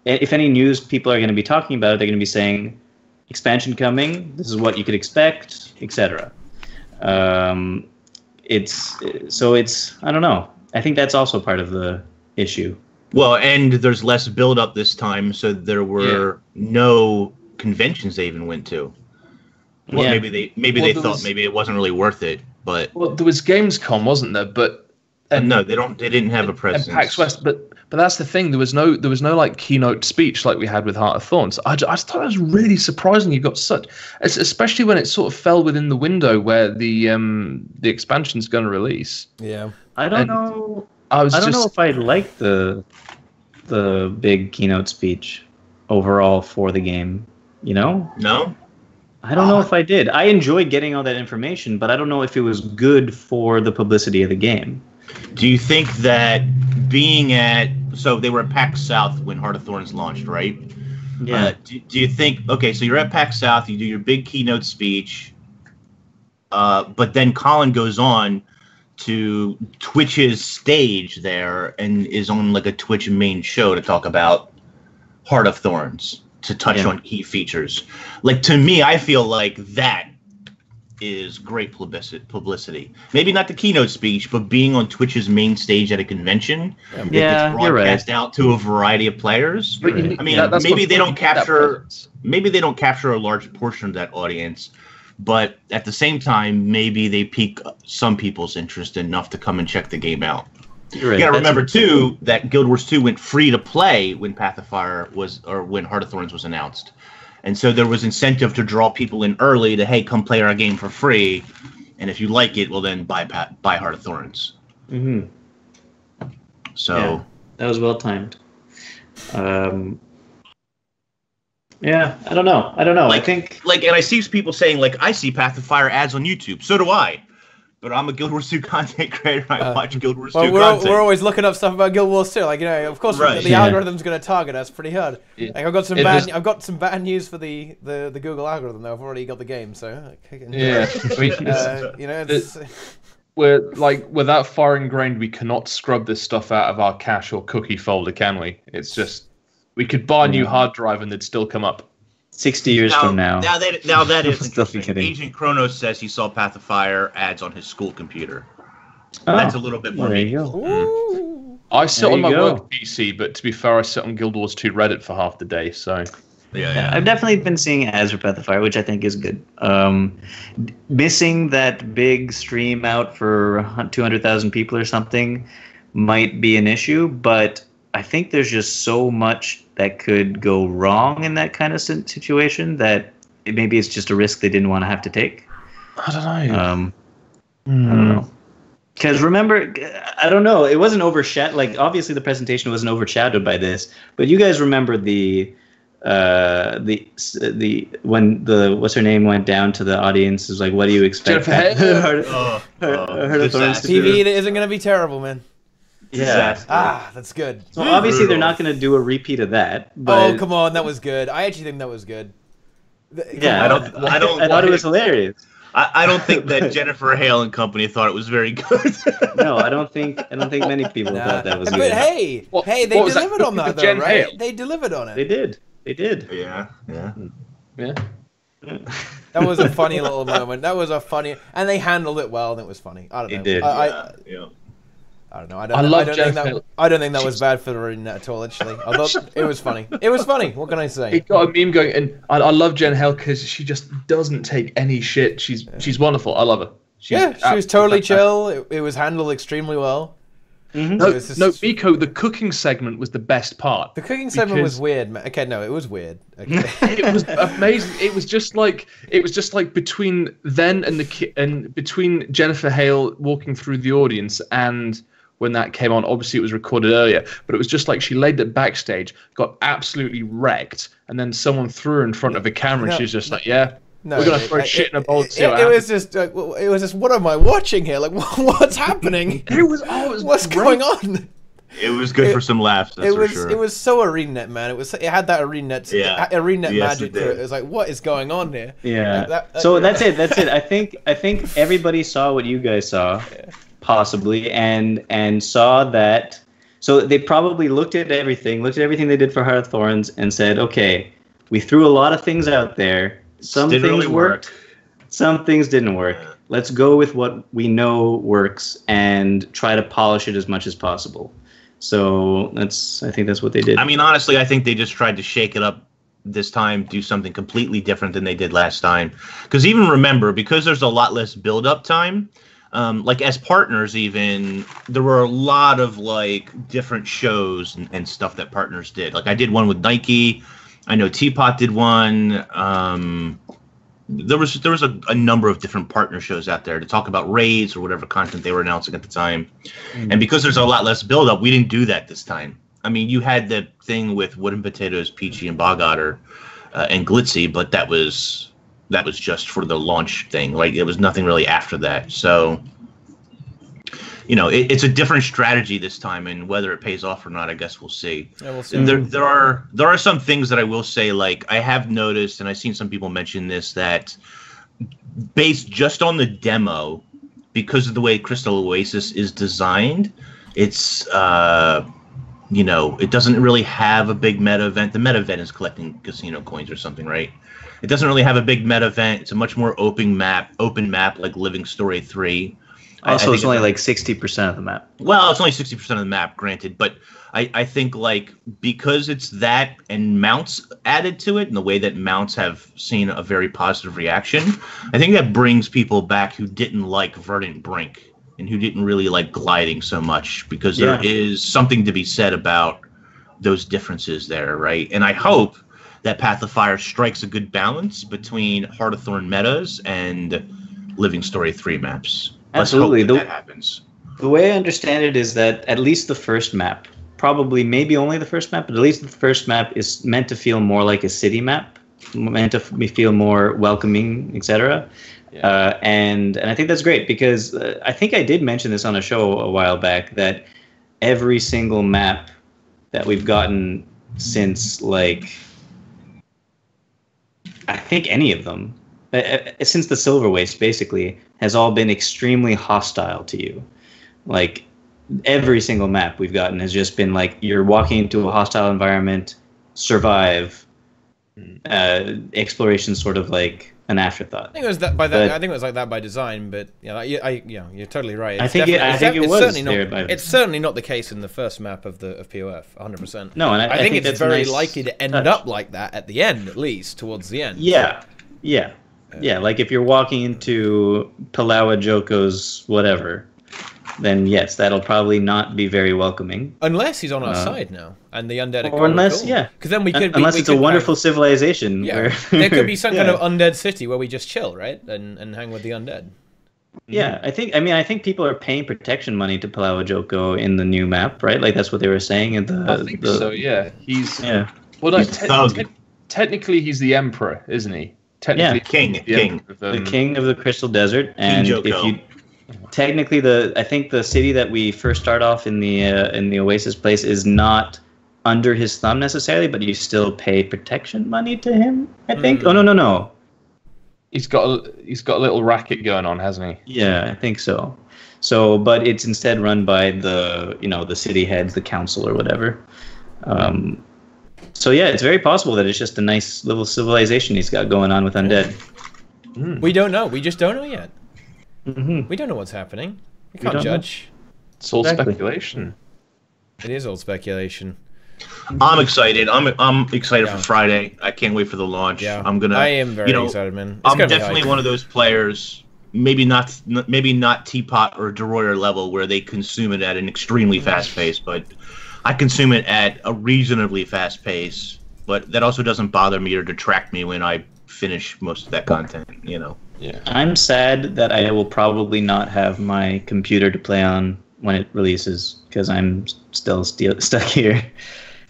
if any news people are going to be talking about it, they're going to be saying expansion coming, this is what you could expect, etc. It's I don't know. I think that's also part of the issue. Well, and there's less build up this time, so there were no conventions they even went to. Well, maybe they thought maybe it wasn't really worth it, but there was Gamescom, wasn't there? But no, they didn't have a presence. And PAX West, but that's the thing. There was no like keynote speech like we had with Heart of Thorns. I just thought it was really surprising. You got especially when it sort of fell within the window where the expansion's going to release. Yeah, I don't know. I don't know if I liked the big keynote speech overall for the game. You know? No. I don't know if I did. I enjoyed getting all that information, but I don't know if it was good for the publicity of the game. Do you think that being at, so they were at PAX South when Heart of Thorns launched, right? Yeah. Do you think, okay, so you're at PAX South, you do your big keynote speech, but then Colin goes on to Twitch's stage there and is on like a Twitch main show to talk about Heart of Thorns, to touch on key features. Like, to me, I feel like that is great publicity. Maybe not the keynote speech, but being on Twitch's main stage at a convention that gets broadcast out to a variety of players. I mean, maybe they don't capture a large portion of that audience, but at the same time, maybe they pique some people's interest enough to come and check the game out. You gotta remember too that Guild Wars 2 went free to play when Path of Fire when Heart of Thorns was announced. And so there was incentive to draw people in early to, hey, come play our game for free, and if you like it, well then buy Heart of Thorns. Mm-hmm. So that was well timed. Yeah, I don't know. Like, and I see people saying, like, I see Path of Fire ads on YouTube. So do I. But I'm a Guild Wars 2 content creator. I watch Guild Wars 2 content. We're always looking up stuff about Guild Wars 2. Like, of course, the algorithm's going to target us pretty hard. Yeah. Like, I've got some bad news for the Google algorithm, though. I've already got the game, so. We're like, without far ingrained, we cannot scrub this stuff out of our cache or cookie folder, can we? It's just, we could buy a new hard drive and they'd still come up. 60 years from now. Now that is interesting. Agent Kronos says he saw Path of Fire ads on his school computer. That's a little bit more meaningful. I sit on my work PC, but to be fair, I sit on Guild Wars 2 Reddit for half the day, so... Yeah, I've definitely been seeing ads for Path of Fire, which I think is good. Missing that big stream out for 200,000 people or something might be an issue, but I think there's just so much that could go wrong in that kind of situation that maybe it's just a risk they didn't want to have to take. I don't know. I don't know. Because remember, I don't know, it wasn't overshadowed. Like, obviously the presentation wasn't overshadowed by this, but you guys remember when the what's her name went down to the audience, is like, what do you expect? Heard of Thorns TV isn't going to be terrible, man. Yeah. That's good. So obviously they're not going to do a repeat of that. But... Oh, come on, that was good. I actually think that was good. Yeah, I thought it was hilarious. I don't think that Jennifer Hale and company thought it was very good. No, I don't think many people thought that was good. But hey, they delivered on that, though, right? They delivered on it. They did. Yeah. That was a funny little moment. And they handled it well, and it was funny. I don't know. They did. I don't know. I don't think that was bad for the ArenaNet at all. Actually, I thought it was funny. It was funny. What can I say? It got a meme going, and I love Jen Hale because she just doesn't take any shit. She's wonderful. I love her. She was totally chill. It was handled extremely well. Mm-hmm. No, Miko, the cooking segment was the best part. The cooking segment was weird, man. Okay, no, it was weird. Okay. It was amazing. It was just like between then and between Jennifer Hale walking through the audience and when that came on. Obviously, it was recorded earlier, but it was just like she laid it backstage, got absolutely wrecked, and then someone threw her in front of a camera, and she's just like, "Yeah, we're gonna throw shit in a bowl." It was just, what am I watching here? Like, what's happening? What's going on? It was good for some laughs. That's for sure. It was so ArenaNet, man. It had that ArenaNet magic to it. It was like, what is going on here? Yeah. So that's it. I think everybody saw what you guys saw. Yeah. Possibly, and saw that. So they probably looked at everything they did for Heart of Thorns and said, okay, we threw a lot of things out there. Some things really worked, some things didn't work. Let's go with what we know works and try to polish it as much as possible. So I think that's what they did. I mean, honestly, I think they just tried to shake it up this time, do something completely different than they did last time. Because even remember, because there's a lot less build-up time, like as partners, even there were a lot of like different shows and stuff that partners did. Like I did one with Nike. I know Teapot did one. There was a number of different partner shows out there to talk about raids or whatever content they were announcing at the time. And because there's a lot less build up, we didn't do that this time. I mean, you had the thing with Wooden Potatoes, Peachy, and Bog Otter, and Glitzy, but that was just for the launch thing. Like, it was nothing really after that. So it's a different strategy this time, and whether it pays off or not, I guess we'll see. Yeah, we'll see. There are some things that I will say, like I have noticed, and I've seen some people mention this, that based just on the demo, because of the way Crystal Oasis is designed, it's it doesn't really have a big meta event. The meta event is collecting casino coins or something, right? It doesn't really have a big meta event. It's a much more open map like Living Story 3. Also, it's only like 60% of the map. Well, it's only 60% of the map, granted, but I think like because it's that and mounts added to it, and the way that mounts have seen a very positive reaction, I think that brings people back who didn't like Verdant Brink and who didn't really like gliding so much, because there is something to be said about those differences there, right? And I hope that Path of Fire strikes a good balance between Heart of Thorn metas and Living Story 3 maps. Absolutely. Let's hope that happens. The way I understand it is that at least the first map, probably maybe only the first map, but at least the first map is meant to feel more like a city map, meant to feel more welcoming, etc. Yeah. And I think that's great, because I think I did mention this on a show a while back, that every single map that we've gotten since, like, I think any of them, since the Silver Waste, basically, has all been extremely hostile to you. Like, every single map we've gotten has just been like, you're walking into a hostile environment, survive, exploration sort of like an afterthought. I think it was that by that. I think it was like that by design, but you're totally right. I think it was it's certainly not the case in the first map of POF, 100%. No, and I think it's very nice likely to end up like that at the end, at least towards the end. Yeah. Like if you're walking into Palawa Joko's whatever, then yes, that'll probably not be very welcoming. Unless he's on our side now, and the undead are or unless, because then we could. Unless it's a wonderful civilization. Yeah, where there could be some kind of undead city where we just chill, right, and hang with the undead. Yeah, I think people are paying protection money to Palawa Joko in the new map, right? Like that's what they were saying in the. I think so. Yeah, Well, technically, he's the emperor, isn't he? Technically, king. The king of the Crystal Desert, and if you. Technically, I think the city that we first start off in the Oasis place is not under his thumb necessarily, but you still pay protection money to him, I think. Oh no. He's got a little racket going on, hasn't he? Yeah, I think so. So, but it's instead run by the city heads, the council or whatever. So yeah, it's very possible that it's just a nice little civilization he's got going on with undead. We don't know. We just don't know yet. Mm-hmm. We don't know what's happening. We can't judge. It's all speculation. It is all speculation. I'm excited. I'm excited for Friday. I can't wait for the launch. Yeah, I am very excited, man. I'm definitely one of those players. Maybe not Teapot or Deroyer level where they consume it at an extremely fast pace, but I consume it at a reasonably fast pace. But that also doesn't bother me or detract me when I finish most of that content. Yeah. I'm sad that I will probably not have my computer to play on when it releases, because I'm still stuck here.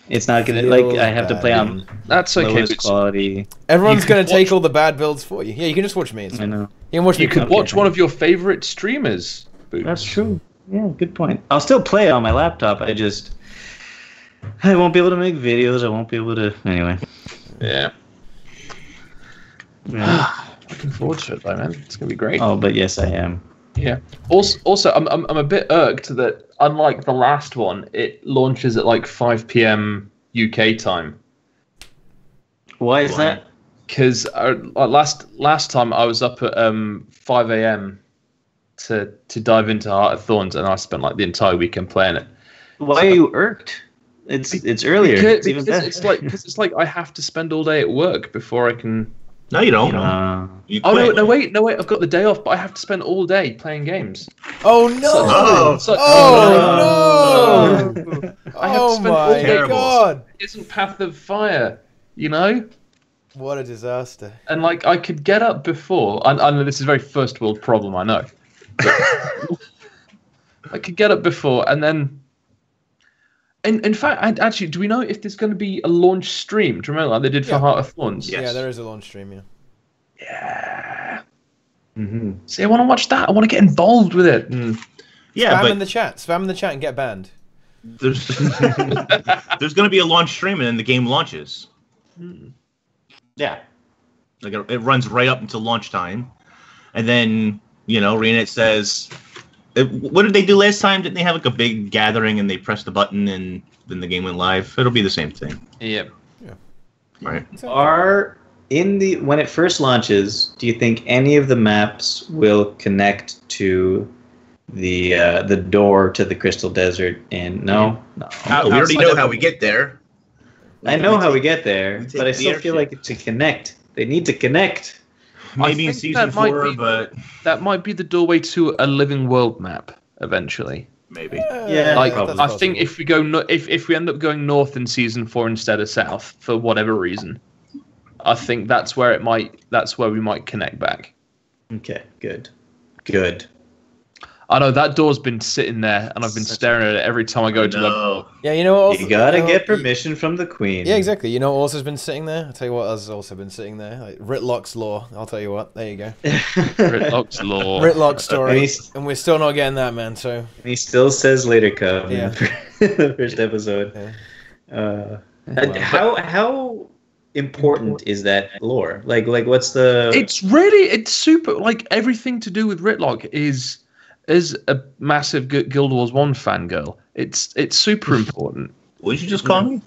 It's not gonna I have to play on that's okay, lowest quality. Everyone's gonna take all the bad builds for you. Yeah, you can just watch me. I know. You could watch one of your favorite streamers. Boots. That's true. Yeah, good point. I'll still play on my laptop. I won't be able to make videos. I won't be able to. Anyway. Yeah. Looking forward to it, though, man. It's gonna be great. Oh, but yes, I am. Yeah. Also, I'm a bit irked that unlike the last one, it launches at like 5 p.m. UK time. Why is that? Because last time I was up at 5 a.m. to dive into Heart of Thorns, and I spent like the entire weekend playing it. Why are you irked? It's earlier. It's even better. It's like I have to spend all day at work before I can. No, you don't. No, wait. I've got the day off, but I have to spend all day playing games. Oh no! No! I have to spend all day. Oh my god! It isn't Path of Fire, you know? What a disaster! And like, I could get up before. I know this is a very first world problem. I know. But I could get up before, and then. In fact, actually, do we know if there's going to be a launch stream? Do you remember like they did for Heart of Thorns? Yes. Yeah, there is a launch stream, yeah. Yeah. Mm-hmm. See, I want to watch that. I want to get involved with it. Yeah, Spam but in the chat. Spam in the chat and get banned. there's there's going to be a launch stream and then the game launches. Yeah, like it runs right up until launch time, and then ReNet says, "What did they do last time? Didn't they have like a big gathering and they pressed the button and then the game went live? It'll be the same thing." Yep. Yeah. Right. When it first launches, do you think any of the maps will connect to the door to the Crystal Desert? No. We already know how we get there. I know how we get there, but I still feel like to connect, they need to connect. Maybe in season 4, but that might be the doorway to a living world map eventually. Maybe. Yeah, Like probably. I think if we go if we end up going north in season 4 instead of south for whatever reason, I think that's where we might connect back. Okay, good. I know that door's been sitting there, and I've been staring at it every time I go to No. Yeah, you know what? Also, You gotta get permission from the Queen. Yeah, exactly. You know what also has been sitting there? I'll tell you what has also been sitting there. Like Ritlock's Law. I'll tell you what. There you go. Ritlock's Law. Ritlock's story. And we're still not getting that, man. So. And he still says later, Cub. Yeah. The first episode. Yeah. How important is that lore? Like what's the? It's super. Like everything to do with Ritlock is a massive Guild Wars 1 fangirl. It's super important. What did you just call me?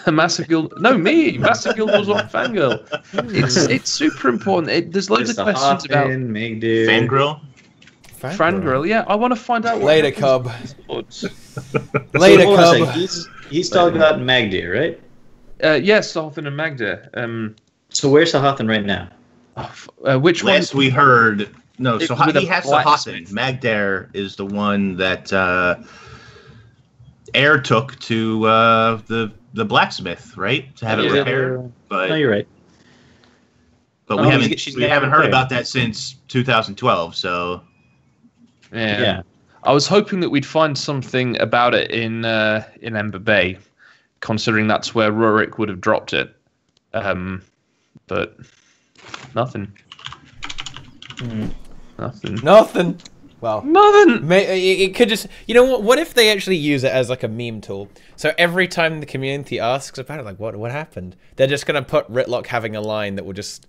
A massive Guild. No, me. Massive Guild Wars 1 fangirl. It's super important. There's loads of questions about Fangirl. Fangirl. Yeah, I want to find out. Later, Cub. Later, Cub. He's talking about Magdir, right? Yes, Sahathan and Magda. So where's Sahathan right now? Which one? Last we heard, no. So with he a has blacksmith. Sahathan. Magdar is the one that Air took to the blacksmith, right, to have it repaired. But No, you're right. But Oh, we she's haven't never heard repaired. about that since 2012. So Yeah. I was hoping that we'd find something about it in Ember Bay, considering that's where Rurik would have dropped it. But nothing. Nothing. Well, Nothing. it could just. You know what? What if they actually use it as like a meme tool? So every time the community asks about it, like what happened, they're just gonna put Ritlock having a line that will just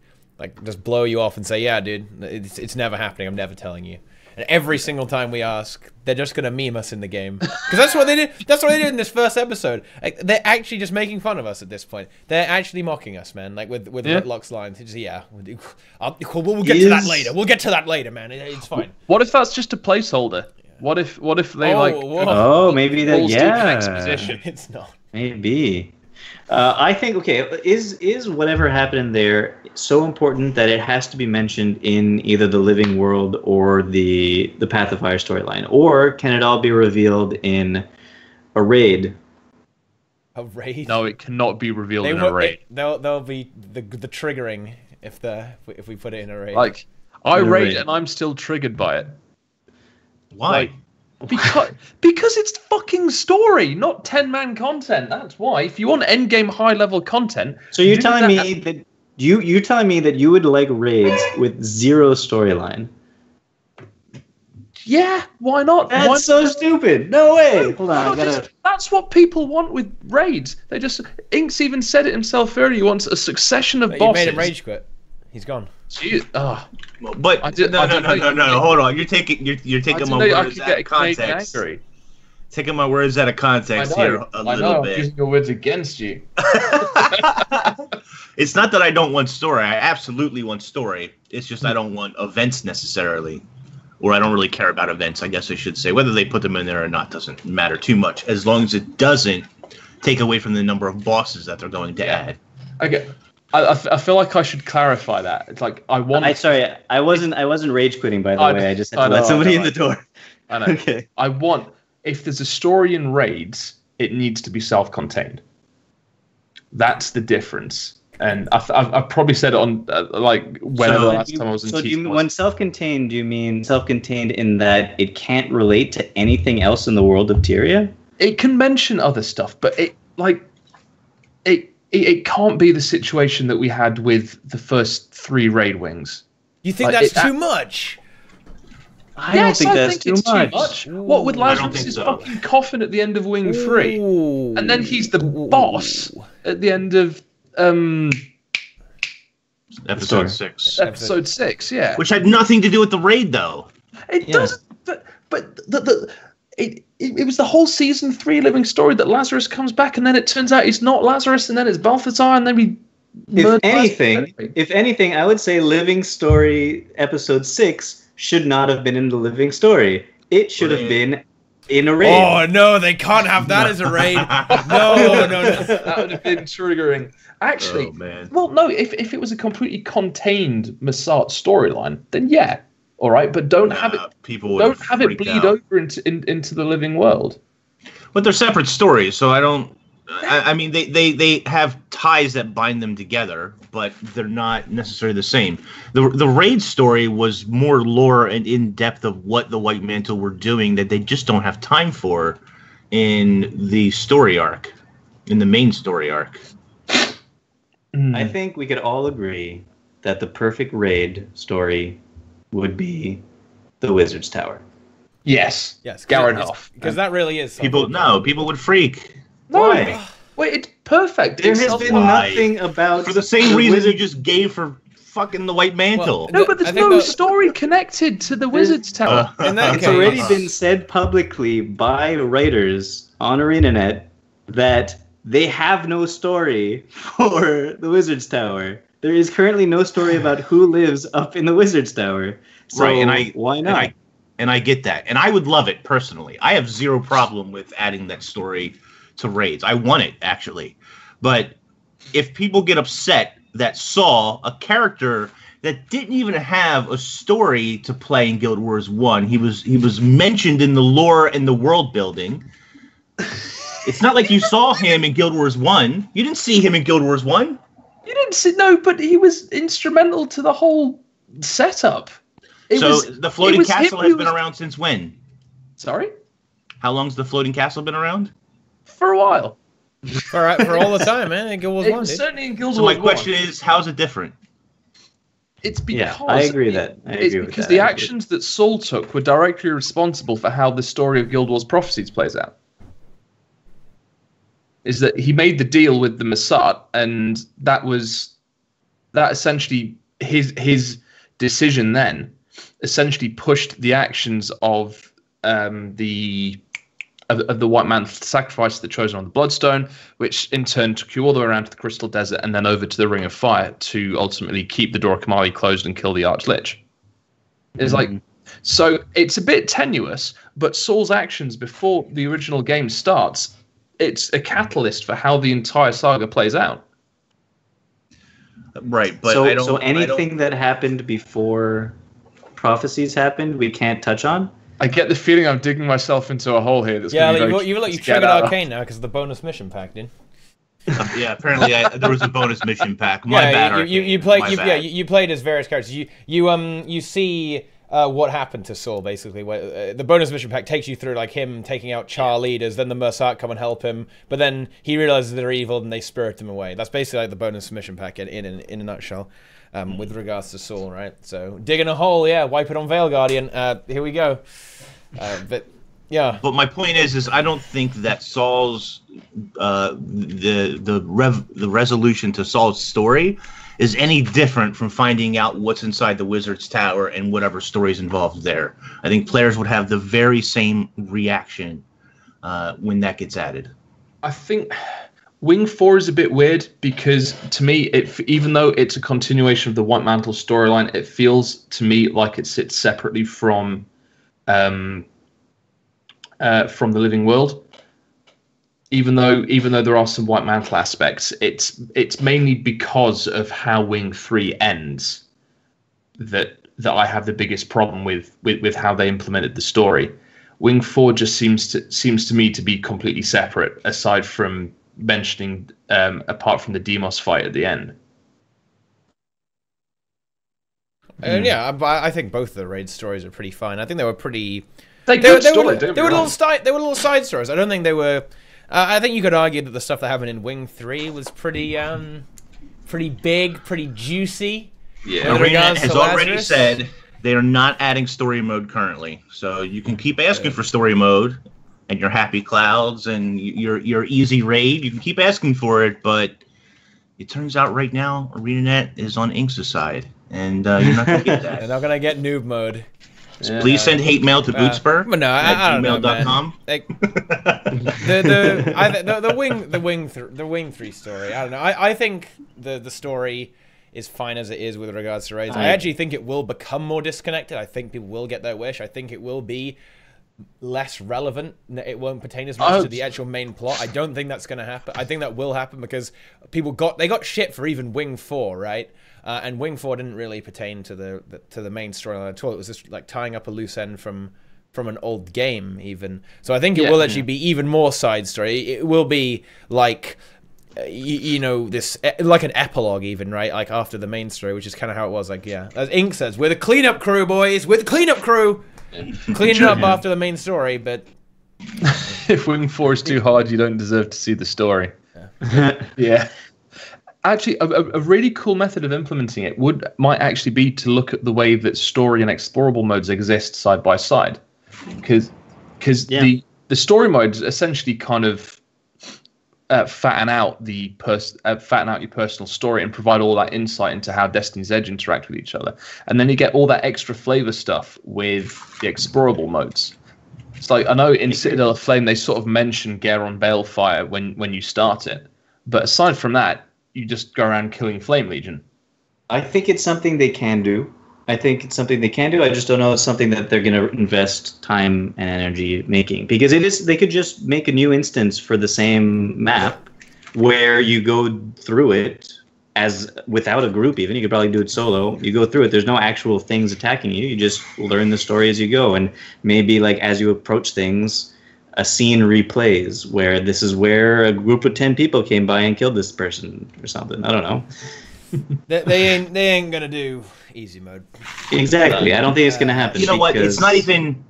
blow you off and say, yeah, dude, it's never happening. I'm never telling you. And every single time we ask, they're just gonna meme us in the game because that's what they did. That's what they did in this first episode. Like, they're actually just making fun of us at this point. They're actually mocking us, man. Like with Ritlock's lines. It's just, we'll get to that later. We'll get to that later, man. It's fine. What if that's just a placeholder? What if they Oh, maybe that. balls deep in Yeah, exposition? It's not. maybe. I think is whatever happened there so important that it has to be mentioned in either the Living World or the Path of Fire storyline, or can it all be revealed in a raid? A raid? No, it cannot be revealed in a raid. They'll be the triggering if we put it in a raid. Like, I In a raid raid. and I'm still triggered by it. why? Because it's fucking story, not 10-man content. That's why. If you want endgame high-level content, So you're do telling that. me that you're telling me that you would like raids with zero storyline? Yeah, why not? That's Why- so stupid. No way. Hold on, I No, gotta. that's what people want with raids. They just Inks even said it himself earlier. He wants a succession of You bosses. made him rage quit. He's gone. But I did- no, I didn't know- hold on. You're taking I my didn't know I words could out get of Canadian context. angry. Taking my words out of context here a I little know. I'm bit. using your words against you. It's not that I don't want story. I absolutely want story. It's just I don't want events necessarily. Or I don't really care about events, I guess I should say. Whether they put them in there or not doesn't matter too much, as long as it doesn't take away from the number of bosses that they're going to add. Okay. I feel like I should clarify that. It's like I want. I wasn't rage quitting, by the I way. know, I just had I to let know, somebody I in know. the door. I know. Okay. I want, if there's a story in raids, it needs to be self-contained. That's the difference. And I've probably said it on whenever the last time I was in. So when self-contained, do you mean self-contained in that it can't relate to anything else in the world of Tyria? It can mention other stuff, but it can't be the situation that we had with the first 3 raid wings. You think Like, that's too much? I don't think that's too much. What with I don't think Lazarus' so. fucking coffin at the end of Wing 3, and then he's the boss at the end of Episode 6. episode 6. Yeah, Which had nothing to do with the raid, though. it doesn't. But it was the whole season 3 living story that Lazarus comes back, and then it turns out he's not Lazarus, and then it's Balthazar, and then we. If anything, I would say Living Story episode 6 should not have been in the Living Story. It should have been in a raid. Oh no, they can't have that as a raid. No. That would have been triggering. Actually, well, no. If it was a completely contained Massart storyline, then yeah, all right. But don't have it. People don't have it bleed out. over into the living world. But they're separate stories, so I don't. I mean, they have ties that bind them together, but they're not necessarily the same. The raid story was more lore and in depth of what the White Mantle were doing that they just don't have time for in the story arc, in the main story arc. I think we could all agree that the perfect raid story would be the Wizard's Tower. Yes, Garanhoff, because that really is something. People would freak. No, Why? wait, it's perfect. There has been nothing about for the same reason you just gave for fucking the White Mantle. No, but there's no story connected to the Wizard's Tower. It's already been said publicly by writers on ArenaNet that they have no story for the Wizard's Tower. There is currently no story about who lives up in the Wizard's Tower. So why not? And I get that. And I would love it personally. I have zero problem with adding that story to raids. I want it, actually. But if people get upset that Saul, a character that didn't even have a story to play in Guild Wars 1, he was mentioned in the lore and the world building. It's not like you saw him in Guild Wars 1. You didn't see him in Guild Wars 1. You didn't see, no, but he was instrumental to the whole setup. The floating castle has been around since when? Sorry? How long's the floating castle been around? For a while. For all the time, man. In Guild Wars 1, certainly in Guild Wars 1. So my question is, how's it different? It's because I agree with that. Because the actions that Saul took were directly responsible for how the story of Guild Wars Prophecies plays out. Is that he made the deal with the Massart, and that essentially his decision then essentially pushed the actions of the White Mantle sacrifice the Chosen on the Bloodstone, which in turn took you all the way around to the Crystal Desert and then over to the Ring of Fire to ultimately keep the Door of Kamali closed and kill the Archlich. It's like, so it's a bit tenuous, but Saul's actions before the original game starts, it's a catalyst for how the entire saga plays out. Right, but so anything that happened before Prophecies happened, we can't touch on? I get the feeling I'm digging myself into a hole here. That's you triggered Arcane now because of the bonus mission pack, dude. Yeah, apparently there was a bonus mission pack. My bad. You played as various characters. You see what happened to Saul basically. The bonus mission pack takes you through like him taking out Char leaders, then the Massart come and help him, but then he realizes they're evil and they spirit him away. That's basically like the bonus mission pack in a nutshell. With regards to Saul, right? So digging a hole, wipe it on Veil Guardian. Here we go. But my point is I don't think that Saul's the resolution to Saul's story is any different from finding out what's inside the Wizard's Tower and whatever stories involved there. I think players would have the very same reaction when that gets added. I think Wing 4 is a bit weird because to me, even though it's a continuation of the White Mantle storyline, it feels to me like it sits separately from the Living World. Even though there are some White Mantle aspects, it's mainly because of how Wing 3 ends that I have the biggest problem with how they implemented the story. Wing 4 just seems to me to be completely separate, aside from mentioning apart from the Demos fight at the end. I think both of the raid stories are pretty fine. I think they were pretty. They were little side stories. I don't think they were. I think you could argue that the stuff that happened in Wing 3 was pretty big, pretty juicy. Yeah, ArenaNet has already said They are not adding story mode currently, so you can keep asking for story mode, and your happy clouds and your easy raid. You can keep asking for it, but it turns out right now ArenaNet is on Inks' side, and you're not gonna get that. They're not gonna get noob mode. So please send hate mail to Bootspur I don't know, gmail.com. Like, the wing 3 story. I don't know. I think the story is fine as it is with regards to raids. I actually think it will become more disconnected. I think people will get their wish. I think it will be less relevant. It won't pertain as much to the actual main plot. I don't think that's going to happen. I think that will happen because people got shit for even Wing 4, right? And Wing 4 didn't really pertain to the main storyline at all. It was just like tying up a loose end from an old game, even. So I think it will actually be even more side story. It will be like, you know, this like an epilogue, even, right? Like after the main story, which is kind of how it was. Like, yeah, as Ink says, we're the cleanup crew, boys. We're the cleanup crew. Cleaning up after the main story, but if Wing 4 is too hard, you don't deserve to see the story. Yeah. Actually, a really cool method of implementing it might actually be to look at the way that story and explorable modes exist side by side, because the story modes essentially kind of fatten out your personal story and provide all that insight into how Destiny's Edge interact with each other, and then you get all that extra flavor stuff with the explorable modes. It's like, I know in Citadel of Flame they sort of mention Garen Balefire when you start it, but aside from that, you just go around killing Flame Legion. I think it's something they can do. I just don't know it's something that they're going to invest time and energy making, because they could just make a new instance for the same map where you go through it as without a group. Even you could probably do it solo. You go through it. There's no actual things attacking you. You just learn the story as you go, and maybe like as you approach things, a scene replays where this is where a group of 10 people came by and killed this person or something. I don't know. they ain't gonna do easy mode. Exactly. I don't think it's gonna happen. You know what? It's not even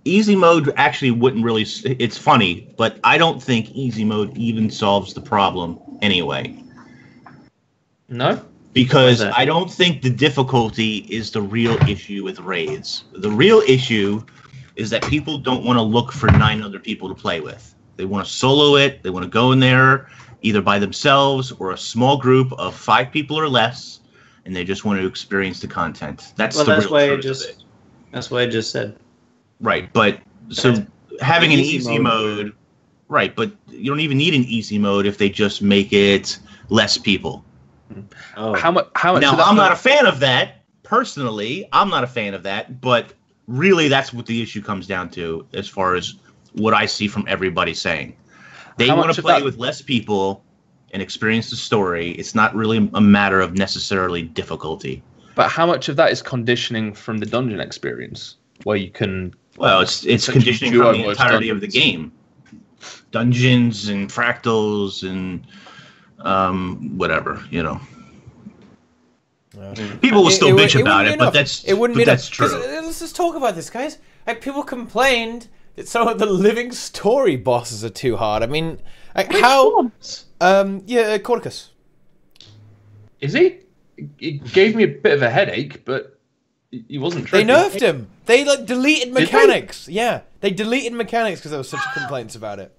easy mode. Actually, wouldn't really. It's funny, but I don't think easy mode even solves the problem anyway. No, because I don't think the difficulty is the real issue with raids. The real issue is that people don't want to look for 9 other people to play with. They want to solo it. They want to go in there either by themselves or a small group of 5 people or less, and they just want to experience the content. That's why I just said. Right, but so having an easy mode, right? But you don't even need an easy mode if they just make it less people. Oh. How much? Now, I'm not a fan of that personally. I'm not a fan of that, but really, that's what the issue comes down to, as far as what I see from everybody saying. They want to play with less people and experience the story. It's not really a matter of necessarily difficulty. But how much of that is conditioning from the dungeon experience, where you can? Well, it's conditioning from the entirety of the game. Dungeons and fractals and whatever, you know. People will still bitch about it, but that's true. Let's just talk about this, guys. Like, people complained that some of the living story bosses are too hard. I mean, like, how? Corticus. Is he? It gave me a bit of a headache, but he wasn't tricky. They nerfed him. They like deleted mechanics. Yeah, they deleted mechanics because there was such complaints about it.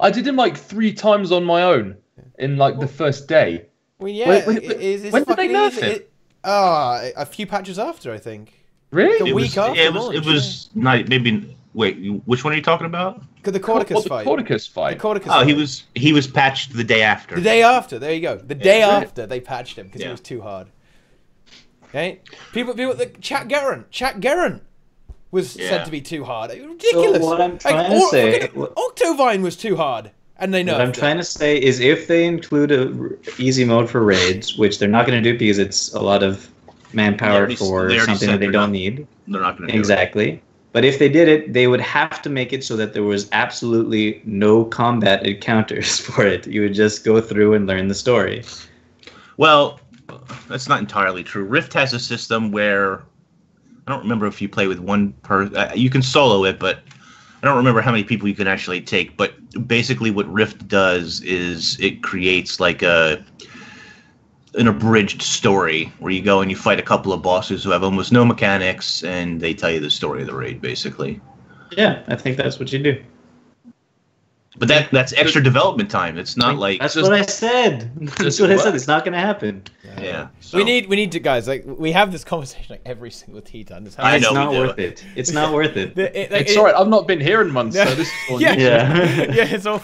I did him like 3 times on my own in like the first day. Well, yeah. When did they nerf it? A few patches after, I think. Really? The week after. It was not maybe. Wait, which one are you talking about? The Corticus fight. The Corticus fight. The Corticus fight. He was patched the day after. The day after. There you go. The day after they patched him because it was too hard. Okay. People. Chat Garen was said to be too hard. Ridiculous. So what I'm trying to say, Octovine was too hard. And they know. What I'm trying to say is, if they include a easy mode for raids, which they're not going to do because it's a lot of manpower for something that they don't need. They're not going to do exactly. But if they did it, they would have to make it so that there was absolutely no combat encounters for it. You would just go through and learn the story. Well, that's not entirely true. Rift has a system where I don't remember if you play with one person. You can solo it, but I don't remember how many people you can actually take, but basically what Rift does is it creates like a an abridged story where you go and you fight a couple of bosses who have almost no mechanics, and they tell you the story of the raid, basically. Yeah, I think that's what you do. But that's extra development time. It's not like that's what I said. That's what I said. It's not going to happen. Yeah. So. We need to, guys. Like, we have this conversation like every single tea time. I know it's not worth it. It's not worth it. It's alright. I've not been here in months, so this is all yeah, new. yeah. It's all.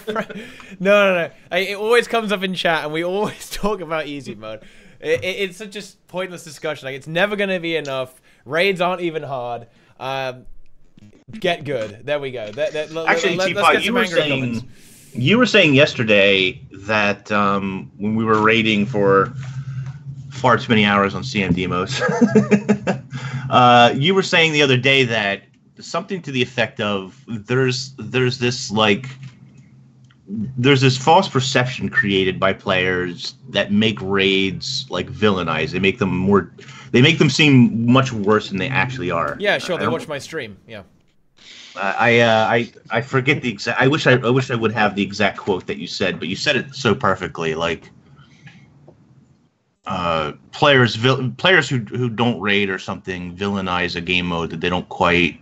No. It always comes up in chat, and we always talk about easy mode. It's such a pointless discussion. Like, it's never going to be enough. Raids aren't even hard. Get good. There we go. Actually, TeaPot, you were saying yesterday that when we were raiding for far too many hours on CM demos, you were saying the other day that something to the effect of there's this false perception created by players that make raids like villainized. They make them seem much worse than they actually are. Yeah, sure. They watch my stream. Yeah. I forget the exact. I wish I would have the exact quote that you said, but you said it so perfectly. Like players who don't raid or something villainize a game mode that they don't quite.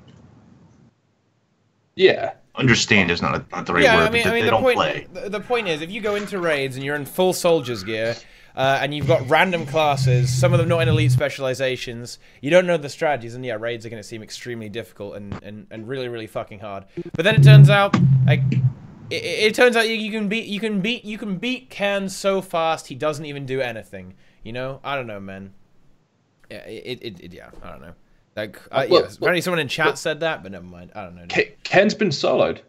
Yeah. Understand is not the right word. I mean, the point is, if you go into raids and you're in full soldier's gear, and you've got random classes, some of them not in elite specializations, you don't know the strategies, and yeah, raids are going to seem extremely difficult and really, really fucking hard. But then it turns out, like, it turns out you can beat Ken so fast he doesn't even do anything. You know, I don't know, man. Yeah, yeah, I don't know. Like, apparently someone in chat said that, but never mind. I don't know. Ken's been soloed.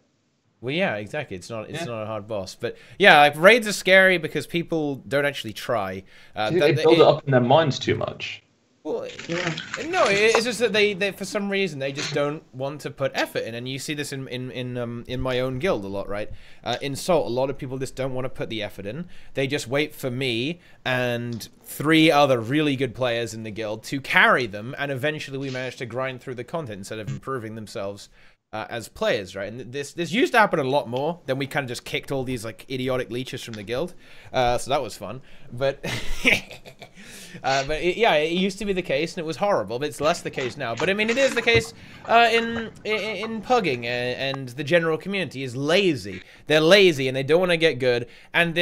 Well, yeah, exactly. It's not a hard boss, but yeah, like raids are scary because people don't actually try. They build it up in their minds too much. Well, no, it's just that they for some reason they just don't want to put effort in, and you see this in my own guild a lot, right? In Salt, a lot of people just don't want to put the effort in. They just wait for me and 3 other really good players in the guild to carry them, and eventually we manage to grind through the content instead of improving themselves as players, right? And this used to happen a lot more. Then we kind of just kicked all these like idiotic leeches from the guild, so that was fun. But yeah, it used to be the case, and it was horrible. But it's less the case now. But I mean, it is the case in pugging, and the general community is lazy. They're lazy, and they don't want to get good. And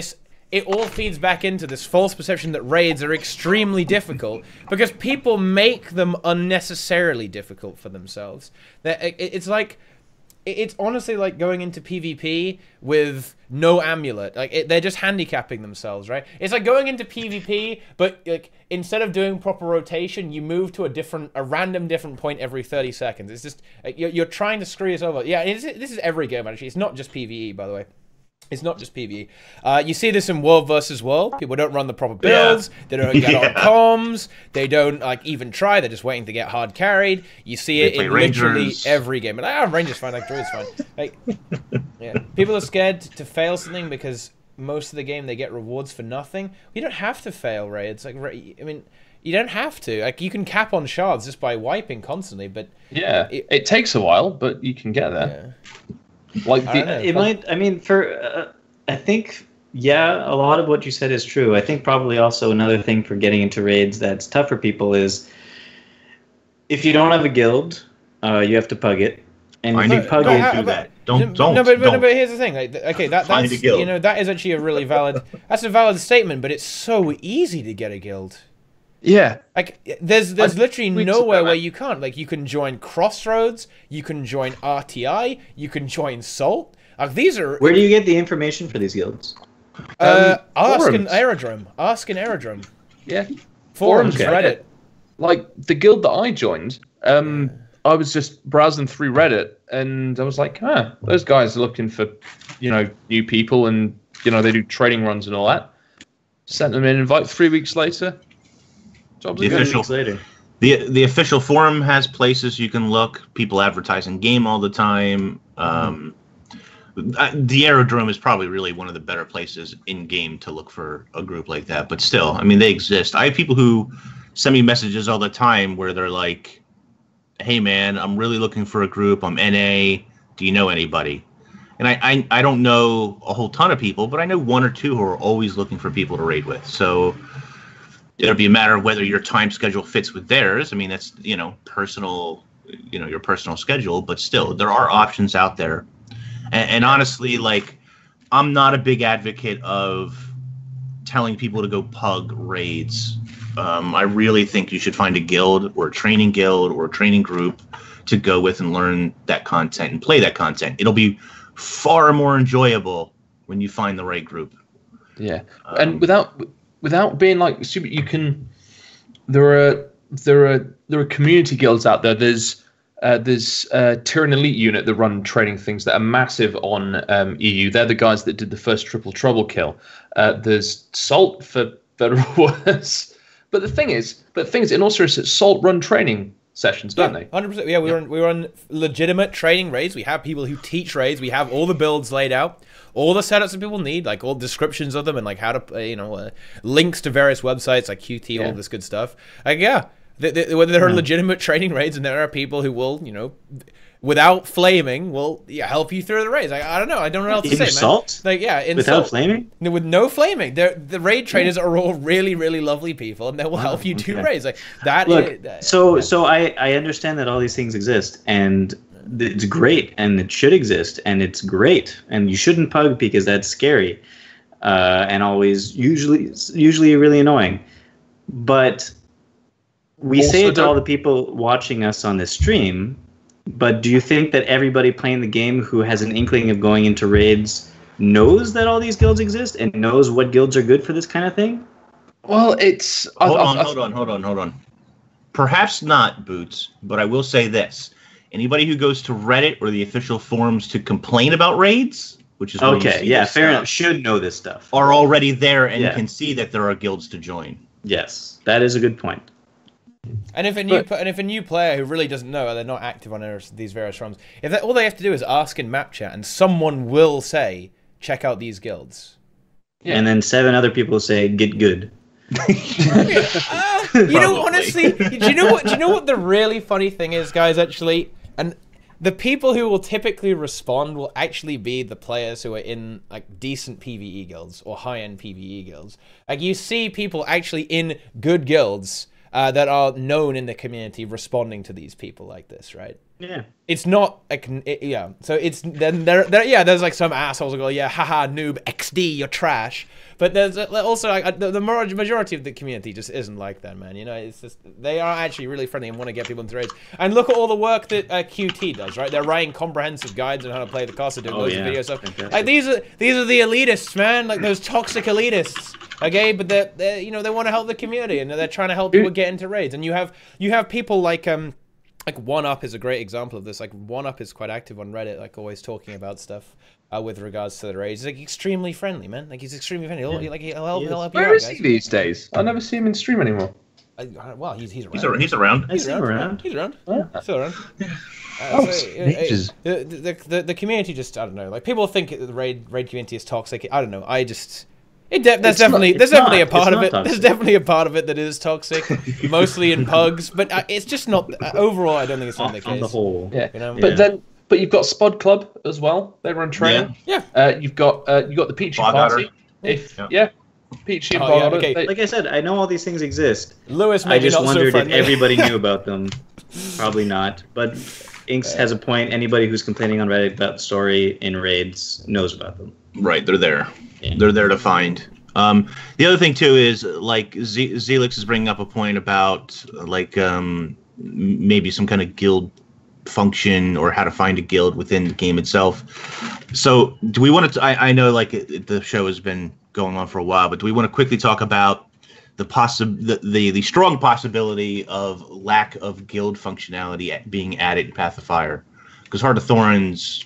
it all feeds back into this false perception that raids are extremely difficult because people make them unnecessarily difficult for themselves. It's honestly like going into PvP with no amulet. Like they're just handicapping themselves, right? It's like going into PvP, but like instead of doing proper rotation, you move to a random different point every 30 seconds. It's just you're trying to screw yourself up. Yeah, this is every game actually. It's not just PvE, by the way. It's not just PvE. You see this in World versus World. People don't run the proper builds. Yeah. They don't get on comms. They don't even try. They're just waiting to get hard carried. You see it in literally every game. And Ranger's fine. Like Druid's fine. Like, yeah. People are scared to fail something because most of the game they get rewards for nothing. You don't have to fail raids. Like, I mean, you don't have to. Like, you can cap on shards just by wiping constantly. But yeah, it takes a while, but you can get there. Yeah. Like it might. I mean, I think a lot of what you said is true. I think probably also another thing for getting into raids that's tough for people is if you don't have a guild, you have to pug it, and if you pug it, do that. Don't. No, but here's the thing. Like, okay, that's that is actually a really valid. That's a valid statement, but it's so easy to get a guild. Yeah, like there's literally nowhere where you can't. Like you can join Crossroads, you can join RTI, you can join Salt. Like these are. Where do you get the information for these guilds? Ask an Aerodrome. Ask an Aerodrome. Yeah, forums, Reddit. Like the guild that I joined, I was just browsing through Reddit, and I was like, those guys are looking for, new people, and they do trading runs and all that. Sent them an invite 3 weeks later. The official forum has places you can look. People advertise in game all the time. The Aerodrome is probably really one of the better places in game to look for a group like that. But still, I mean, they exist. I have people who send me messages all the time where they're like, "Hey, man, I'm really looking for a group. I'm NA. Do you know anybody?" And I don't know a whole ton of people, but I know 1 or 2 who are always looking for people to raid with. So it'll be a matter of whether your time schedule fits with theirs. I mean, that's, personal, your personal schedule, but still, there are options out there. And honestly, like, I'm not a big advocate of telling people to go pug raids. I really think you should find a guild or a training group to go with and learn that content and play that content. It'll be far more enjoyable when you find the right group. Yeah, and without being like super, you can. There are community guilds out there. There's Tier and Elite unit that run training things that are massive on EU. They're the guys that did the first triple trouble kill. There's Salt for better or worse. But the thing is, in all seriousness, Salt run training sessions, don't they? 100%. Yeah, we run legitimate training raids. We have people who teach raids. We have all the builds laid out, all the setups that people need, like all descriptions of them and like how to, links to various websites like QT, all this good stuff. Like, whether there are legitimate training raids, and there are people who will, without flaming, will help you through the raids. I don't know. I don't know what else to say, man. Salt? Like, in without Salt. Flaming? No, with no flaming. The raid trainers are all really, really lovely people, and they will help you do raids. Like that. Look, so I understand that all these things exist, and it's great, and it should exist, and it's great, and you shouldn't pug because that's scary, and always usually really annoying. But we say it to all the people watching us on this stream. But do you think that everybody playing the game who has an inkling of going into raids knows that all these guilds exist and knows what guilds are good for this kind of thing? Well, it's... Hold on. Perhaps not, Boots, but I will say this. Anybody who goes to Reddit or the official forums to complain about raids, which is where you see fair enough, should know this stuff, are already there and can see that there are guilds to join. Yes, that is a good point. And if a new player who really doesn't know, they're not active on these various forums, all they have to do is ask in map chat, and someone will say, "Check out these guilds." Yeah. And then 7 other people say, "Get good." Honestly, do you know what the really funny thing is, guys? Actually, and the people who will typically respond will actually be the players who are in like decent PvE guilds or high-end PvE guilds. Like, you see people actually in good guilds that are known in the community responding to these people like this, right? Yeah. It's not so it's then there's like some assholes who go, haha, noob, XD, you're trash. But there's also like the majority of the community just isn't like that, man. It's just they are actually really friendly and want to get people into raids. And look at all the work that QT does, right? They're writing comprehensive guides on how to play the class, doing loads of video stuff. Fantastic. Like these are the elitists, man. Like those toxic elitists. Okay, but they they want to help the community and they're trying to help people get into raids. And you have people like 1UP is a great example of this. Like 1UP is quite active on Reddit, like always talking about stuff with regards to the raids. He's like extremely friendly, man. Like he's extremely friendly. He'll help you out. Where is he these days? I never see him in stream anymore. Well, he's around. He's around. He's around. He's still around. The community just, I don't know. Like people think the raid community is toxic. I don't know. There's definitely a part of it. There's definitely a part of it that is toxic, mostly in pugs. But it's just not overall. I don't think it's not the case. On the whole, But you've got Spud Club as well. They run training. Yeah. You've got the Peachy Party. Peachy and Bog Otter. Okay. Like I said, I know all these things exist. Lewis, I just wondered if everybody knew about them. Probably not. But Inks has a point. Anybody who's complaining on Reddit about the story in raids knows about them. Right, they're there. Yeah. They're there to find. The other thing too is like Zelix is bringing up a point about like maybe some kind of guild function or how to find a guild within the game itself. So do we want to? I know like the show has been going on for a while, but do we want to quickly talk about the strong possibility of lack of guild functionality being added in Path of Fire? Because Heart of Thorns,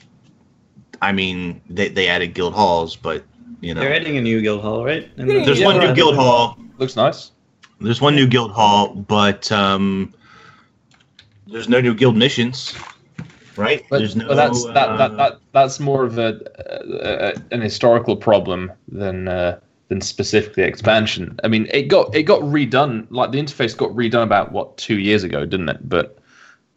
I mean, they added guild halls, but they're adding a new guild hall, right? There's one new guild hall. Looks nice. There's one new guild hall, but there's no new guild missions, right? But, there's no. But that's more of an historical problem than specifically expansion. I mean, it got redone. Like the interface got redone about 2 years ago, didn't it? But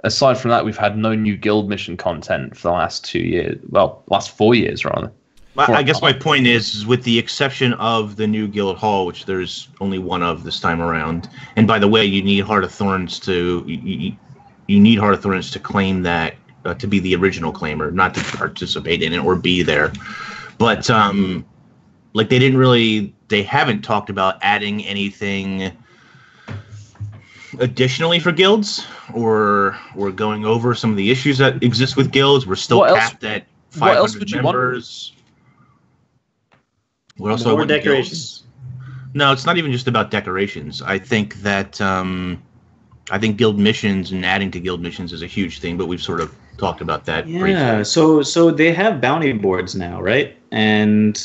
aside from that, we've had no new guild mission content for the last 2 years. Well, last 4 years rather. I guess my point is, with the exception of the new Guild Hall, which there's only one of this time around. And by the way, you need Heart of Thorns to you need Heart of Thorns to claim that to be the original claimer, not to participate in it or be there. But like they haven't talked about adding anything additionally for guilds or going over some of the issues that exist with guilds. We're still capped at 500 members. What else? More decorations. No, it's not even just about decorations. I think that I think guild missions and adding to guild missions is a huge thing, but we've sort of talked about that briefly. So they have bounty boards now, right? And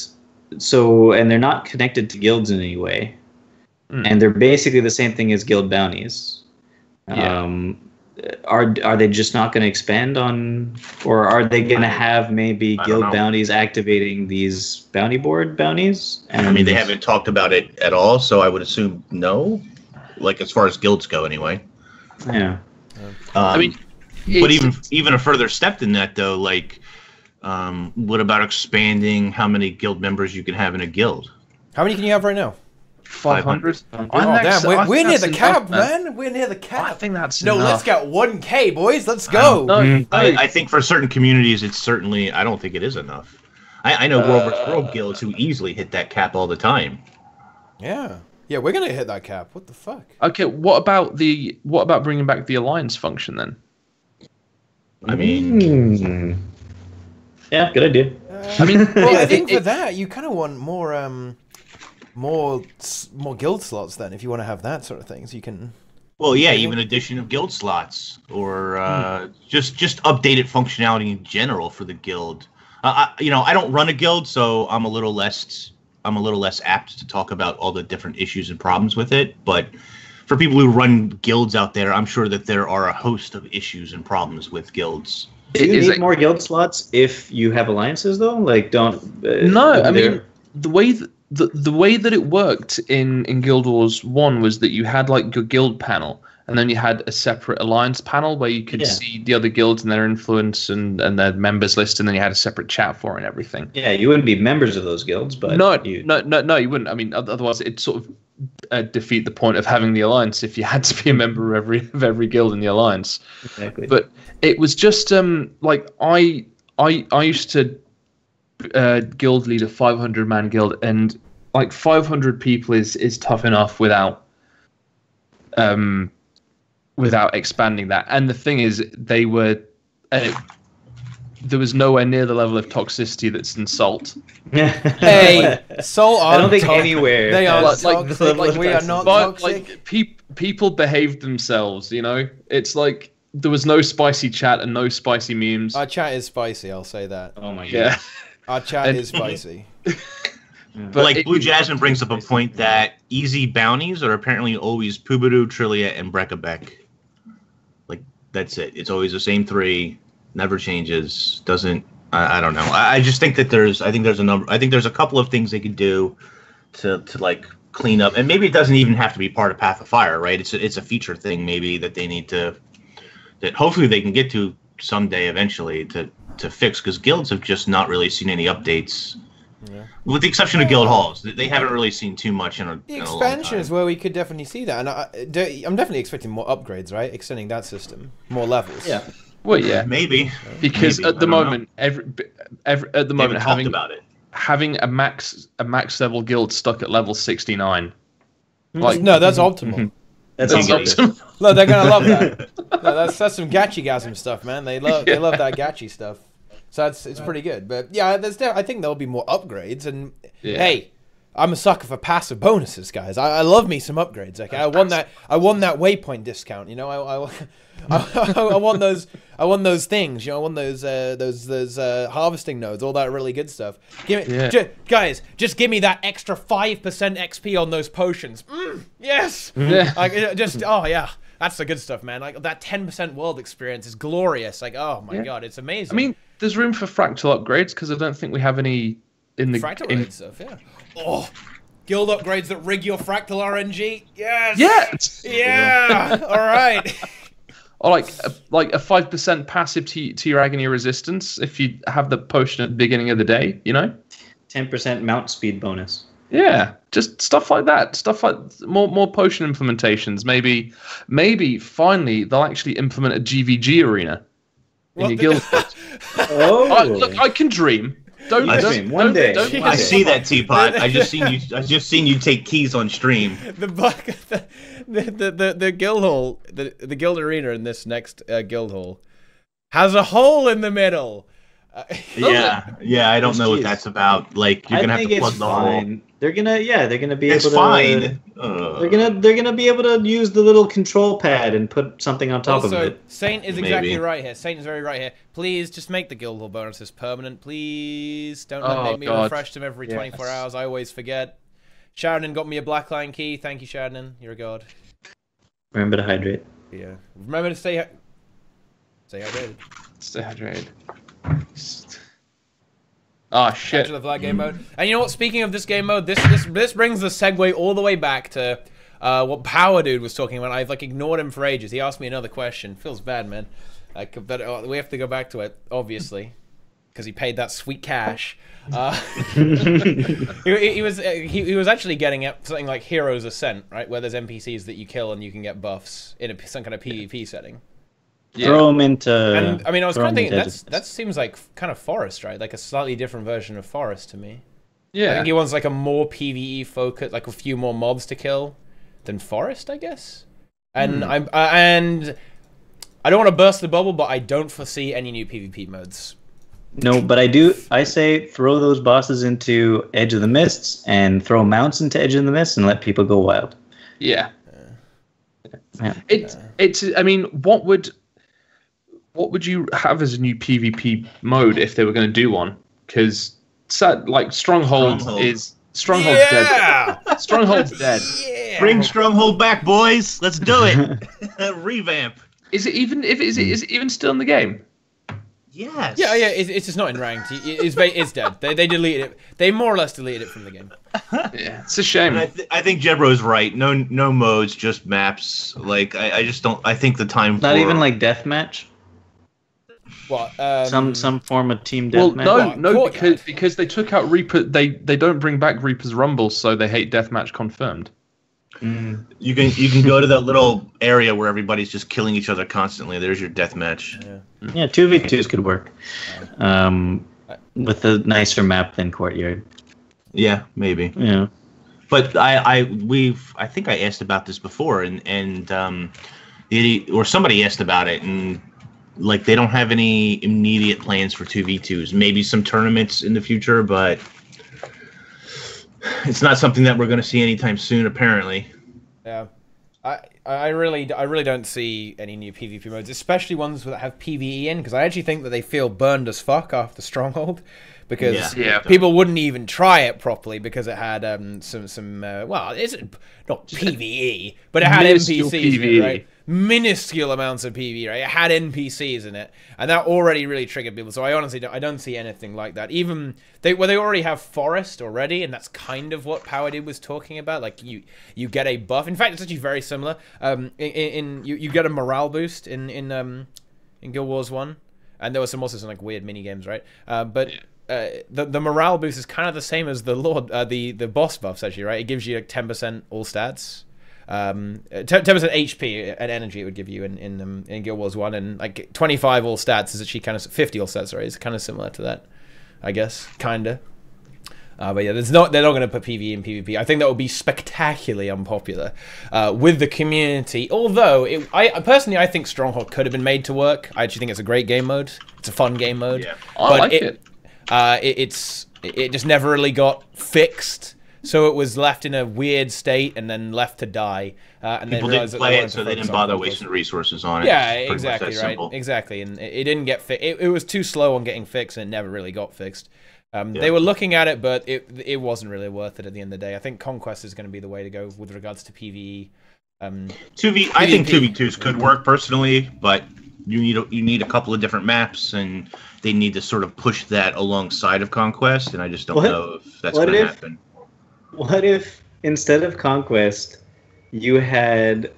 they're not connected to guilds in any way. And they're basically the same thing as guild bounties. Yeah. Are they just not going to expand on, or are they going to have maybe guild bounties activating these bounty board bounties? I mean, they haven't talked about it at all, so I would assume no. Like as far as guilds go, anyway. Yeah. I mean, but even a further step than that, though, like, what about expanding how many guild members you can have in a guild? How many can you have right now? 500. Oh, damn, we're near the cap, man. We're near the cap. I think that's no. enough. Let's get 1K, boys. Let's go. I think for certain communities, it's certainly. I don't think it is enough. I know World vs. World guilds who easily hit that cap all the time. Yeah, we're gonna hit that cap. What the fuck? Okay, what about bringing back the alliance function then? I mean, yeah, good idea. I mean, well, I think for that you kind of want more guild slots then, if you want to have that sort of thing, so you can. Well, yeah, even addition of guild slots or just updated functionality in general for the guild. I don't run a guild, so I'm a little less apt to talk about all the different issues and problems with it. But for people who run guilds out there, I'm sure that there are a host of issues and problems with guilds. Do you need more guild slots if you have alliances, though? Like, don't. No, I mean the way that it worked in Guild Wars 1 was that you had like your guild panel, and then you had a separate alliance panel where you could see the other guilds and their influence and their members list, and then you had a separate chat for and everything. Yeah, you wouldn't be members of those guilds, but no, you wouldn't. I mean, otherwise it'd sort of defeat the point of having the alliance if you had to be a member of every guild in the alliance. Exactly. But it was just like I used to guild lead a 500-man guild, and like 500 people is tough enough without expanding that. And the thing is, there was nowhere near the level of toxicity that's in Salt. Hey, Salt. I don't think anywhere. They are toxic. Like we are not toxic. Like people behaved themselves. You know, it's like there was no spicy chat and no spicy memes. Our chat is spicy. I'll say that. Oh my god. Yeah. Our chat is spicy. But like Blue Jasmine brings up a point that easy bounties are apparently always Pubudu, Trillia, and Brekabek. Like that's it. It's always the same three. Never changes. Doesn't. I don't know. I just think that there's a couple of things they could do to like clean up, and maybe it doesn't even have to be part of Path of Fire, right? It's a feature thing maybe that they need to, that hopefully they can get to someday eventually to fix, because guilds have just not really seen any updates. Yeah. With the exception of guild halls, they haven't really seen too much in a The expansion is where we could definitely see that, and I'm definitely expecting more upgrades, right? Extending that system, more levels. Yeah. Well, yeah, maybe because at the moment, having a max level guild stuck at level 69. Like no, that's optimal. That's optimal. Look, they're gonna love that. No, that's some gachi-gasm stuff, man. They love that gachi stuff. So it's pretty good. But yeah, I think there'll be more upgrades. And hey, I'm a sucker for passive bonuses, guys. I love me some upgrades. Okay, I won that waypoint discount. You know, I want those. I want those things. You know, I want those harvesting nodes, all that really good stuff. Give me, guys, just give me that extra 5% XP on those potions. Yes. Yeah. Oh yeah. That's the good stuff, man. Like that 10% world experience is glorious. Like, oh my god, it's amazing. I mean, there's room for fractal upgrades because I don't think we have any in the fractal stuff. Yeah. Oh, guild upgrades that rig your fractal RNG. Yes. Yeah. Yeah. All right. Or like a 5% passive to your agony resistance if you have the potion at the beginning of the day. You know. 10% mount speed bonus. Yeah, just stuff like that. Stuff like more potion implementations. Maybe finally they'll actually implement a GVG arena in your guild. Look, I can dream. One day. I see that, Teapot. I just seen you take keys on stream. The guild hall, the guild arena in this next guild hall has a hole in the middle. Yeah. I don't know what that's about. Like, you're gonna have to plug the hole. They're gonna be able to. It's fine. They're gonna be able to use the little control pad and put something on top of it. Saint is exactly right here. Saint is very right here. Please just make the guild hall bonuses permanent. Please don't make me refresh them every 24 hours. I always forget. Sheridan got me a black line key. Thank you, Sheridan. You're a god. Remember to hydrate. Yeah. Remember to stay hydrated. Stay hydrated. Oh shit! Capture the flag game mode. And you know what? Speaking of this game mode, this brings the segue all the way back to what Power Dude was talking about. I've ignored him for ages. He asked me another question. Feels bad, man. But we have to go back to it, obviously, because he paid that sweet cash. He was actually getting at something like Heroes Ascent, right, where there's NPCs that you kill and you can get buffs in some kind of PvP setting. Yeah. Throw them into. And I mean, I was kind of thinking that seems like kind of Forest, right? Like a slightly different version of Forest to me. Yeah. I think he wants like a more PvE focus, like a few more mobs to kill than Forest, I guess. And and I don't want to burst the bubble, but I don't foresee any new PvP modes. No, but I say throw those bosses into Edge of the Mists and throw mounts into Edge of the Mists and let people go wild. Yeah. It's. I mean, what would you have as a new PvP mode if they were going to do one? Because Stronghold is dead. Stronghold's dead. Yeah. Bring Stronghold back, boys. Let's do it. Revamp. Is it even still in the game? Yes. Yeah. It's just not in ranked. It's dead. They deleted it. They more or less deleted it from the game. Yeah, it's a shame. And I think Jebro's right. No modes, just maps. Like I just don't. I think the time. Not even like deathmatch. What? Some form of team deathmatch. No, because they took out Reaper. They don't bring back Reaper's Rumble, so they hate deathmatch confirmed. You can go to that little area where everybody's just killing each other constantly. There's your deathmatch. Yeah, 2v2s could work. With a nicer map than Courtyard. Yeah, maybe. Yeah. But I think I asked about this before, and somebody asked about it, and like they don't have any immediate plans for 2v2s. Maybe some tournaments in the future, but it's not something that we're going to see anytime soon, apparently. Yeah, I really don't see any new PvP modes, especially ones that have PvE in, because I actually think that they feel burned as fuck after Stronghold, because people wouldn't even try it properly because it had some well, it's not PvE, but it had NPCs in it, right? Minuscule amounts of PvE, right? It had NPCs in it, and that already really triggered people. So I honestly don't see anything like that. Even they already have Forest already, and that's kind of what Power Dude was talking about. Like you get a buff. In fact, it's actually very similar. You get a morale boost in Guild Wars 1, and there was also some like weird mini games, right? But the morale boost is kind of the same as the the boss buffs actually, right? It gives you like 10% all stats. 10% HP and energy it would give you in Guild Wars 1, and like 25 all stats is actually kind of 50 all stats. Sorry, it's kind of similar to that, I guess, kinda. But yeah, they're not going to put PvE in PvP. I think that would be spectacularly unpopular with the community. Although I personally think Stronghold could have been made to work. I actually think it's a great game mode. It's a fun game mode. Yeah. I like it. It just never really got fixed. So it was left in a weird state and then left to die. And People didn't play it, so they didn't bother wasting resources on it. Yeah, exactly, right. Exactly. And it didn't get fixed. It was too slow on getting fixed, and it never really got fixed. They were looking at it, but it wasn't really worth it at the end of the day. I think Conquest is going to be the way to go with regards to PvE. I think 2v2s could work personally, but you need a couple of different maps, and they need to sort of push that alongside of Conquest, and I just don't know if that's going to happen. What if instead of Conquest, you had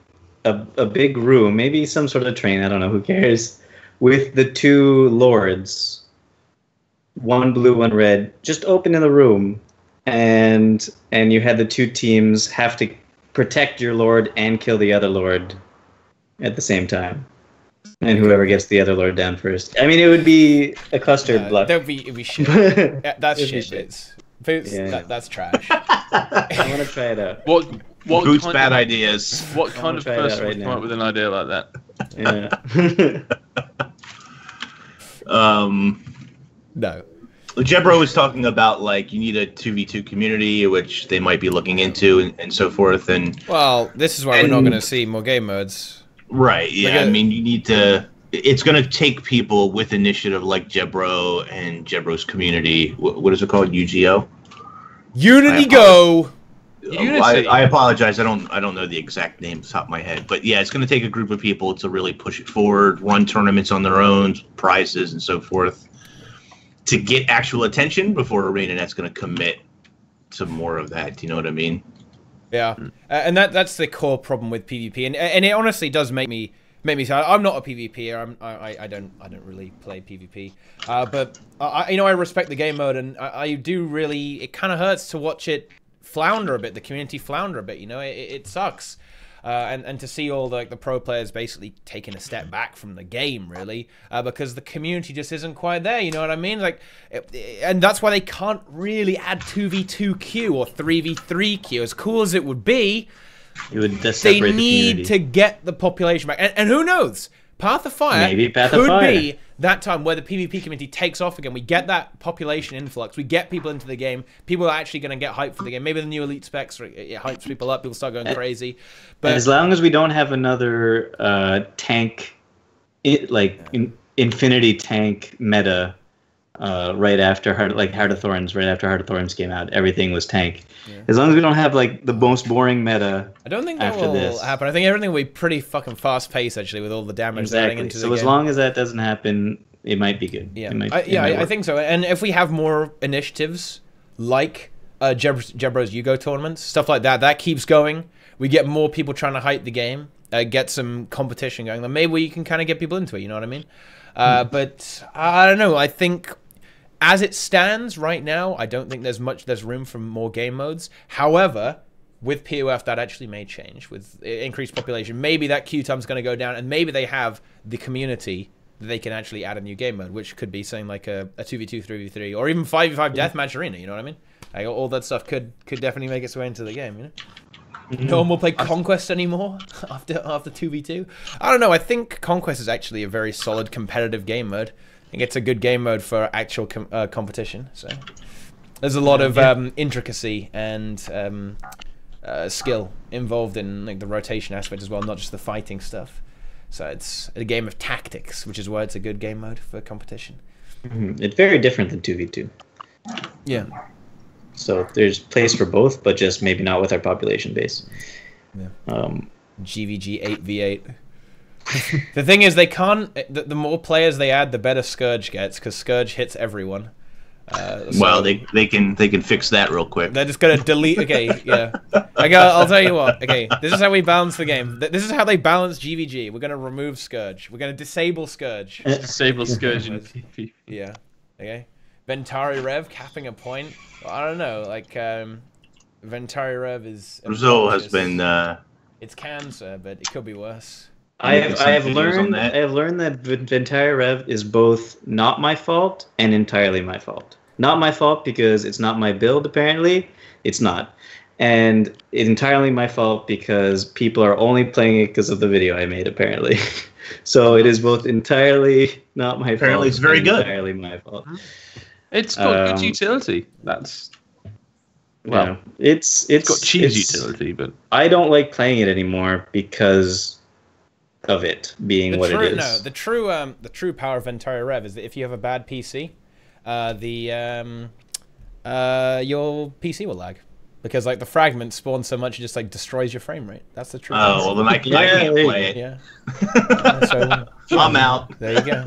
a big room, maybe some sort of train, I don't know, who cares, with the two lords. one blue, one red, just open in the room, and you had the two teams have to protect your lord and kill the other lord at the same time. And whoever gets the other lord down first. I mean, it would be a cluster block. It'd be shit. That's shit. Boots, that's trash. I want to try it out. What Boots bad ideas. What kind of person would come up with an idea like that? No. Jebro was talking about like you need a 2v2 community, which they might be looking into and so forth. And well, this is why we're not going to see more game modes. Right. Yeah. I mean, you need to. It's going to take people with initiative like Jebro and Jebro's community. What is it called? UGO. Unity Go. I apologize. I don't know the exact name off the top of my head, but yeah, it's going to take a group of people to really push it forward, run tournaments on their own, prizes and so forth, to get actual attention before ArenaNet's going to commit to more of that. Do you know what I mean? Yeah, and that's the core problem with PvP, and it honestly does make me sad. I'm not a PvPer. I don't really play PvP, but I respect the game mode, and I do really. It kind of hurts to watch it flounder a bit, the community flounder a bit. It sucks. And to see all the pro players basically taking a step back from the game, really, because the community just isn't quite there. You know what I mean? And that's why they can't really add 2v2 queue or 3v3 queue. As cool as it would be, they need to get the population back. And who knows? Path of Fire could be that time where the PvP community takes off again. We get that population influx. We get people into the game. People are actually going to get hyped for the game. Maybe the new elite specs, it hypes people up. People start going crazy. But as long as we don't have another tank, infinity tank meta right after Heart of Thorns, right after Heart of Thorns came out, everything was tank. Yeah. As long as we don't have like the most boring meta. I don't think that will happen. I think everything will be pretty fucking fast paced actually, with all the damage adding into the game. So as long as that doesn't happen, it might be good. Yeah, I think so. And if we have more initiatives like Jebro's Yugo tournaments, stuff like that, that keeps going. We get more people trying to hype the game, get some competition going. Then maybe we can kind of get people into it. You know what I mean? But I don't know. I think, as it stands right now, I don't think there's room for more game modes. However, with POF, that actually may change. With increased population, maybe that queue time's going to go down, and maybe they have the community that they can actually add a new game mode, which could be something like a 2v2, 3v3, or even 5v5 deathmatch arena. You know what I mean? Like, all that stuff could definitely make its way into the game. You know? No one will play Conquest anymore after 2v2. I don't know. I think Conquest is actually a very solid competitive game mode. I think it's a good game mode for actual competition. So there's a lot of intricacy and skill involved in like the rotation aspect as well, not just the fighting stuff. So it's a game of tactics, which is why it's a good game mode for competition. It's very different than 2v2. Yeah. So there's place for both, but just maybe not with our population base. Yeah. GVG 8v8. The thing is, they can't. The more players they add, the better Scourge gets, because Scourge hits everyone. Well, they can fix that real quick. They're just gonna delete. Okay, yeah. Okay, I'll tell you what. Okay, this is how we balance the game. This is how they balance GVG. We're gonna remove Scourge. We're gonna disable Scourge. Disable Scourge in PvP. Yeah. Okay. Ventari Rev capping a point. Well, I don't know. Like Ventari Rev is. Brazil has been. It's cancer, but it could be worse. I have learned that Ventari Rev is both not my fault and entirely my fault. Not my fault because it's not my build, apparently. It's not. And it's entirely my fault because people are only playing it because of the video I made, apparently. So it is both entirely not my fault. Apparently it's very good. Entirely my fault. It's got good utility. That's... Well, yeah, it's got cheese utility, but... I don't like playing it anymore because of it being what it is. No, the true power of Ventari Rev is that if you have a bad PC, your PC will lag, because like the fragments spawn so much it just like destroys your frame rate. That's the truth. Oh, well then I can't play it. Yeah. I'm out. There you go.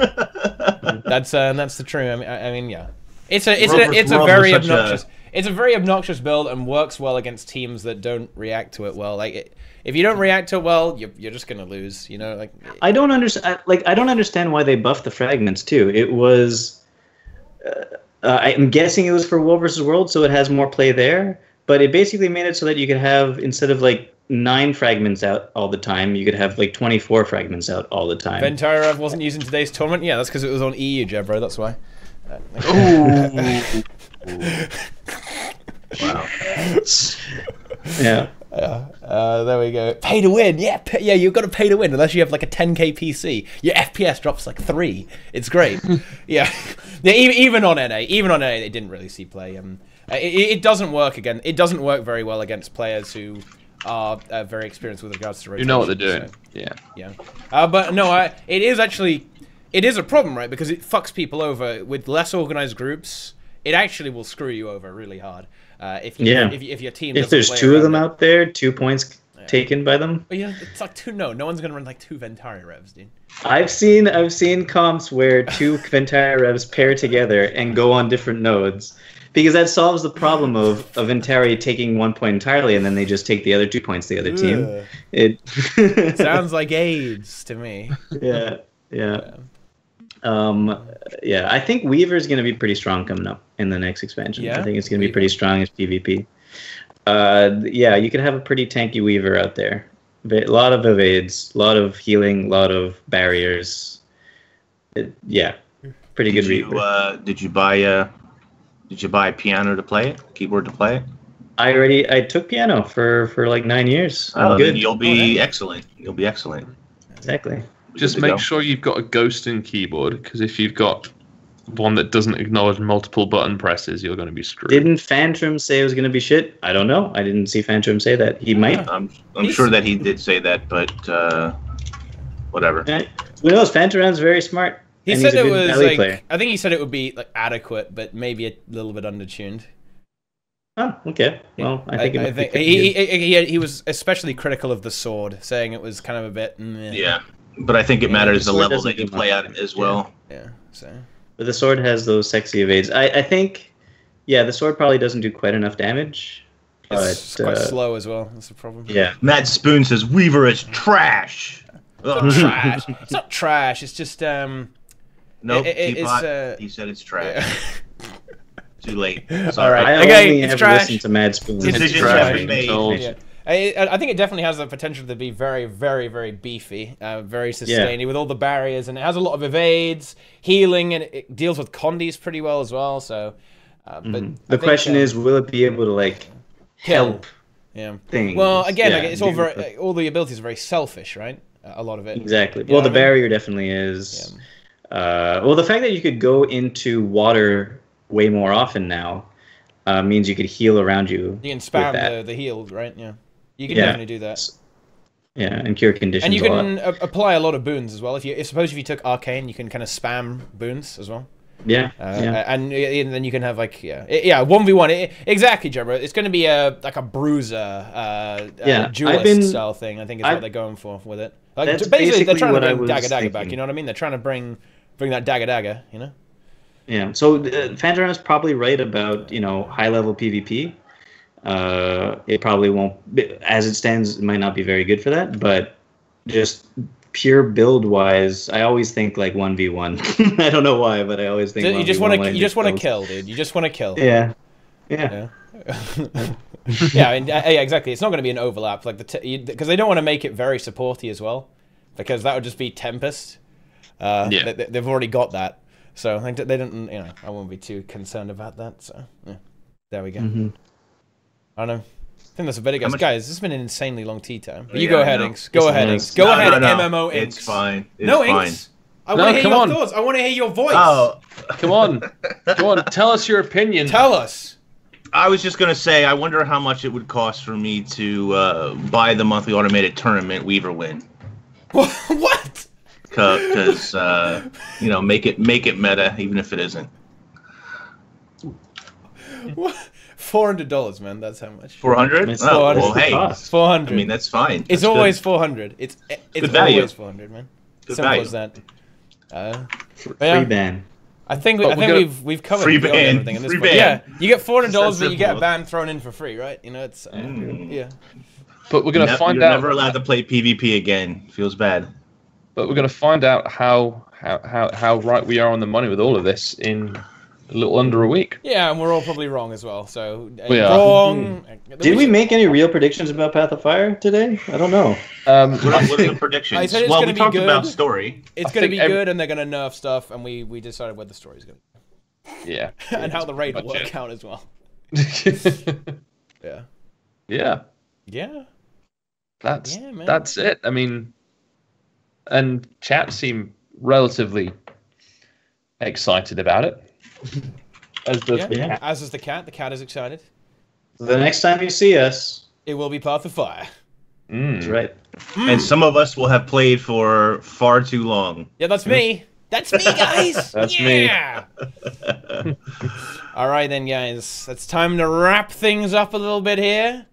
That's the truth. I mean, yeah. It's a very obnoxious. It's a very obnoxious build and works well against teams that don't react to it well. Like, if you don't react to it well, you're just gonna lose. You know, like I don't understand. I don't understand why they buffed the fragments too. It was I'm guessing it was for World versus World, so it has more play there. But it basically made it so that you could have, instead of like 9 fragments out all the time, you could have like 24 fragments out all the time. Ventara wasn't using today's tournament. Yeah, that's because it was on EU, Jebro. That's why. Wow. Yeah. There we go. Pay to win. Yeah, yeah. You've got to pay to win unless you have like a 10k PC. Your FPS drops like 3. It's great. Yeah. Even on NA, they didn't really see play. It doesn't work again. It doesn't work very well against players who are very experienced with regards to rotation. You know what they're doing. So, yeah. But no, it is a problem, right? Because it fucks people over with less organized groups. It actually will screw you over really hard. If your team. If there's 2 of them out there, 2 points taken by them. But yeah, it's like 2. No one's gonna run like 2 Ventari revs, dude. I've seen comps where 2 Ventari revs pair together and go on different nodes, because that solves the problem of Ventari taking 1 point entirely and then they just take the other 2 points to the other team. It sounds like AIDS to me. Yeah. I think Weaver is going to be pretty strong coming up in the next expansion. Yeah? I think it's going to be pretty strong as PvP. You could have a pretty tanky Weaver out there. A lot of evades, a lot of healing, a lot of barriers. Pretty good Reaper. Did you buy a piano to play it? Keyboard to play it? I took piano for like 9 years. Oh, then you'll be excellent. You'll be excellent. Exactly. Just make sure you've got a ghosting keyboard, because if you've got one that doesn't acknowledge multiple button presses, you're going to be screwed. Didn't Fantrum say it was going to be shit? I don't know. I didn't see Fantrum say that. He might. I'm sure that he did say that, but whatever. Who knows? Fantrum's very smart. He said it was like, I think he said it would be like adequate, but maybe a little bit undertuned. Oh, okay. Well, I think he was especially critical of the sword, saying it was kind of a bit. Yeah, but I think it matters the level that you play at as well. Yeah. So. But the sword has those sexy evades. I think, the sword probably doesn't do quite enough damage. It's quite slow as well. That's the problem. Yeah. Mad Spoon says Weaver is trash. Trash. It's not trash. It's just Nope. He said it's trash. Too late. Sorry. All right. I only ever listened to Mad Spoon. Decisions have been made. I think it definitely has the potential to be very, very, very beefy, very sustainy with all the barriers, and it has a lot of evades, healing, and it deals with condis pretty well as well. So, but the question is, will it be able to help? Yeah. Things? Well, again, it's all very, all the abilities are very selfish, right? A lot of it. Exactly. Well, the barrier definitely is. Yeah. Well, the fact that you could go into water way more often now means you could heal around you. You can spam the heal, right? Yeah. You can definitely do that. Yeah, and cure conditions. And you can apply a lot of boons as well. Suppose if you took arcane, you can kind of spam boons as well. Yeah. And then you can have 1v1. Exactly, Jebro. It's going to be like a bruiser, duelist style thing. I think is what they're going for with it. Basically, they're trying to bring dagger back. You know what I mean? They're trying to bring that dagger. You know. Yeah. So Phantom is probably right about high level PvP. It probably won't, as it stands, it might not be very good for that, but just pure build wise, I always think 1v1. I don't know why, but I always think you just want to kill, dude. You just want to kill. Yeah. Yeah, exactly. It's not going to be an overlap because they don't want to make it very supporty as well, because that would just be Tempest. They've already got that, so they don't. I won't be too concerned about that. So there we go. I don't know. I think that's about it, guys. Guys, this has been an insanely long tea time. You go ahead, Inks. Go ahead, Inks. Go ahead, MMO Inks. It's fine. Inks. I want to hear your thoughts. I want to hear your voice. Oh, come on. Tell us your opinion. Tell us. I was just going to say, I wonder how much it would cost for me to buy the monthly automated tournament Weaver win. What? Because, make it meta, even if it isn't. What? $400, man. That's how much. 400? Oh, well, hey, 400. I mean, that's fine. It's always 400. It's always 400, man. Good Simple value. as that. Free ban. I think we've covered free ban. Everything in this point. Yeah, you get $400, but you get a ban thrown in for free, right? It's yeah. But we're gonna find you're out. Never allowed to play PvP again. Feels bad. But we're gonna find out how right we are on the money with all of this in a little under a week. Yeah, and we're all probably wrong as well. So We are. wrong. Did we make any real predictions about Path of Fire today? I don't know. What are the I predictions? said it's Well, gonna we be talked good. about story. It's going to be good, and they're going to nerf stuff, and we decided what the story's going to Yeah. be. And how the raid will Much work it. out as well. Yeah. Yeah. Yeah. That's Yeah, man. that's it. I mean, and chat seem relatively excited about it. As does Yeah. the cat. As is the cat. The cat is excited. The next time you see us, It will be Path of Fire. that's right. And some of us will have played for far too long. Yeah, that's me. That's me, guys. That's me. Yeah. All right then, guys. It's time to wrap things up a little bit here.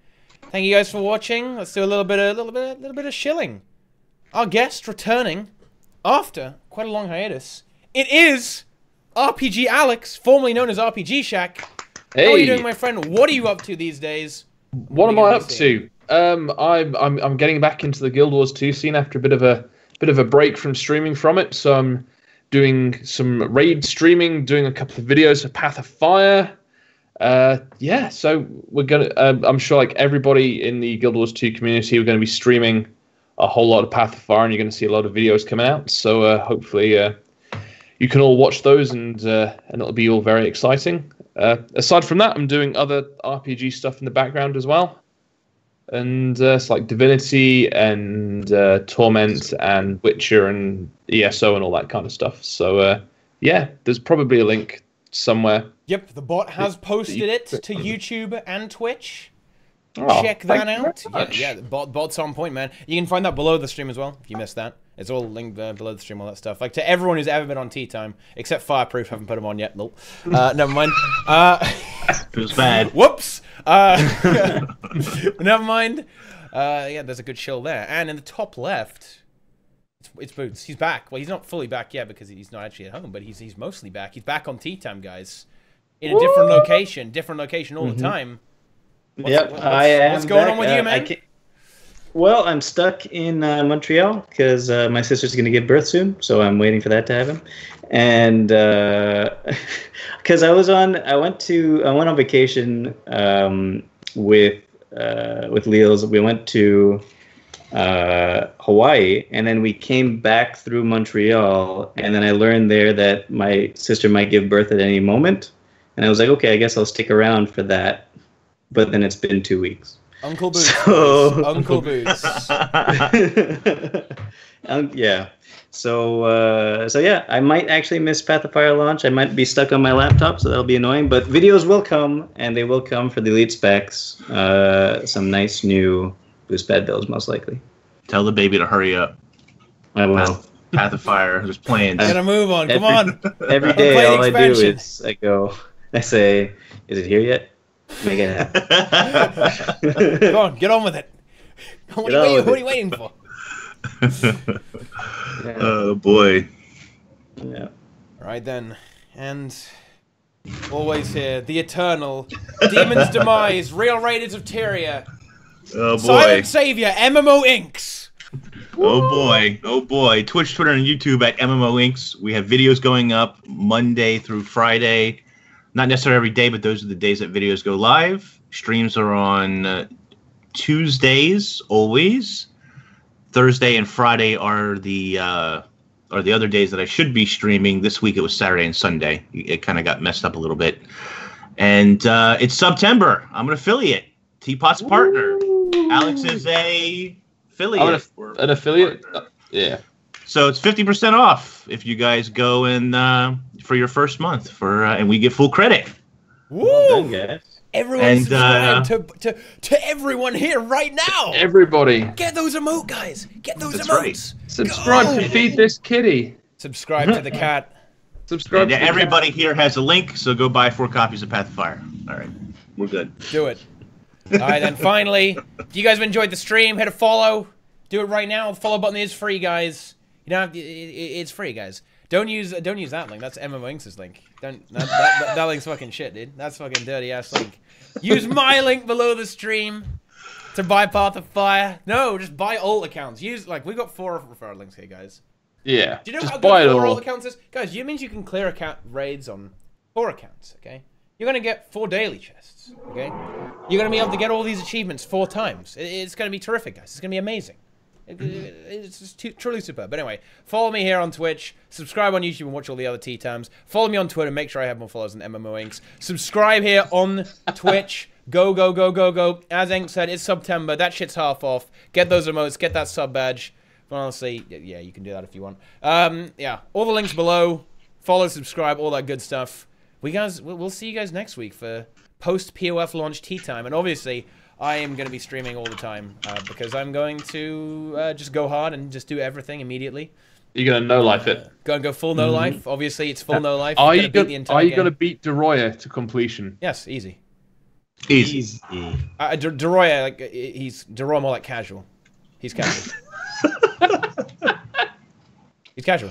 Thank you guys for watching. Let's do a little bit of shilling. Our guest returning after quite a long hiatus. It is RPG Alex, formerly known as RPG Shack. Hey, How are you doing, my friend? What are you up to these days? what am I up to? I'm getting back into the Guild Wars 2 scene after a bit of a break from streaming from it. So I'm doing some raid streaming, doing a couple of videos of Path of Fire. Yeah, so we're gonna. I'm sure like everybody in the Guild Wars 2 community, we're going to be streaming a whole lot of Path of Fire, and you're going to see a lot of videos coming out. So hopefully you can all watch those, and it'll be all very exciting. Aside from that, I'm doing other RPG stuff in the background as well. And it's like Divinity and Torment and Witcher and ESO and all that kind of stuff. So yeah, there's probably a link somewhere. Yep, the bot has posted it to YouTube and Twitch. Oh, Check that thank you out. very much. Yeah, the bot's on point, man. You can find that below the stream as well, if you missed that. It's all linked below the stream, all that stuff. Like, to everyone who's ever been on TeaTime, except Fireproof, haven't put them on yet. Nope. Never mind. It was bad. Whoops! Never mind. Yeah, there's a good shill there. And in the top left, it's Boots. He's back. Well, he's not fully back yet because he's not actually at home, but he's mostly back. He's back on TeaTime, guys. In a different location all the time. I am. What's going back. on with you, man? Well, I'm stuck in Montreal because my sister's going to give birth soon, so I'm waiting for that to happen. And because I went on vacation with Leals. We went to Hawaii, and then we came back through Montreal, and then I learned there that my sister might give birth at any moment, and I was like, okay, I guess I'll stick around for that. But then it's been 2 weeks. Uncle Boots. So- Uncle Boots. Yeah. So yeah, I might actually miss Path of Fire launch. I might be stuck on my laptop, so that'll be annoying. But videos will come, and they will come for the elite specs. Some nice new boost pad builds, most likely. Tell the baby to hurry up. I will. Path of Fire. There's plans. Gotta move on. Come on. Every day, Play the all I do expansion. is I say, is it here yet? Make it happen. Come on, get on with it. What are you waiting for? Yeah. Oh boy. Yeah. All right then, and always here, the eternal Demon's Demise, Real Raiders of Tyria, Oh boy. Silent Savior, MMO Inks. Oh boy. Oh boy. Twitch, Twitter, and YouTube at MMO Inks. We have videos going up Monday through Friday. Not necessarily every day, but those are the days that videos go live. Streams are on Tuesdays always. Thursday and Friday are the other days that I should be streaming. This week it was Saturday and Sunday. It kind of got messed up a little bit. And it's September. I'm an affiliate. Teapot's partner. Alex is a affiliate. An affiliate? Yeah. So it's 50% off if you guys go and for your first month and we get full credit. Woo! Well done, guys. Everyone And, subscribe to everyone here right now. Everybody, Get those emote, guys. Get those That's emotes. subscribe Go. to Feed This Kitty. Subscribe to the cat. Subscribe And to the everybody here has a link, so go buy 4 copies of Path of Fire. All right, we're good. Do it. All right, then finally, if you guys have enjoyed the stream, hit a follow. Do it right now. The follow button is free, guys. You know, it's free, guys. Don't use that link. That's MMO Inks' link. That link's fucking shit, dude. That's fucking dirty ass link. Use my link below the stream to buy Path of Fire. No, just buy alt accounts. Use we've got 4 referral links here, guys. Yeah. Do you know just how buy good it 4 all. alt accounts is? Guys, it means you can clear account raids on 4 accounts, okay? You're going to get 4 daily chests, okay? You're going to be able to get all these achievements 4 times. It's going to be terrific, guys. It's going to be amazing. It's just truly superb. But anyway, follow me here on Twitch. Subscribe on YouTube and watch all the other tea times. Follow me on Twitter. Make sure I have more followers than MMO Inks. Subscribe here on Twitch. Go, go, go, go, go. As Ink said, it's September. That shit's half off. Get those emotes. Get that sub badge. But honestly, yeah, you can do that if you want. Yeah, all the links below. Follow, subscribe, all that good stuff. We'll see you guys next week for post-POF launch tea time. And obviously, I am going to be streaming all the time because I'm going to just go hard and just do everything immediately. You're going to no-life it. Go full no-life. Obviously, it's full no-life. Are you going to beat Deroya to completion? Yes, easy. Easy. Deroya, like, he's Deroya more like casual. He's casual. He's casual.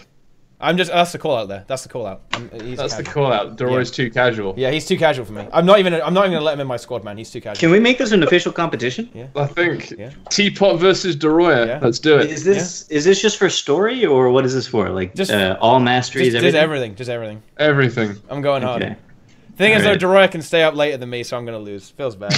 That's the call out there. That's the call out. That's the call out. Deroya's too casual. Yeah, he's too casual for me. I'm not even gonna let him in my squad, man. He's too casual. Can we make this an official competition? Yeah. I think. Yeah. Teapot versus Deroya. Yeah. Let's do it. Is this just for story or what is this for? Like just all masteries, everything? Just everything. Everything. I'm going hard. Thing is, though, Deroya can stay up later than me, so I'm gonna lose. Feels bad.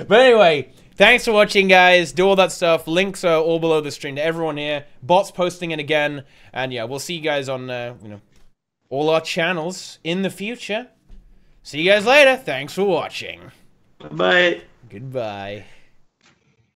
But anyway. Thanks for watching, guys. Do all that stuff. Links are all below the stream to everyone here. Bots posting it again. And yeah, we'll see you guys on all our channels in the future. See you guys later. Thanks for watching. Bye. Goodbye.